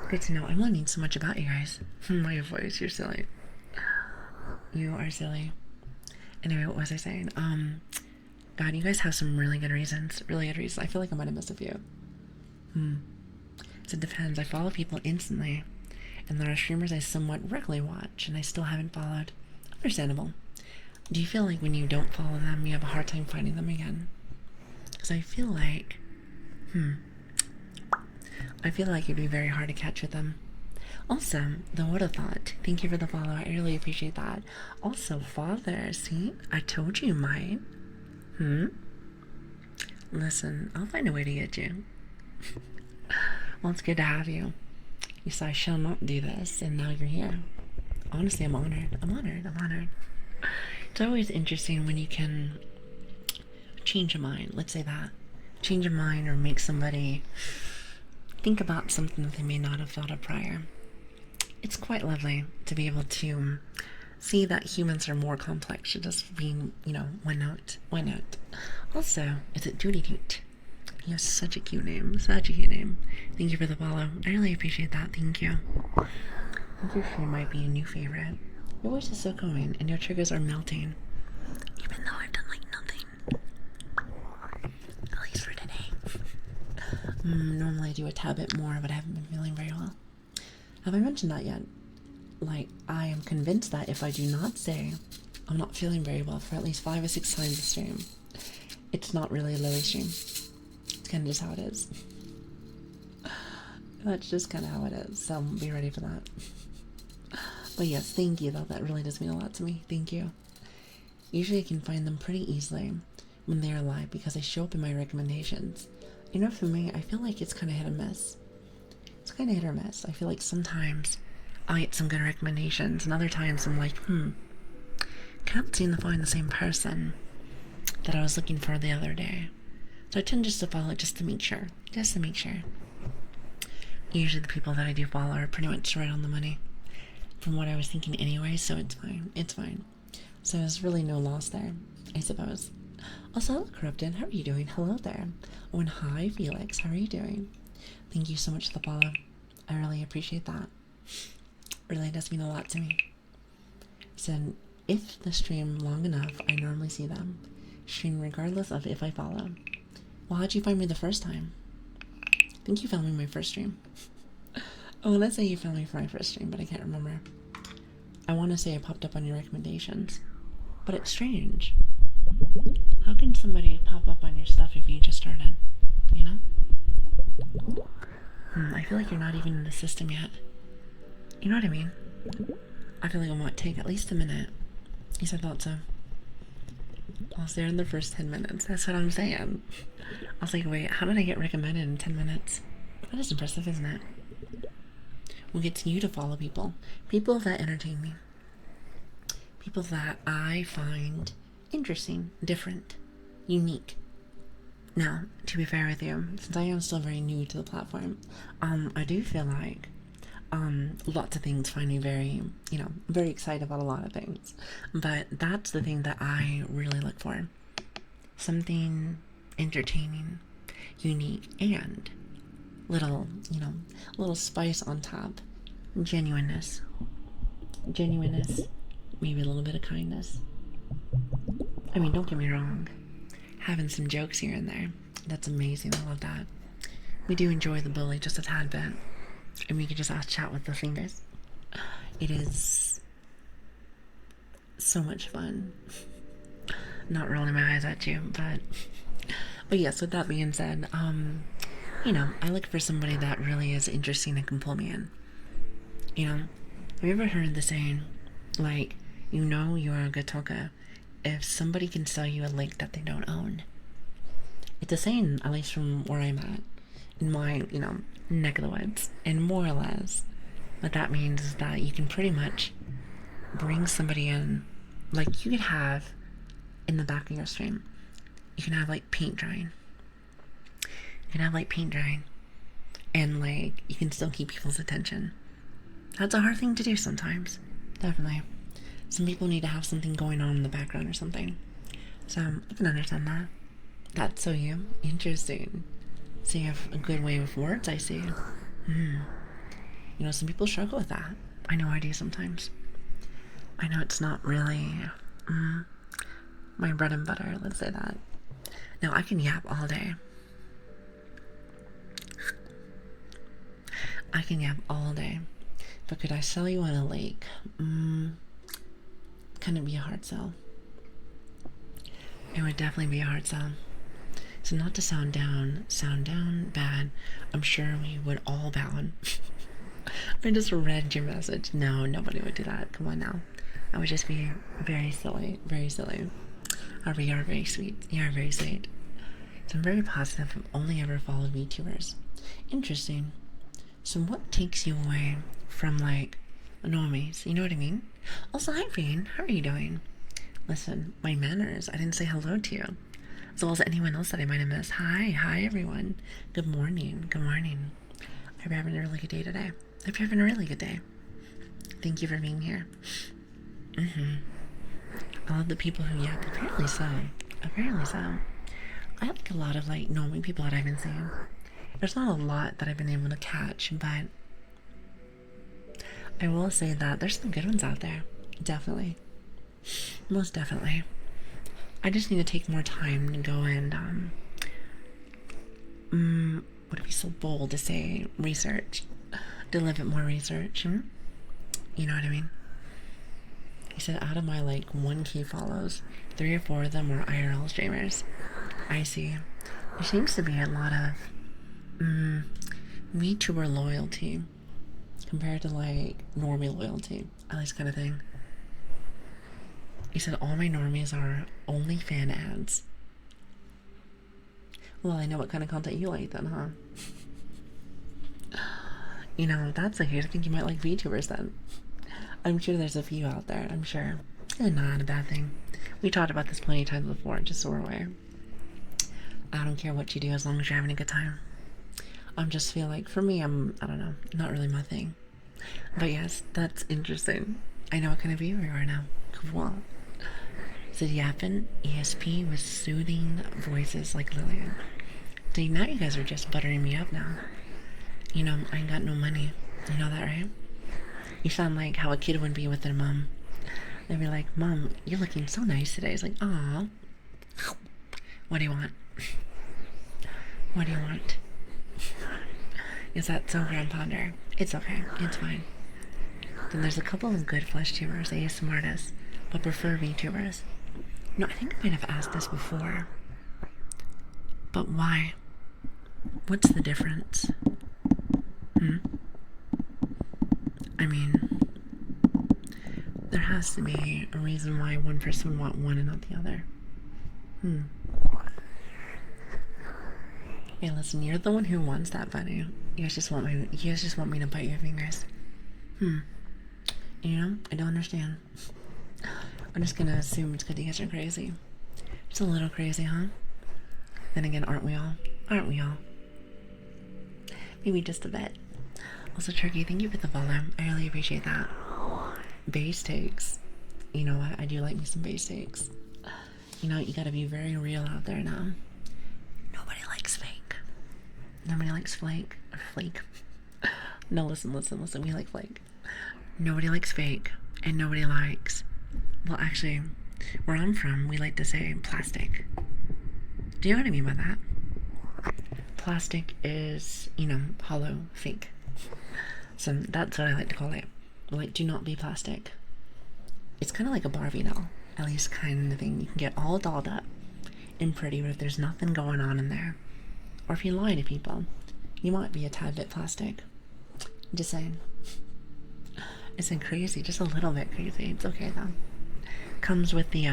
Good to know. I'm learning so much about you guys. My voice, you're silly. You are silly. Anyway, what was I saying? God, you guys have some really good reasons. Really good reasons. I feel like I might have missed a few. So it depends. I follow people instantly, and there are streamers I somewhat regularly watch, and I still haven't followed. Understandable. Do you feel like when you don't follow them, you have a hard time finding them again? Because I feel like, I feel like it'd be very hard to catch with them. Also, the would have thought. Thank you for the follow. I really appreciate that. Also, father, see? I told you mine. Listen, I'll find a way to get you. Well, it's good to have you. You said I shall not do this, and now you're here. Honestly, I'm honored. I'm honored. It's always interesting when you can change a mind. Let's say that. Change a mind or make somebody think about something that they may not have thought of prior. It's quite lovely to be able to see that humans are more complex than just being, one note. Also, is it Duty Toot? You have such a cute name. Thank you for the follow. I really appreciate that. Thank you. I think your stream might be a new favorite. Your voice is so calming, and your triggers are melting. Even though I've done nothing. At least for today. Normally I do a tad bit more, but I haven't been feeling very well. Have I mentioned that yet? I am convinced that if I do not say I'm not feeling very well for at least 5 or 6 times a stream, it's not really a Lili stream. It's kind of just how it is. That's just kind of how it is, so be ready for that. But yes, thank you though, that really does mean a lot to me. Thank you. Usually I can find them pretty easily when they are live because they show up in my recommendations. For me, I feel like it's kind of hit or miss. I feel like sometimes I get some good recommendations, and other times I'm like, can't seem to find the same person that I was looking for the other day. So I tend just to follow it just to make sure. Usually the people that I do follow are pretty much right on the money from what I was thinking anyway, so it's fine. So there's really no loss there, I suppose. Also, hello, Corrupted. How are you doing? Hello there. Oh, and hi, Felix. How are you doing? Thank you so much for the follow. I really appreciate that. Really does mean a lot to me. So, if the stream long enough, I normally see them. Stream regardless of if I follow. Well, how'd you find me the first time? I think you found me my first stream. I want to say you found me for my first stream, but I can't remember. I want to say I popped up on your recommendations. But it's strange. How can somebody pop up on your stuff if you just started? I feel like you're not even in the system yet. You know what I mean? I feel like it might take at least a minute. At least I thought so. I was there in the first 10 minutes. That's what I'm saying. I was like, wait, how did I get recommended in 10 minutes? That is impressive, isn't it? What gets you to follow people? People that entertain me. People that I find interesting, different, unique. Now, to be fair with you, since I am still very new to the platform, I do feel like lots of things find me very, very excited about a lot of things. But that's the thing that I really look for. Something entertaining, unique, and little spice on top. Genuineness, maybe a little bit of kindness. I mean, don't get me wrong. Having some jokes here and there, that's amazing. I love that. We do enjoy the bully just a tad bit. And we can just chat with the fingers. It is so much fun. Not rolling my eyes at you, but yes, with that being said, I look for somebody that really is interesting and can pull me in. Have you ever heard the saying, you're a good talker if somebody can sell you a lake that they don't own? It's a saying, at least from where I'm at, in my, neck of the woods. And more or less, what that means is that you can pretty much bring somebody in, you could have in the back of your stream, you can have paint drying. And you can still keep people's attention. That's a hard thing to do sometimes. Definitely. Some people need to have something going on in the background or something. So I can understand that. That's so you. Interesting. So you have a good way with words, I see. Hmm. You know, some people struggle with that. I know I do sometimes. I know it's not really my bread and butter, let's say that. Now, I can yap all day. I can yap all day. But could I sell you on a lake? Kind of be a hard sell. It would definitely be a hard sell. So not to sound down bad. I'm sure we would all bow. I just read your message. No, nobody would do that. Come on now. I would just be very silly, very silly. However, you are very sweet. You are very sweet. So I'm very positive. I've only ever followed VTubers. Interesting. So what takes you away from like normies? You know what I mean? Also, hi Bean. How are you doing? Listen, my manners. I didn't say hello to you. As well as anyone else that I might have missed. Hi everyone. Good morning. Good morning. I hope you're having a really good day today. I hope you're having a really good day. Thank you for being here. I love the people who yap. Apparently so. Apparently so. I like a lot of like knowing people that I've been seeing. There's not a lot that I've been able to catch, but I will say that there's some good ones out there. Definitely. Most definitely. I just need to take more time to go and would it be so bold to say research? Do a little bit more research. You know what I mean? He said out of my like 1K follows, 3 or 4 of them were IRL streamers. I see. There seems to be a lot of VTuber loyalty compared to like normie loyalty. At least kind of thing. He said all my normies are only fan ads. Well, I know what kind of content you like then, huh? You know, if that's the case, I think you might like VTubers then. I'm sure there's a few out there, I'm sure. And not a bad thing. We talked about this plenty of times before, just so we're aware. I don't care what you do as long as you're having a good time. I just feel like, for me, I don't know, not really my thing. But yes, that's interesting. I know what kind of viewer you are now. Cool. So yapping ESP with soothing voices like Lilian. See, now you guys are just buttering me up now. You know, I ain't got no money. You know that, right? You sound like how a kid would be with their mom. They'd be like, Mom, you're looking so nice today. It's like, aw. What do you want? What do you want? Is that so grandponder? It's okay. It's fine. Then there's a couple of good flesh tubers, ASM artists, but prefer VTubers. No, I think I might have asked this before. But why? What's the difference? I mean, there has to be a reason why one person would want one and not the other. Hey, listen, you're the one who wants that bunny. You guys just want me to bite your fingers. You know, I don't understand. I'm just gonna assume it's because you guys are crazy. Just a little crazy, huh? Then again, aren't we all? Aren't we all? Maybe just a bit. Also, Turkey, thank you for the follow. I really appreciate that. Base takes. You know what? I do like me some base takes. You know, you gotta be very real out there now. Nobody likes fake. Nobody likes flake. Or flake. No, listen. We like flake. Nobody likes fake. And nobody likes... Well, actually, where I'm from, we like to say plastic. Do you know what I mean by that? Plastic is, you know, hollow, fake. So that's what I like to call it. Like, do not be plastic. It's kind of like a Barbie doll. At least kind of thing. You can get all dolled up and pretty, but if there's nothing going on in there, or if you lie to people, you might be a tad bit plastic. Just saying. It's crazy, just a little bit crazy. It's okay though. Comes with the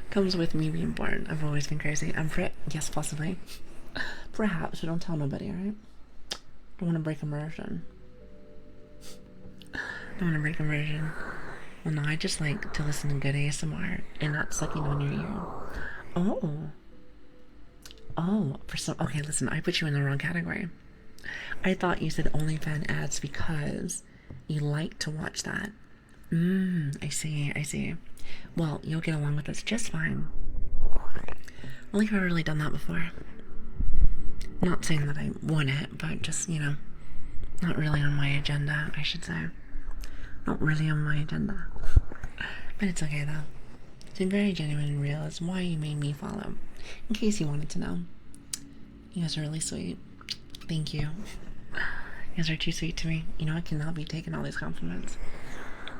comes with me being born. I've always been crazy. Yes, possibly. Perhaps, but don't tell nobody, alright? Don't want to break immersion. Don't want to break immersion. Well, no, I just like to listen to good ASMR and not sucking on your ear. Oh, for some. Okay, listen, I put you in the wrong category. I thought you said OnlyFans ads because you like to watch that. I see, I see. Well, you'll get along with us just fine. Only if I've really done that before. Not saying that I want it, but just, not really on my agenda, I should say. Not really on my agenda. But it's okay, though. It's been very genuine and real. It's why you made me follow. In case you wanted to know. You guys are really sweet. Thank you. You guys are too sweet to me. I cannot be taking all these compliments.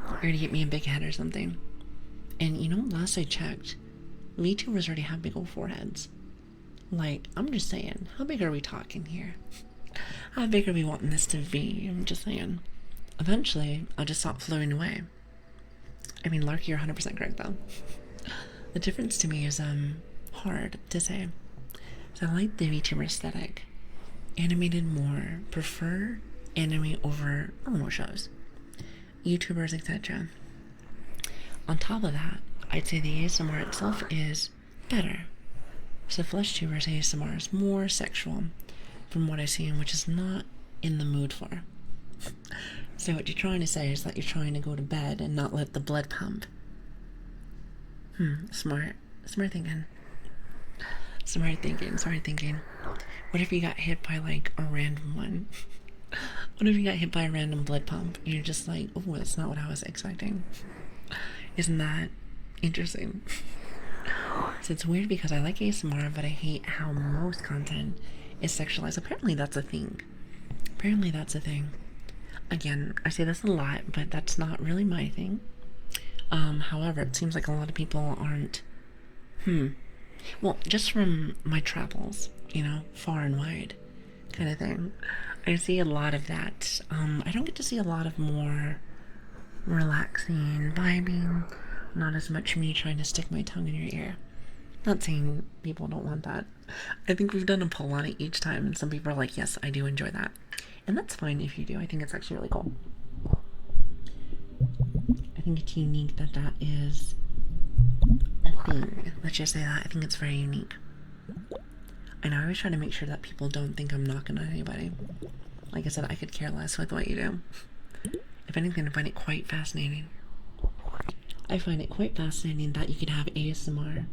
You're gonna get me a big head or something. And last I checked, VTubers already have big old foreheads. Like, I'm just saying, how big are we talking here? How big are we wanting this to be? I'm just saying. Eventually, I'll just stop floating away. I mean, Larky, you're 100% correct, though. The difference to me is, hard to say. So I like the VTuber aesthetic. Animated more. Prefer anime over normal shows. YouTubers, etc. On top of that, I'd say the ASMR itself is better. So FleshTubers ASMR is more sexual from what I've seen, which is not in the mood for. So what you're trying to say is that you're trying to go to bed and not let the blood pump. Smart. Smart thinking. Smart thinking. What if you got hit by like a random one? What if you got hit by a random blood pump? And you're just like, oh, that's not what I was expecting. Isn't that interesting? So it's weird because I like ASMR, but I hate how most content is sexualized. Apparently that's a thing. Again, I say this a lot, but that's not really my thing. However, it seems like a lot of people aren't. Well, just from my travels, far and wide kind of thing, I see a lot of that. I don't get to see a lot of more relaxing, vibing, not as much me trying to stick my tongue in your ear. Not saying people don't want that. I think we've done a poll on it each time, and some people are like, yes, I do enjoy that. And that's fine if you do. I think it's actually really cool. I think it's unique that that is a thing. Let's just say that. I think it's very unique. And I always try to make sure that people don't think I'm knocking on anybody. Like I said, I could care less with what you do. If anything, I find it quite fascinating. I find it quite fascinating that you could have ASMR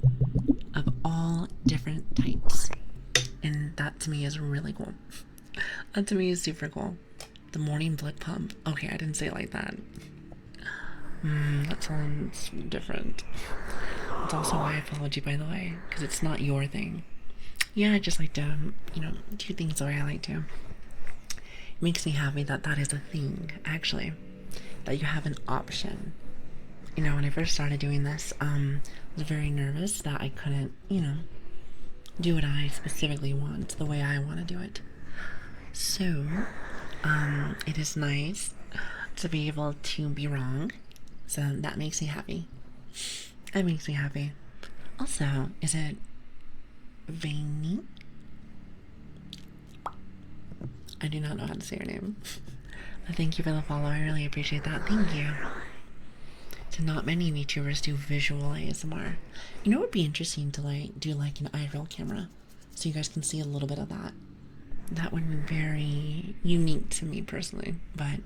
of all different types. And that to me is really cool. That to me is super cool. The morning blood pump. Okay, I didn't say it like that. That sounds different. That's also why I followed you, by the way, because it's not your thing. Yeah, I just like to, do things the way I like to. It makes me happy that that is a thing, actually. That you have an option. When I first started doing this, I was very nervous that I couldn't, do what I specifically want, the way I want to do it. So, it is nice to be able to be wrong. So that makes me happy. That makes me happy. Also, is it Veiny? I do not know how to say your name. But thank you for the follow. I really appreciate that. Thank you. So not many VTubers do visual ASMR. It would be interesting to do an IRL camera, so you guys can see a little bit of that. That would be very unique to me personally, but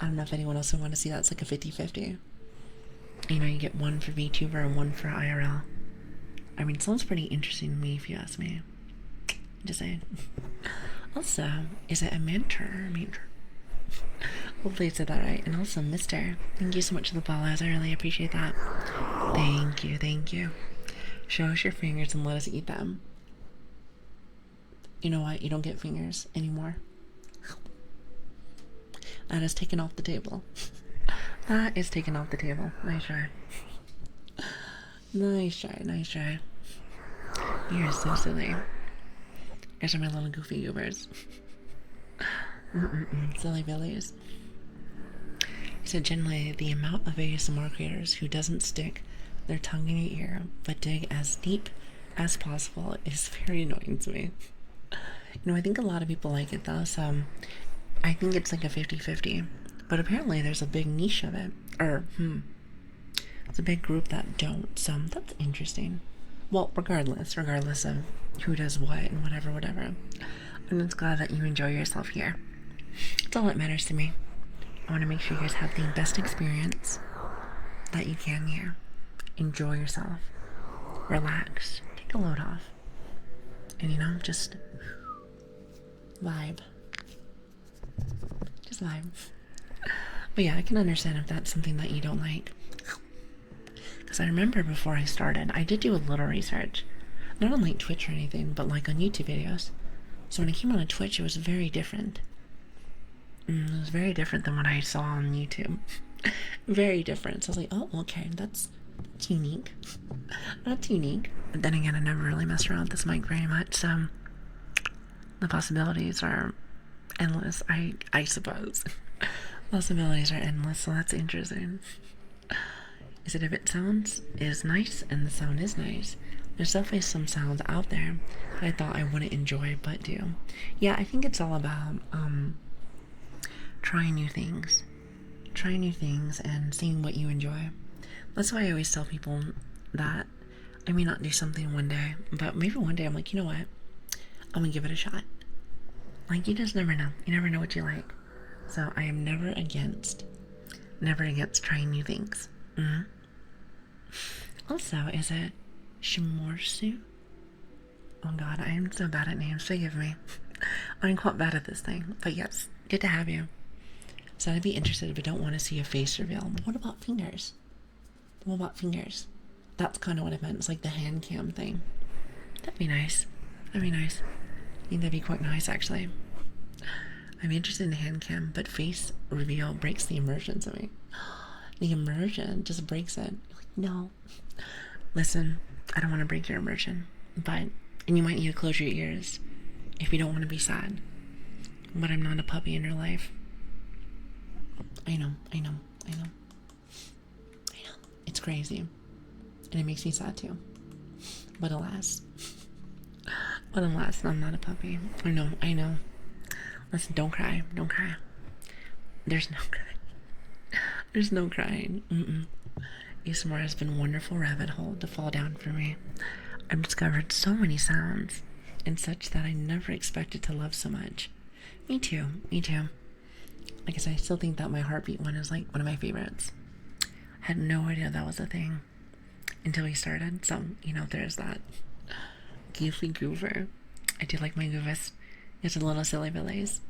I don't know if anyone else would want to see that. It's like a 50-50. You get one for VTuber and one for IRL. I mean, it sounds pretty interesting to me if you ask me. Just saying. Also, is it a mentor or a mentor? Hopefully I said that right. And also, Mister, thank you so much for the follows. I really appreciate that. Thank you. Show us your fingers and let us eat them. You know what? You don't get fingers anymore. That is taken off the table. That is taken off the table. Nice try. Nice try. You're so silly. Guys are my little goofy goobers. Silly billies. So generally, the amount of ASMR creators who doesn't stick their tongue in your ear but dig as deep as possible is very annoying to me. I think a lot of people like it though, so I think it's like a 50-50. But apparently there's a big niche of it. It's a big group that don't, so that's interesting. Well, regardless of who does what and whatever. I'm just glad that you enjoy yourself here. That's all that matters to me. I want to make sure you guys have the best experience that you can here. Enjoy yourself. Relax. Take a load off. And you know, just vibe. Just vibe. But yeah, I can understand if that's something that you don't like. Because I remember before I started, I did do a little research. Not on like Twitch or anything, but like on YouTube videos. So when I came on a Twitch, it was very different. It was very different than what I saw on YouTube. Very different. So I was like, oh, okay, that's unique. That's unique. But then again, I never really messed around with this mic very much, so the possibilities are endless, I suppose. Possibilities are endless, so that's interesting. Is it if it sounds is nice, and the sound is nice. There's definitely some sounds out there I thought I wouldn't enjoy, but do. Yeah, I think it's all about, trying new things. Trying new things and seeing what you enjoy. That's why I always tell people that I may not do something one day, but maybe one day I'm like, you know what? I'm gonna give it a shot. Like, you just never know. You never know what you like. So I am never against trying new things. Also, is it Shimorsu? Oh god, I am so bad at names. Forgive me. I'm quite bad at this thing. But yes, good to have you. So I'd be interested, but don't want to see a face reveal. What about fingers? What about fingers? That's kind of what I meant. It's like the hand cam thing. That'd be nice. That'd be nice. I think that'd be quite nice, actually. I'm interested in hand cam, but face reveal breaks the immersion to me. The immersion just breaks it. Like, no. Listen, I don't want to break your immersion, but, and you might need to close your ears if you don't want to be sad. But I'm not a puppy in your life. I know. It's crazy. And it makes me sad too. But alas, I'm not a puppy. I know. Listen, don't cry. There's no crying. There's no crying. ASMR has been a wonderful rabbit hole to fall down for me. I've discovered so many sounds and such that I never expected to love so much. Me too. I guess I still think that my heartbeat one is like one of my favorites. I had no idea that was a thing until we started. So, you know, there's that. Goofy goofer. I do like my goofus. It's a little silly Billies.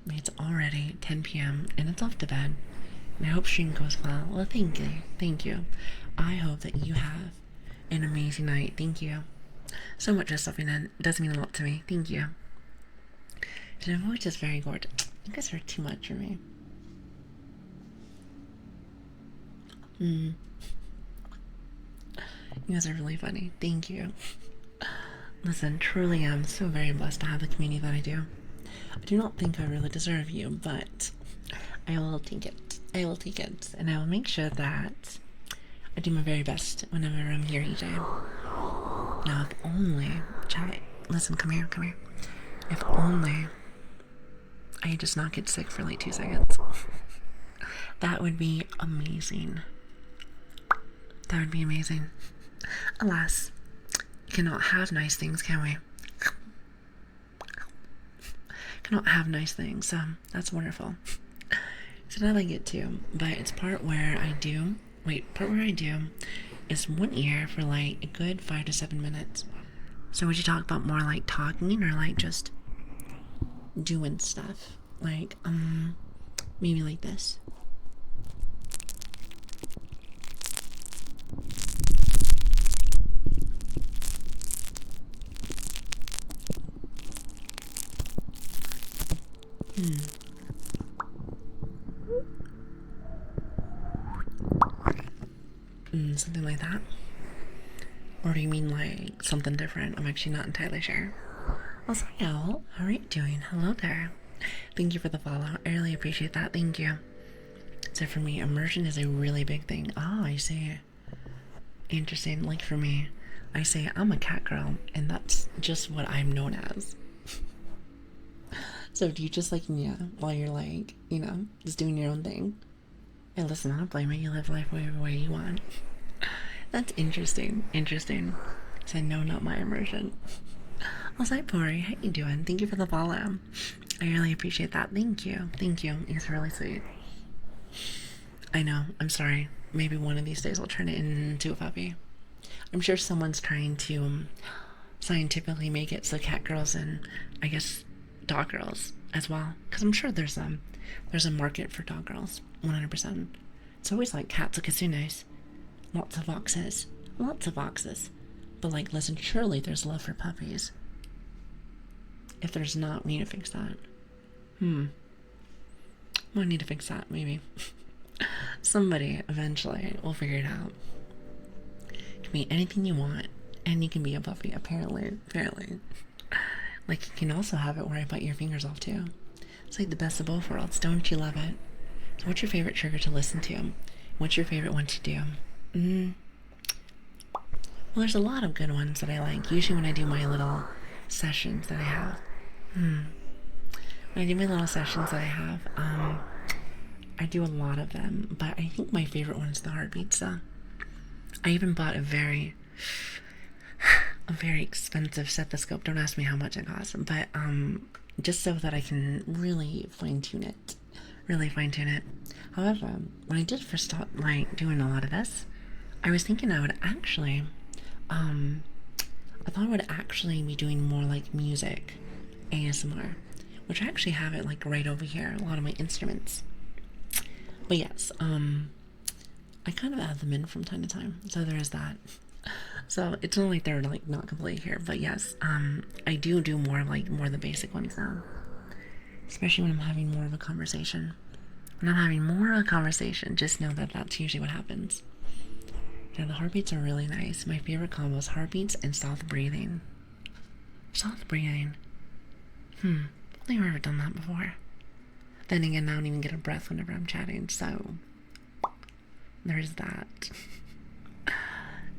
It's already 10 p.m. and it's off to bed. And I hope stream goes well. Well, thank you. I hope that you have an amazing night. Thank you so much for stepping in. It does mean a lot to me. Thank you. Your voice is very gorgeous. You guys are too much for me. You guys are really funny. Thank you. Listen, truly I'm so very blessed to have the community that I do. I do not think I really deserve you, but I will take it. And I will make sure that I do my very best whenever I'm here each day. Now, if only, chat, listen, come here. If only I just not get sick for like 2 seconds. That would be amazing. That would be amazing. Alas, we cannot have nice things, can we? Cannot have nice things, so that's wonderful. So that I get to, but it's part where I do is one ear for like a good 5 to 7 minutes. So would you talk about more like talking or like just doing stuff? Like, maybe like this. Something like that? Or do you mean like something different? I'm actually not entirely sure. Also, Owl, how are you doing? Hello there. Thank you for the follow. I really appreciate that. Thank you. So for me, immersion is a really big thing. Oh, I see. Interesting. Like for me, I say I'm a cat girl, and that's just what I'm known as. So do you just like, yeah, while you're like, you know, just doing your own thing? Hey, listen, I don't blame you. You live life whatever way you want. That's interesting. So no, not my immersion. Also, hi, Pori. How you doing? Thank you for the follow. I really appreciate that. Thank you. Thank you. It's really sweet. I know. I'm sorry. Maybe one of these days I'll turn it into a puppy. I'm sure someone's trying to scientifically make it so cat girls and I guess dog girls as well. Because I'm sure there's a market for dog girls. 100%. It's always like cats or kitsunes. Lots of boxes. Lots of boxes. But like, listen, surely there's love for puppies. If there's not, we need to fix that. I need to fix that, maybe. Somebody eventually will figure it out. It can be anything you want, and you can be a puppy, apparently. Like, you can also have it where I bite your fingers off, too. It's like the best of both worlds. Don't you love it? So what's your favorite trigger to listen to? What's your favorite one to do? Well, there's a lot of good ones that I like. Usually when I do my little sessions that I have. When I do my little sessions that I have, I do a lot of them. But I think my favorite one is the heartbeat stuff. I even bought a very expensive stethoscope. Don't ask me how much it cost. But just so that I can really fine-tune it. However, when I did first start like doing a lot of this, I was thinking I would actually, I thought I would actually be doing more like music, ASMR, which I actually have it like right over here, a lot of my instruments. But yes, I kind of add them in from time to time, so there is that. So it's not like they're like not completely here, but yes, I do more of the basic ones now. Especially when I'm having more of a conversation. When I'm having more of a conversation, just know that that's usually what happens. Yeah, the heartbeats are really nice. My favorite combo is heartbeats and soft breathing. Soft breathing. I don't think I've ever done that before. Then again, I don't even get a breath whenever I'm chatting, so there's that.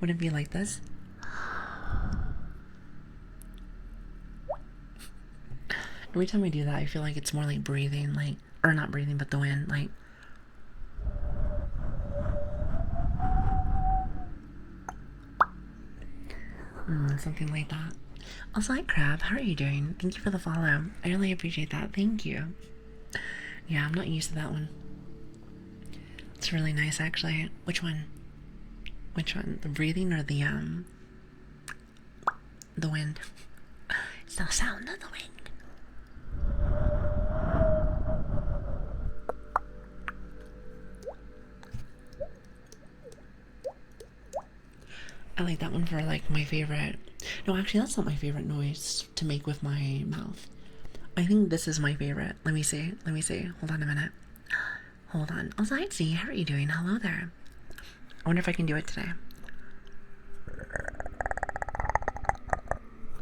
Would it be like this? Every time I do that, I feel like it's more like breathing, like, or not breathing, but the wind, like. Something like that. Also, hi Crab, how are you doing? Thank you for the follow. I really appreciate that. Thank you. Yeah, I'm not used to that one. It's really nice, actually. Which one? Which one? The breathing or the wind? It's the sound of the wind. I like that one for like my favorite. No, actually, that's not my favorite noise to make with my mouth. I think this is my favorite. Let me see. Hold on a minute. Hold on. Also, hi, Z. How are you doing? Hello there. I wonder if I can do it today.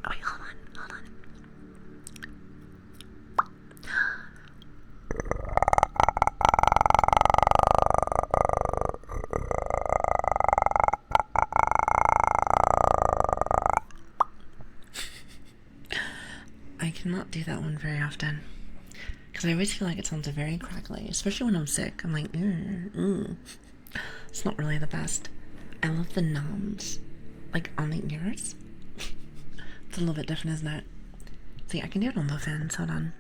Oh, wait, hold on. I cannot do that one very often. Because I always feel like it sounds very crackly, especially when I'm sick. I'm like, It's not really the best. I love the knobs, like on the ears. It's a little bit different, isn't it? See, I can do it on both ends. Hold on.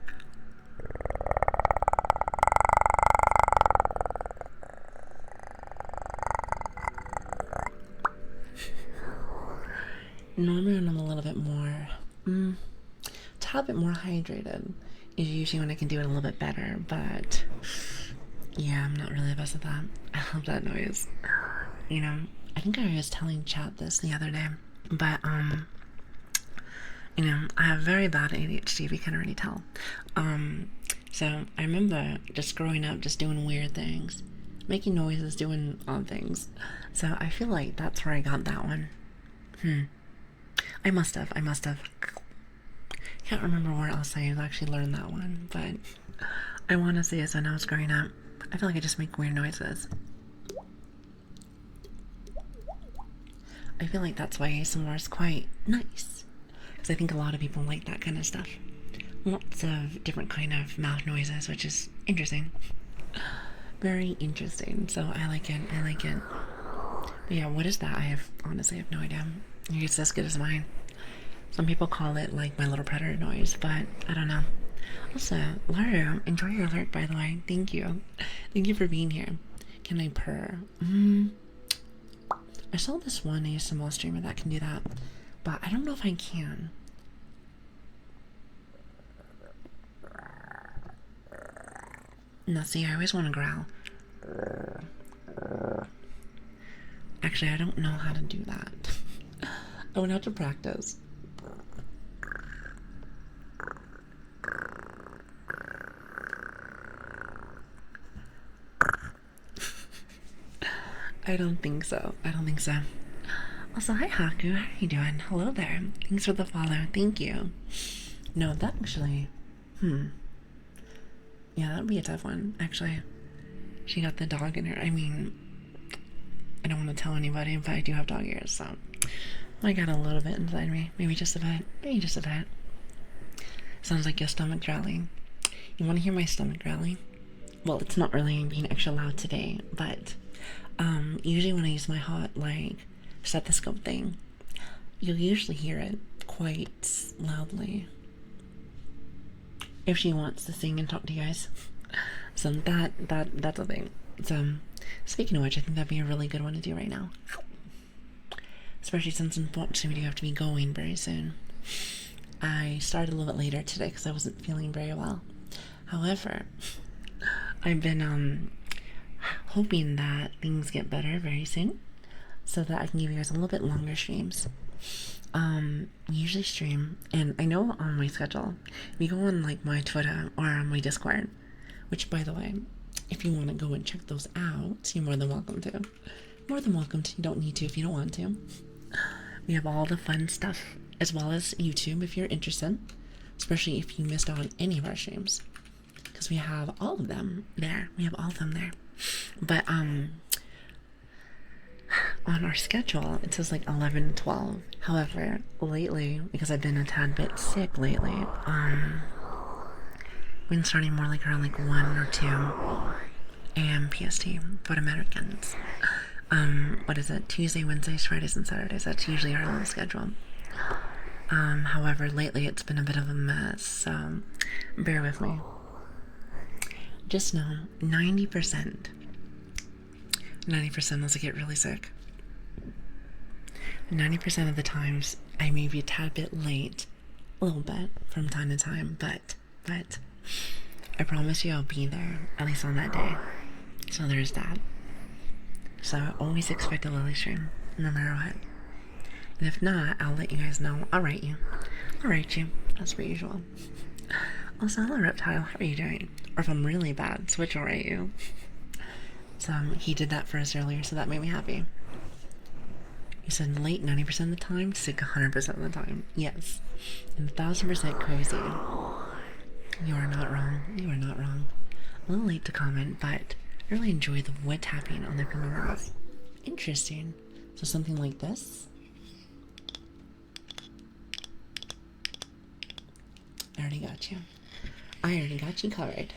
Normally when I'm a little bit more, a tad bit more hydrated is usually when I can do it a little bit better, but yeah, I'm not really the best at that. I love that noise. You know, I think I was telling chat this the other day, but you know, I have very bad ADHD, if you can already tell. So I remember just growing up, just doing weird things, making noises, doing odd things. So I feel like that's where I got that one. I must have. Can't remember where else I actually learned that one, but I want to say it's when I was growing up. I feel like I just make weird noises. I feel like that's why ASMR is quite nice, because I think a lot of people like that kind of stuff. Lots of different kind of mouth noises, which is interesting. Very interesting. So I like it. But yeah, what is that? I honestly have no idea. It's as good as mine. Some people call it like my little predator noise, but I don't know. Also, Laura, enjoy your alert, by the way. Thank you. Thank you for being here. Can I purr? I saw this one ASMR streamer that can do that, but I don't know if I can. No, see, I always want to growl. Actually, I don't know how to do that. I would have to practice. I don't think so. I don't think so. Also, hi Haku, how are you doing? Hello there. Thanks for the follow. Thank you. No, that actually... Yeah, that would be a tough one, actually. She got the dog in her. I mean, I don't want to tell anybody, but I do have dog ears, so... I got a little bit inside me. Maybe just a bit. Maybe just a bit. Sounds like your stomach growling. You want to hear my stomach growling? Well, it's not really being extra loud today, but... usually when I use my hot, like, stethoscope thing, you'll usually hear it quite loudly. If she wants to sing and talk to you guys. So that's a thing. So, speaking of which, I think that'd be a really good one to do right now. Especially since unfortunately we do have to be going very soon. I started a little bit later today because I wasn't feeling very well. However, I've been, hoping that things get better very soon so that I can give you guys a little bit longer streams. We usually stream, and I know on my schedule, if you go on like my Twitter or on my Discord, which by the way, if you want to go and check those out, you're more than welcome to. More than welcome to. You don't need to if you don't want to. We have all the fun stuff, as well as YouTube if you're interested, especially if you missed out on any of our streams, because we have all of them there. We have all of them there. But on our schedule it says like 11 to 12. However, lately, because I've been a tad bit sick lately, we've been starting more like around like 1 or 2 a.m. PST for Americans. What is it? Tuesday, Wednesdays, Fridays, and Saturdays. That's usually our little schedule. However, lately it's been a bit of a mess, so bear with me. Just know 90% unless I get really sick. 90% of the times I may be a tad bit late, a little bit from time to time, but I promise you I'll be there, at least on that day. So there's that. So always expect a Lili stream, no matter what. And if not, I'll let you guys know. I'll write you. As per usual. Also, hello Reptile, how are you doing? Or if I'm really bad, Switch will write you. So he did that for us earlier, so that made me happy. He said late 90% of the time, sick 100% of the time. Yes. And 1000% cozy. You are not wrong. You are not wrong. A little late to comment, but I really enjoy the wood tapping on the fingernails. Interesting. So something like this. I already got you. I already got you covered.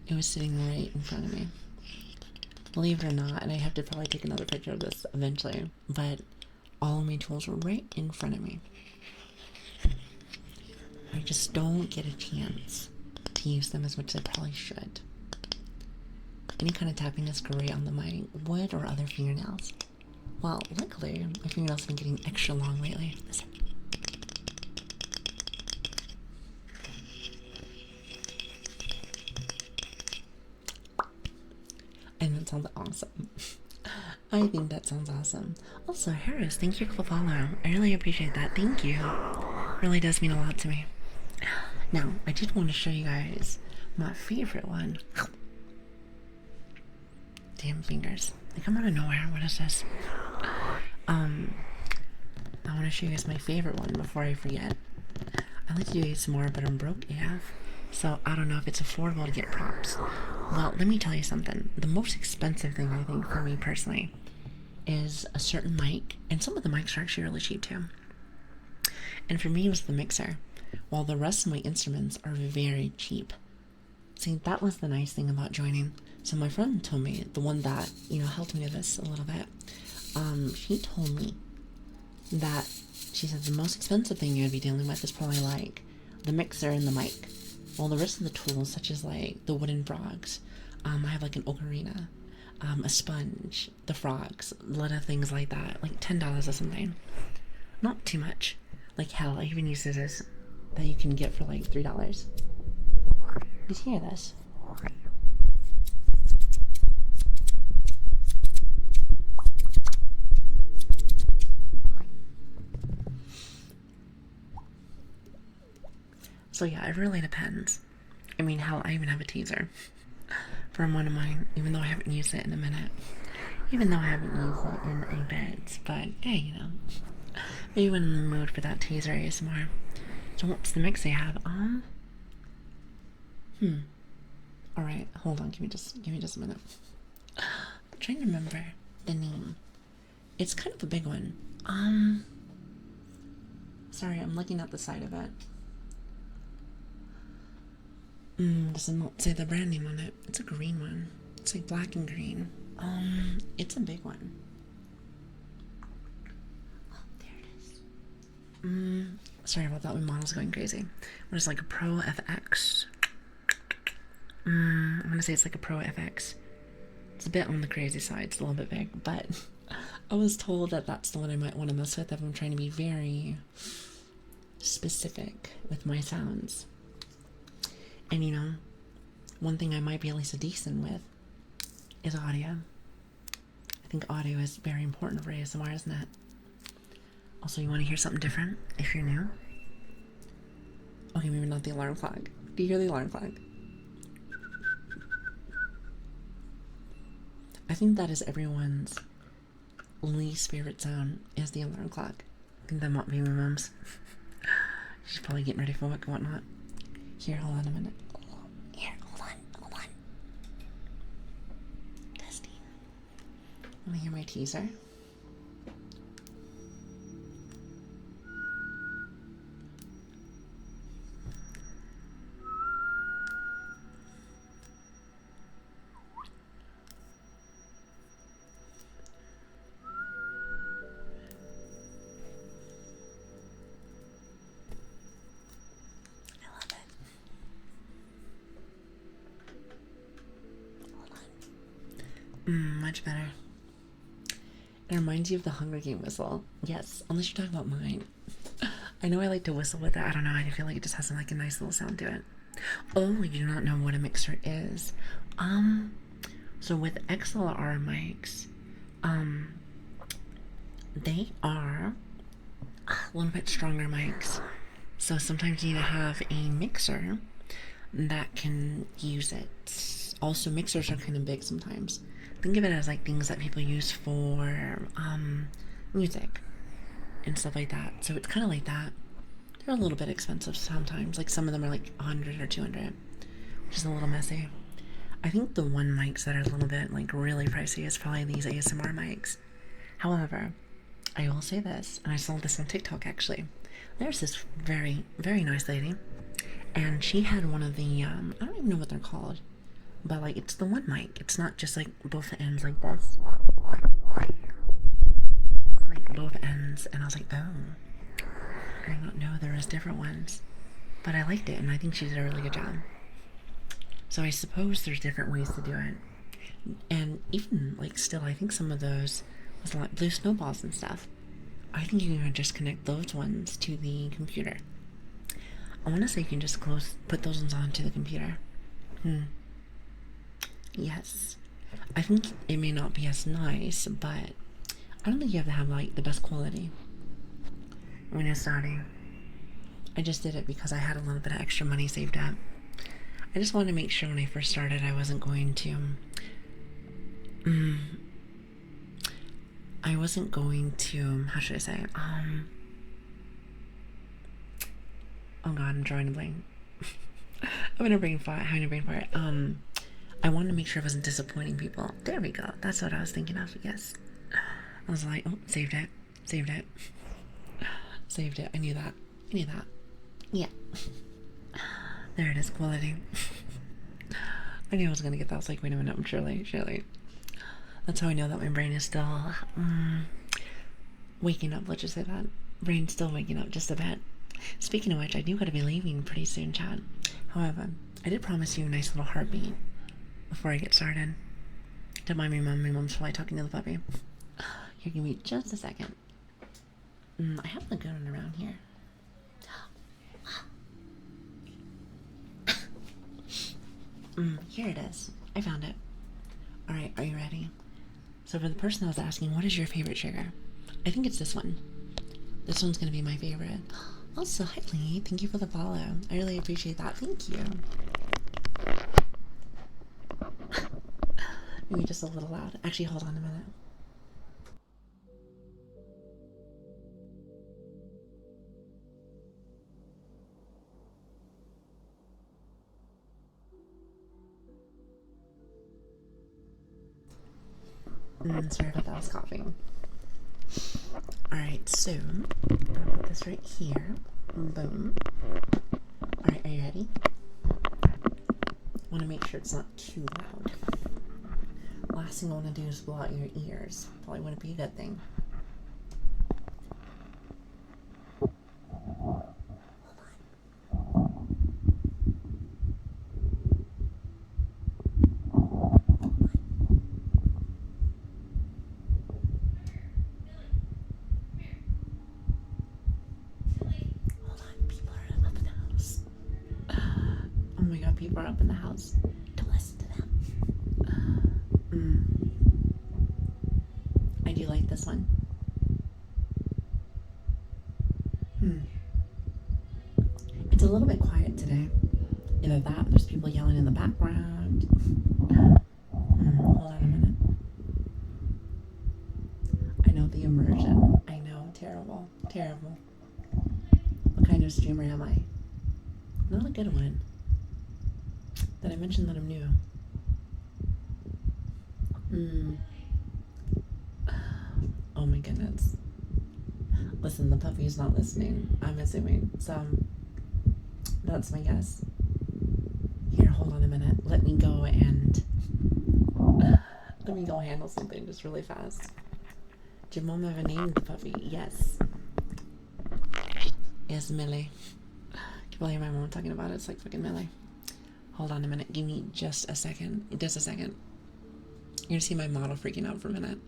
It was sitting right in front of me. Believe it or not, and I have to probably take another picture of this eventually, but all of my tools were right in front of me. I just don't get a chance to use them as much as I probably should. Any kind of tapping is great on my wood or other fingernails. Well, luckily, my fingernails have been getting extra long lately. Listen. And that sounds awesome. I think that sounds awesome. Also, Harris, thank you for the follow. I really appreciate that. Thank you. It really does mean a lot to me. Now, I did want to show you guys my favorite one. Damn fingers. They come out of nowhere. What is this? I want to show you guys my favorite one before I forget. I like to do some more, but I'm broke AF. So I don't know if it's affordable to get props. Well, let me tell you something. The most expensive thing, I think, for me personally, is a certain mic. And some of the mics are actually really cheap too. And for me, it was the mixer. While the rest of my instruments are very cheap. See, that was the nice thing about joining. So my friend told me, the one that, you know, helped me with this a little bit, she told me that she said the most expensive thing you'd be dealing with is probably like the mixer and the mic. Well, the rest of the tools, such as like the wooden frogs, I have like an ocarina, a sponge, the frogs, a lot of things like that, like $10 or something. Not too much. Like hell, I even use scissors that you can get for like $3. Did you hear this? So yeah, it really depends. I mean, hell, I even have a teaser from one of mine, even though I haven't used it in a minute. Even though I haven't used it in a bit. But, hey, you know. Maybe when I'm in the mood for that teaser ASMR. So what's the mix I have? Alright, hold on, give me just a minute. I'm trying to remember the name. It's kind of a big one. Sorry, I'm looking at the side of it. Does it not say the brand name on it? It's a green one. It's like black and green. It's a big one. Oh, there it is. Sorry about that, my model's going crazy. What is like a Pro FX? I'm gonna say it's like a Pro FX. It's a bit on the crazy side, it's a little bit big, but I was told that that's the one I might want to mess with if I'm trying to be very specific with my sounds. And you know, one thing I might be at least a decent with is audio. I think audio is very important for ASMR, isn't it? Also, you want to hear something different if you're new? Okay, maybe not the alarm clock. Do you hear the alarm clock? I think that is everyone's least favorite sound is the alarm clock. I think that might be my mom's. She's probably getting ready for work and whatnot. Here, hold on a minute. Here, hold on. Testing. Want to hear my teaser? Much better. It reminds you of the Hunger Game whistle. Yes, unless you're talking about mine. I know I like to whistle with it. I don't know. I feel like it just has like a nice little sound to it. Oh, you do not know what a mixer is. So with XLR mics, they are a little bit stronger mics. So sometimes you need to have a mixer that can use it. Also, mixers are kind of big sometimes. Think of it as like things that people use for music and stuff like that. So it's kind of like that. They're a little bit expensive sometimes. Like some of them are like 100 or 200, which is a little messy. I think the one mics that are a little bit like really pricey is probably these ASMR mics. However, I will say this, and I saw this on TikTok actually. There's this very, very nice lady, and she had one of the, I don't even know what they're called, but like it's the one mic. It's not just like both ends like this. Like both ends, and I was like, oh. I did not know there was different ones, but I liked it, and I think she did a really good job. So I suppose there's different ways to do it, and even like still, I think some of those was like blue snowballs and stuff. I think you can just connect those ones to the computer. I want to say you can just put those ones onto the computer. Yes, I think it may not be as nice, but I don't think you have to have like the best quality when you're starting. I just did it because I had a little bit of extra money saved up. I just wanted to make sure when I first started I wasn't going to how should I say it? Oh god, I'm drawing a blank. having a brain fart. I wanted to make sure I wasn't disappointing people. There we go. That's what I was thinking of. Yes. I was like, oh, saved it. Saved it. I knew that. Yeah. There it is, quality. I knew I was gonna get that. I was like, wait a minute, surely. That's how I know that my brain is still waking up. Let's just say that. Brain's still waking up just a bit. Speaking of which, I do gotta be leaving pretty soon, Chad. However, I did promise you a nice little heartbeat before I get started. Don't mind me, Mom. My mom's probably talking to the puppy. Here, give me just a second. I have a good one around here. Here it is. I found it. Alright, are you ready? So for the person that was asking, what is your favorite trigger? I think it's this one. This one's gonna be my favorite. Also, hi Lee. Thank you for the follow. I really appreciate that. Thank you. Maybe just a little loud. Actually, hold on a minute. Sorry about that, I was coughing. Alright, so I'm gonna put this right here. Boom. Alright, are you ready? I want to make sure it's not too loud. Last thing I want to do is blow out your ears. Probably wouldn't be a good thing. People are up in the house. Don't listen to them. I do like this one. It's a little bit quiet today. Either that, there's people yelling in the background. Hold on a minute. I know the immersion. I know, terrible. What kind of streamer am I? Not a good one. Did I mention that I'm new? Oh my goodness. Listen, the puppy's not listening, I'm assuming. So, that's my guess. Here, hold on a minute. Let me go handle something just really fast. Did your mom have a name, the puppy? Yes. Yes, Millie. I can probably hear my mom talking about it. It's like fucking Millie. Hold on a minute. Give me just a second. Just a second. You're gonna see my model freaking out for a minute.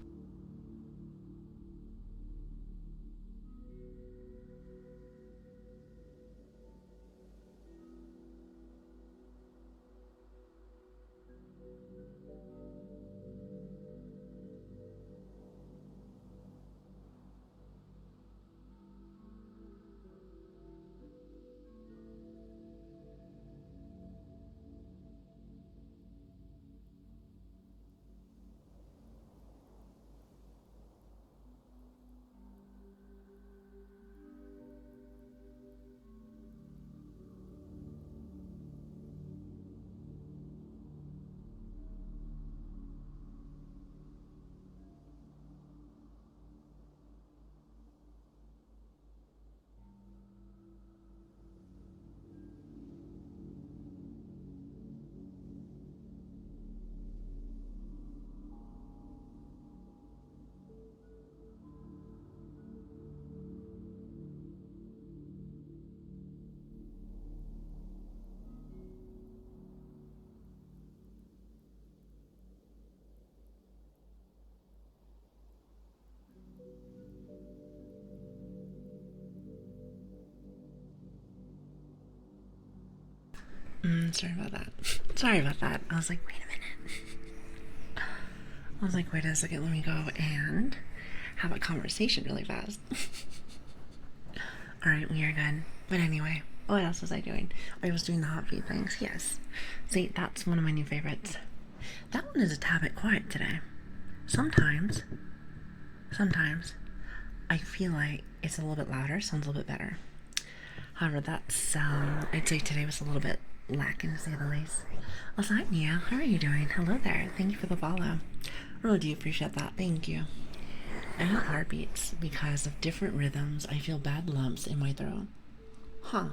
Sorry about that. I was like, wait a minute. I was like, wait a second, let me go and have a conversation really fast. Alright, we are good. But anyway, what else was I doing? I was doing the hot feed things, yes. See, that's one of my new favorites. That one is a tad bit quiet today. Sometimes, I feel like it's a little bit louder, sounds a little bit better. However, that's, I'd say today was a little bit lacking, to say the least. Lasagna, how are you doing? Hello there. Thank you for the follow. Really do appreciate that. Thank you. I have heartbeats because of different rhythms. I feel bad lumps in my throat. Huh.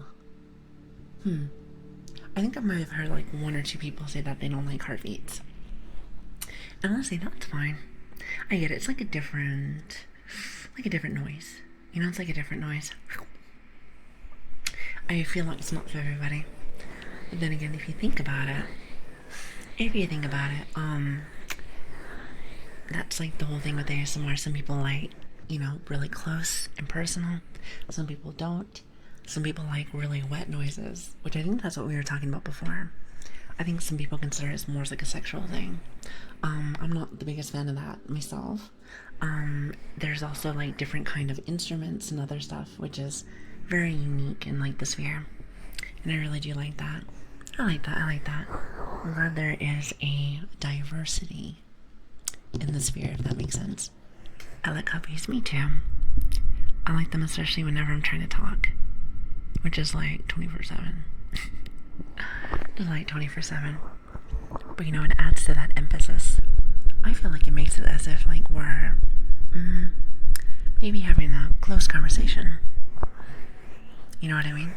I think I might have heard like one or two people say that they don't like heartbeats. And honestly, that's fine. I get it. It's like a different noise. You know, it's like a different noise. I feel like it's not for everybody. But then again, if you think about it, that's like the whole thing with ASMR. Some people like, you know, really close and personal. Some people don't. Some people like really wet noises, which I think that's what we were talking about before. I think some people consider it more as like a sexual thing. I'm not the biggest fan of that myself. There's also like different kind of instruments and other stuff, which is very unique in like the sphere. And I really do like that. I like that. I'm glad there is a diversity in the sphere, if that makes sense. I like hobbies, me too. I like them especially whenever I'm trying to talk, which is like 24/7. Just like 24/7. But you know, it adds to that emphasis. I feel like it makes it as if like we're maybe having a close conversation. You know what I mean?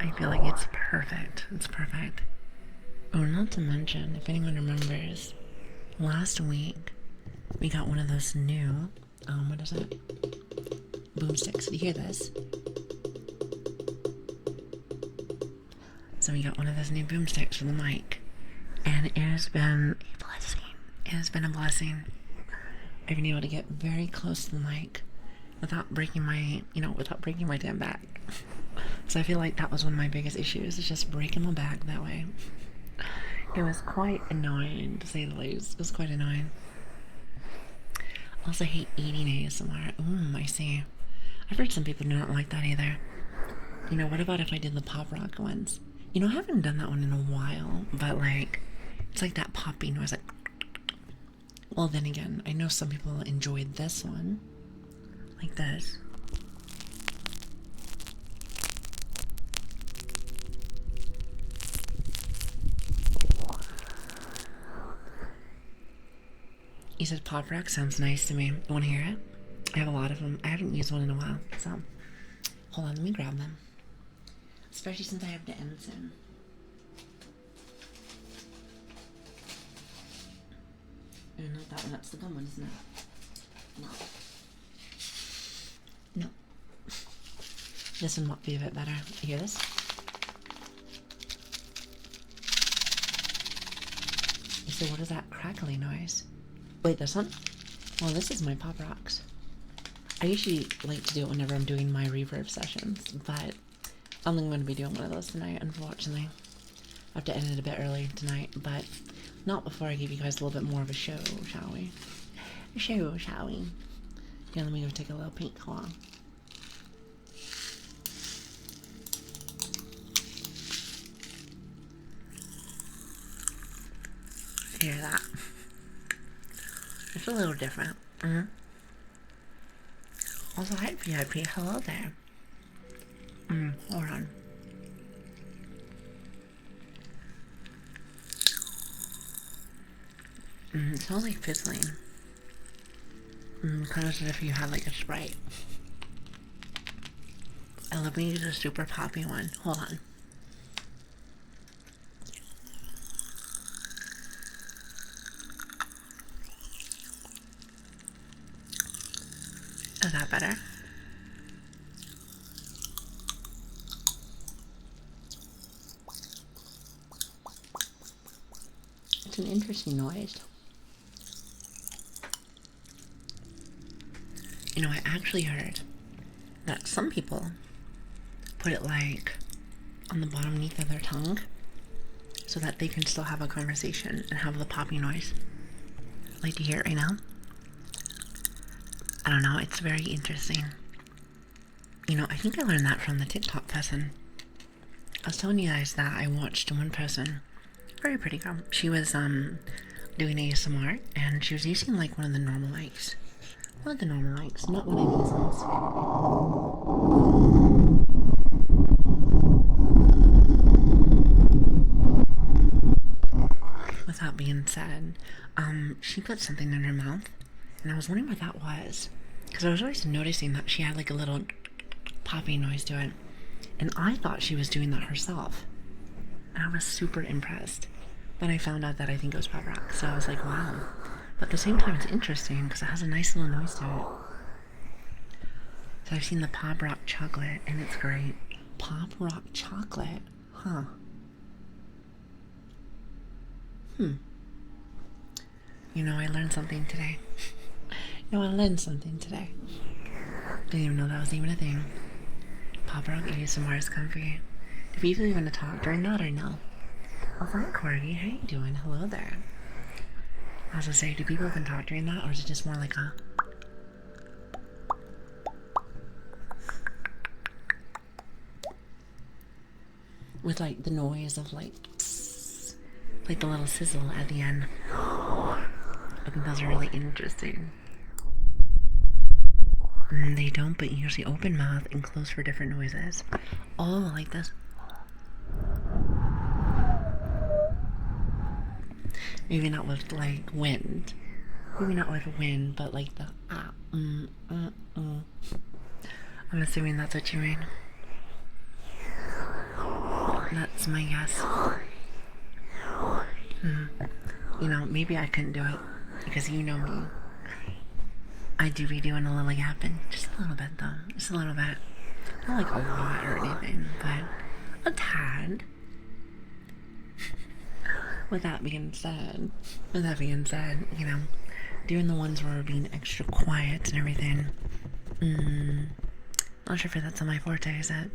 I feel like it's perfect. It's perfect. Oh, not to mention, if anyone remembers, last week we got one of those new, what is it? Boomsticks. Do you hear this? So we got one of those new boomsticks for the mic, and it has been a blessing. It has been a blessing. I've been able to get very close to the mic without breaking my damn back. So I feel like that was one of my biggest issues, is just breaking my back that way. It was quite annoying, to say the least. It was quite annoying. I also hate eating ASMR. I see. I've heard some people do not like that either. You know, what about if I did the pop rock ones? You know, I haven't done that one in a while, but like, it's like that popping noise, like, well, then again, I know some people enjoyed this one, like this. You said pop rock sounds nice to me. You want to hear it? I have a lot of them. I haven't used one in a while, so hold on, let me grab them. Especially since I have to end soon. Not that one, that's the gum one, isn't it? No. This one might be a bit better. You hear this? You say, what is that crackly noise? Wait, this one? Well, this is my pop rocks. I usually like to do it whenever I'm doing my reverb sessions, but I'm only going to be doing one of those tonight, unfortunately. I have to end it a bit early tonight, but not before I give you guys a little bit more of a show, shall we? A show, shall we? Yeah, let me go take a little peek. Hold on. Hear that? It's a little different. Also, hi VIP. Hello there. Hold on. It smells like fizzling. Kind of as if you had like a Sprite. Let me use a super poppy one. Hold on. Is that better? It's an interesting noise. You know, I actually heard that some people put it like on the bottom beneath of their tongue so that they can still have a conversation and have the poppy noise. Like, do you hear it right now? I don't know, it's very interesting. You know, I think I learned that from the TikTok person. I was telling you guys that I watched one person, very pretty girl. She was doing ASMR and she was using like one of the normal mics. One of the normal mics, not one of these ones. With that being said, she put something in her mouth and I was wondering what that was. Because I was always noticing that she had like a little popping noise to it. And I thought she was doing that herself. And I was super impressed. Then I found out that I think it was pop rock. So I was like, wow. But at the same time, it's interesting because it has a nice little noise to it. So I've seen the pop rock chocolate, and it's great. Pop rock chocolate? Huh. You know, I learned something today. I learned something today. Didn't even know that was even a thing. Pop rock ASMR is comfy. Do people even talk during that or no? Oh, hi, Corgi. How you doing? Hello there. I was gonna say, do people even talk during that, or is it just more like a... with like the noise of like psst, like the little sizzle at the end. I think those are really interesting. They don't, but usually open mouth and close for different noises. Oh, like this. Maybe not with like wind. Maybe not with wind, but like the I'm assuming that's what you mean. That's my guess. You know, maybe I couldn't do it because you know me. I do be doing a little yapping. Just a little bit though. Just a little bit. Not like a lot or anything, but a tad. With that being said, you know, doing the ones where we're being extra quiet and everything. Not sure if that's on my forte, is it?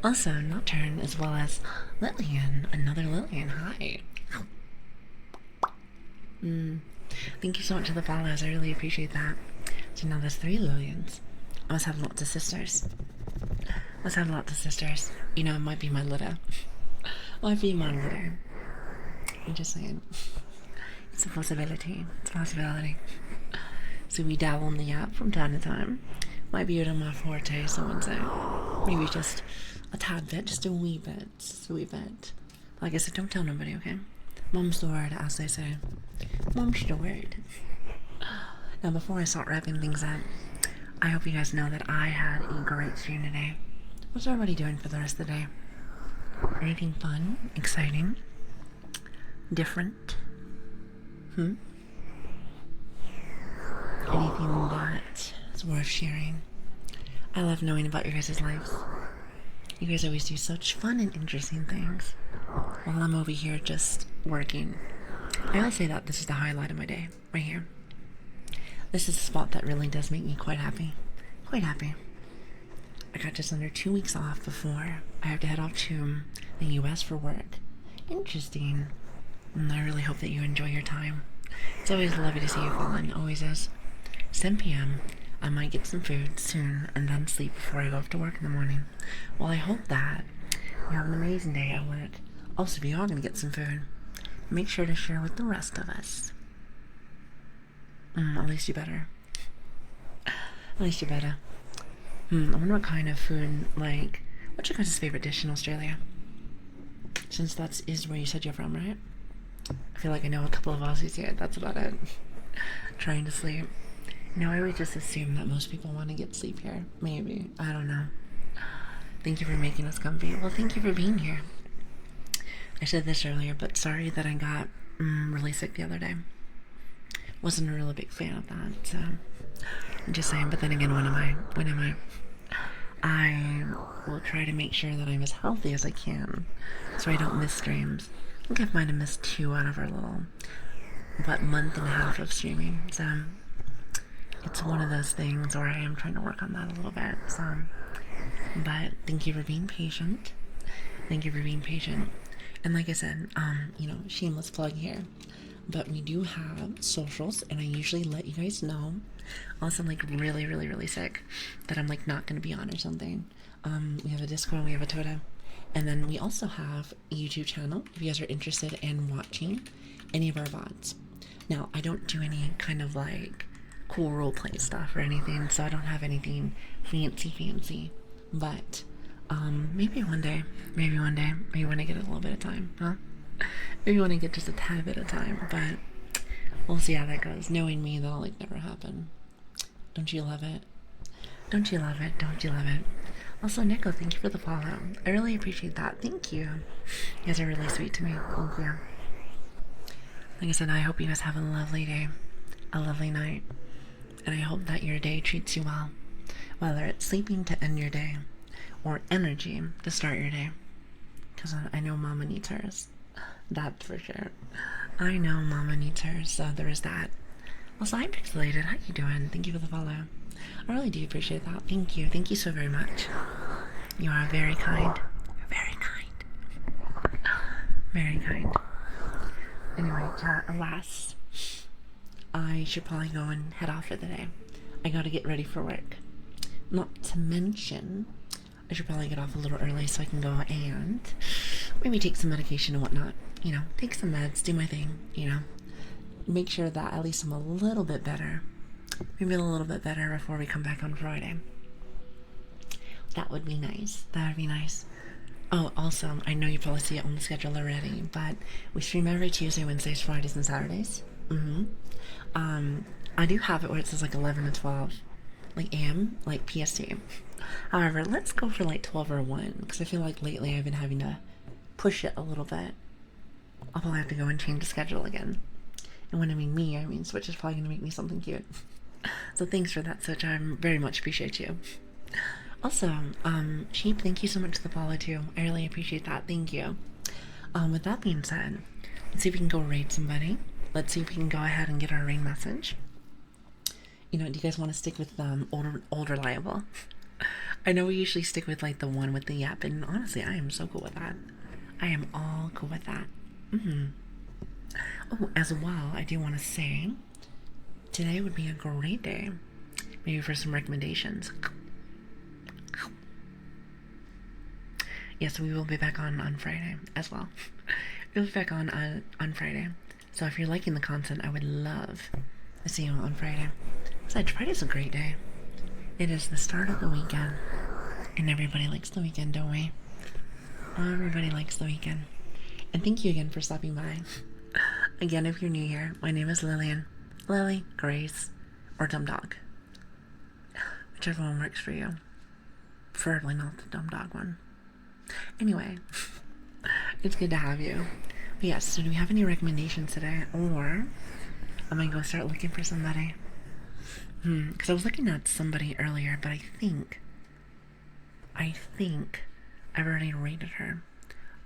Also, Nocturne, as well as Lilian, another Lilian, hi. Thank you so much for the follows, I really appreciate that. So now there's 3 Lilians. I must have lots of sisters. You know, it might be my litter. I'm just saying. It's a possibility. So we dabble in the app from time to time. Might be out of my forte, someone say. Maybe just a tad bit, just a wee bit. Like I said, don't tell nobody, okay? Mom's the word, as they say. Mom's the word. Now, before I start wrapping things up, I hope you guys know that I had a great stream today. What's everybody doing for the rest of the day? Anything fun, exciting, different? Anything that is worth sharing? I love knowing about your guys' lives. You guys always do such fun and interesting things while I'm over here just working. I always say that this is the highlight of my day, right here. This is a spot that really does make me quite happy. I got just under 2 weeks off before I have to head off to the US for work. Interesting. And I really hope that you enjoy your time. It's always lovely to see you falling, always is. 10 p.m. I might get some food soon and then sleep before I go off to work in the morning. Well, I hope that you have an amazing day at work. Also, if you are going to get some food, make sure to share with the rest of us. At least you better. I wonder what kind of food, like, what's your guys' favorite dish in Australia? Since that is where you said you're from, right? I feel like I know a couple of Aussies here. That's about it. Trying to sleep. You know, I always just assume that most people want to get sleep here. Maybe. I don't know. Thank you for making us comfy. Well, thank you for being here. I said this earlier, but sorry that I got really sick the other day. Wasn't a really big fan of that, so I'm just saying. But then again, when am I? I will try to make sure that I'm as healthy as I can so I don't miss streams. I think I might have missed 2 out of our little, month and a half of streaming. So it's one of those things where I am trying to work on that a little bit. So, but thank you for being patient. And like I said, you know, shameless plug here, but we do have socials, and I usually let you guys know unless I'm like really sick that I'm like not gonna be on or something. We have a Discord, we have a Twitter, and then we also have a YouTube channel if you guys are interested in watching any of our VODs. Now, I don't do any kind of like cool roleplay stuff or anything, so I don't have anything fancy, but maybe one day, maybe when I get a little bit of time, huh? Maybe when I get just a tad bit of time, but we'll see how that goes. Knowing me, that'll like never happen. Don't you love it? Also, Nico, thank you for the follow. I really appreciate that. Thank you. You guys are really sweet to me. Thank you. Like I said, I hope you guys have a lovely day, a lovely night, and I hope that your day treats you well, whether it's sleeping to end your day or energy to start your day, because I know Mama needs hers. That's for sure. I know Mama needs hers, so there is that. Also, I'm pixelated. How you doing? Thank you for the follow. I really do appreciate that. Thank you. Thank you so very much. You are very kind. You're very kind. Very kind. Anyway, chat, alas, I should probably go and head off for the day. I gotta get ready for work. Not to mention, I should probably get off a little early so I can go and maybe take some medication and whatnot. You know, take some meds, do my thing, you know. Make sure that at least I'm a little bit better. Maybe a little bit better before we come back on Friday. That would be nice. That would be nice. Oh, also, I know you probably see it on the schedule already, but we stream every Tuesday, Wednesdays, Fridays, and Saturdays. I do have it where it says like 11 to 12, like AM, like PST. However, let's go for like 12 or 1, because I feel like lately I've been having to push it a little bit. I'll probably have to go and change the schedule again. And when I mean me, I mean Switch is probably going to make me something cute. So thanks for that, Switch. I very much appreciate you. Also, Sheep, thank you so much for the follow too. I really appreciate that. Thank you. With that being said, let's see if we can go raid somebody. Let's see if we can go ahead and get our raid message. You know, do you guys want to stick with old reliable? I know we usually stick with like the one with the yap, and honestly, I am so cool with that. I am all cool with that. Oh, as well, I do want to say today would be a great day, maybe for some recommendations. Yes, we will be back on Friday as well. We'll be back on Friday. So if you're liking the content, I would love to see you on Friday. Besides, Friday's a great day. It is the start of the weekend, and everybody likes the weekend, don't we? Everybody likes the weekend. And thank you again for stopping by. Again, if you're new here, my name is Lilian. Lili, Grace, or Dumb Dog. Whichever one works for you. Preferably not the Dumb Dog one. Anyway, it's good to have you. But yes, so do we have any recommendations today? Or am I going to start looking for somebody? Because I was looking at somebody earlier, but I think I've already rated her.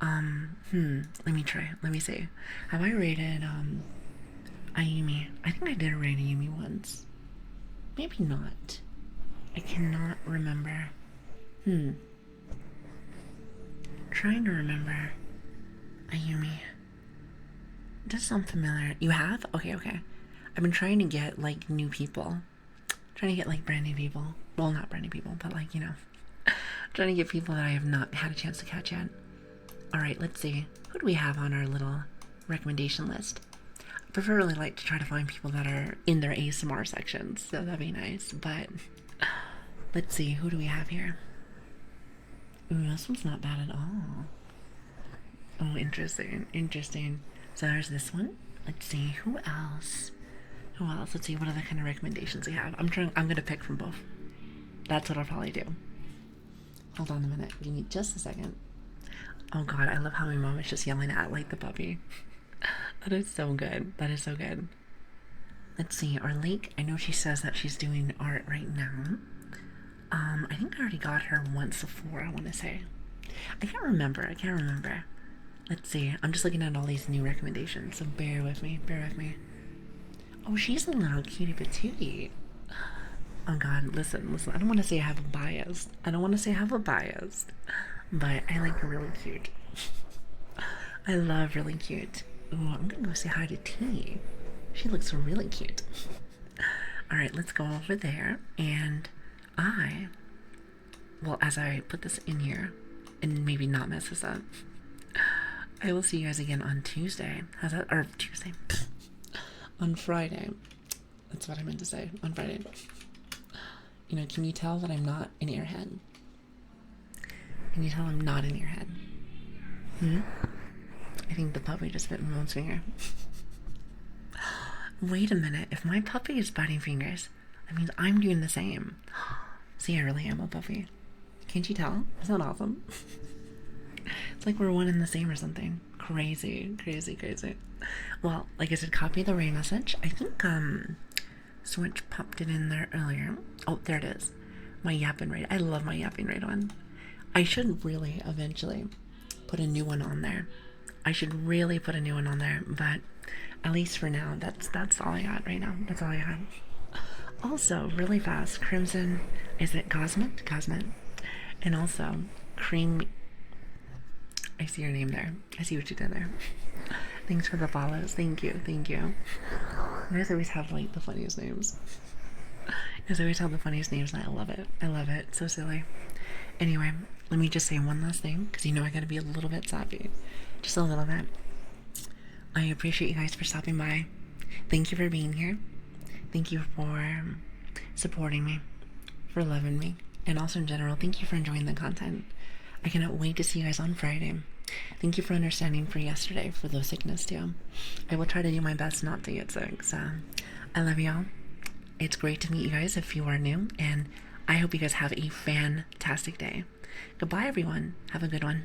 Let me try. Let me see. Have I rated, Ayumi? I think I did rate Ayumi once. Maybe not. I cannot remember. Trying to remember. Ayumi. It does sound familiar. You have? Okay. I've been trying to get, like, new people. Trying to get, like, brand new people. Well, not brand new people, but, like, you know. Trying to get people that I have not had a chance to catch yet. Alright, let's see. Who do we have on our little recommendation list? I preferably like to try to find people that are in their ASMR sections, so that'd be nice. But let's see, who do we have here? Ooh, this one's not bad at all. Oh, interesting. So there's this one. Let's see, who else? Let's see what other kind of recommendations we have. I'm gonna pick from both. That's what I'll probably do. Hold on a minute. Give me just a second. Oh god, I love how my mom is just yelling at like the puppy. That is so good. Let's see, our Lake, I know she says that she's doing art right now. I think I already got her once before, I want to say. I can't remember. Let's see, I'm just looking at all these new recommendations, so bear with me. Oh, she's a little cutie patootie. Oh god, listen, I don't want to say I have a bias. But I like really cute. I love really cute. Ooh, I'm gonna go say hi to T. She looks really cute. Alright, let's go over there. And as I put this in here, and maybe not mess this up, I will see you guys again on Tuesday. How's that? Or Tuesday. On Friday. That's what I meant to say. On Friday. You know, can you tell that I'm not an airhead? Can you tell I'm not in your head? I think the puppy just bit my mom's finger. Wait a minute. If my puppy is biting fingers, that means I'm doing the same. See, I really am a puppy. Can't you tell? Isn't that awesome? It's like we're one and the same or something. Crazy, crazy, crazy. Well, like I said, copy the Ray message. I think Switch popped it in there earlier. Oh, there it is. My yapping rate. I love my yapping rate one. I should really eventually put a new one on there. I should really put a new one on there, but at least for now, that's all I got right now. That's all I got. Also, really fast, Crimson, is it Cosmet? Cosmet. And also, Cream. I see your name there. I see what you did there. Thanks for the follows. Thank you, thank you. You guys always have like the funniest names. You guys always have the funniest names, and I love it. I love it. So silly. Anyway, let me just say one last thing, because you know I gotta be a little bit sappy. Just a little bit. I appreciate you guys for stopping by. Thank you for being here. Thank you for supporting me, for loving me, and also in general, thank you for enjoying the content. I cannot wait to see you guys on Friday. Thank you for understanding for yesterday, for the sickness too. I will try to do my best not to get sick, so I love y'all. It's great to meet you guys if you are new, and I hope you guys have a fantastic day. Goodbye, everyone. Have a good one.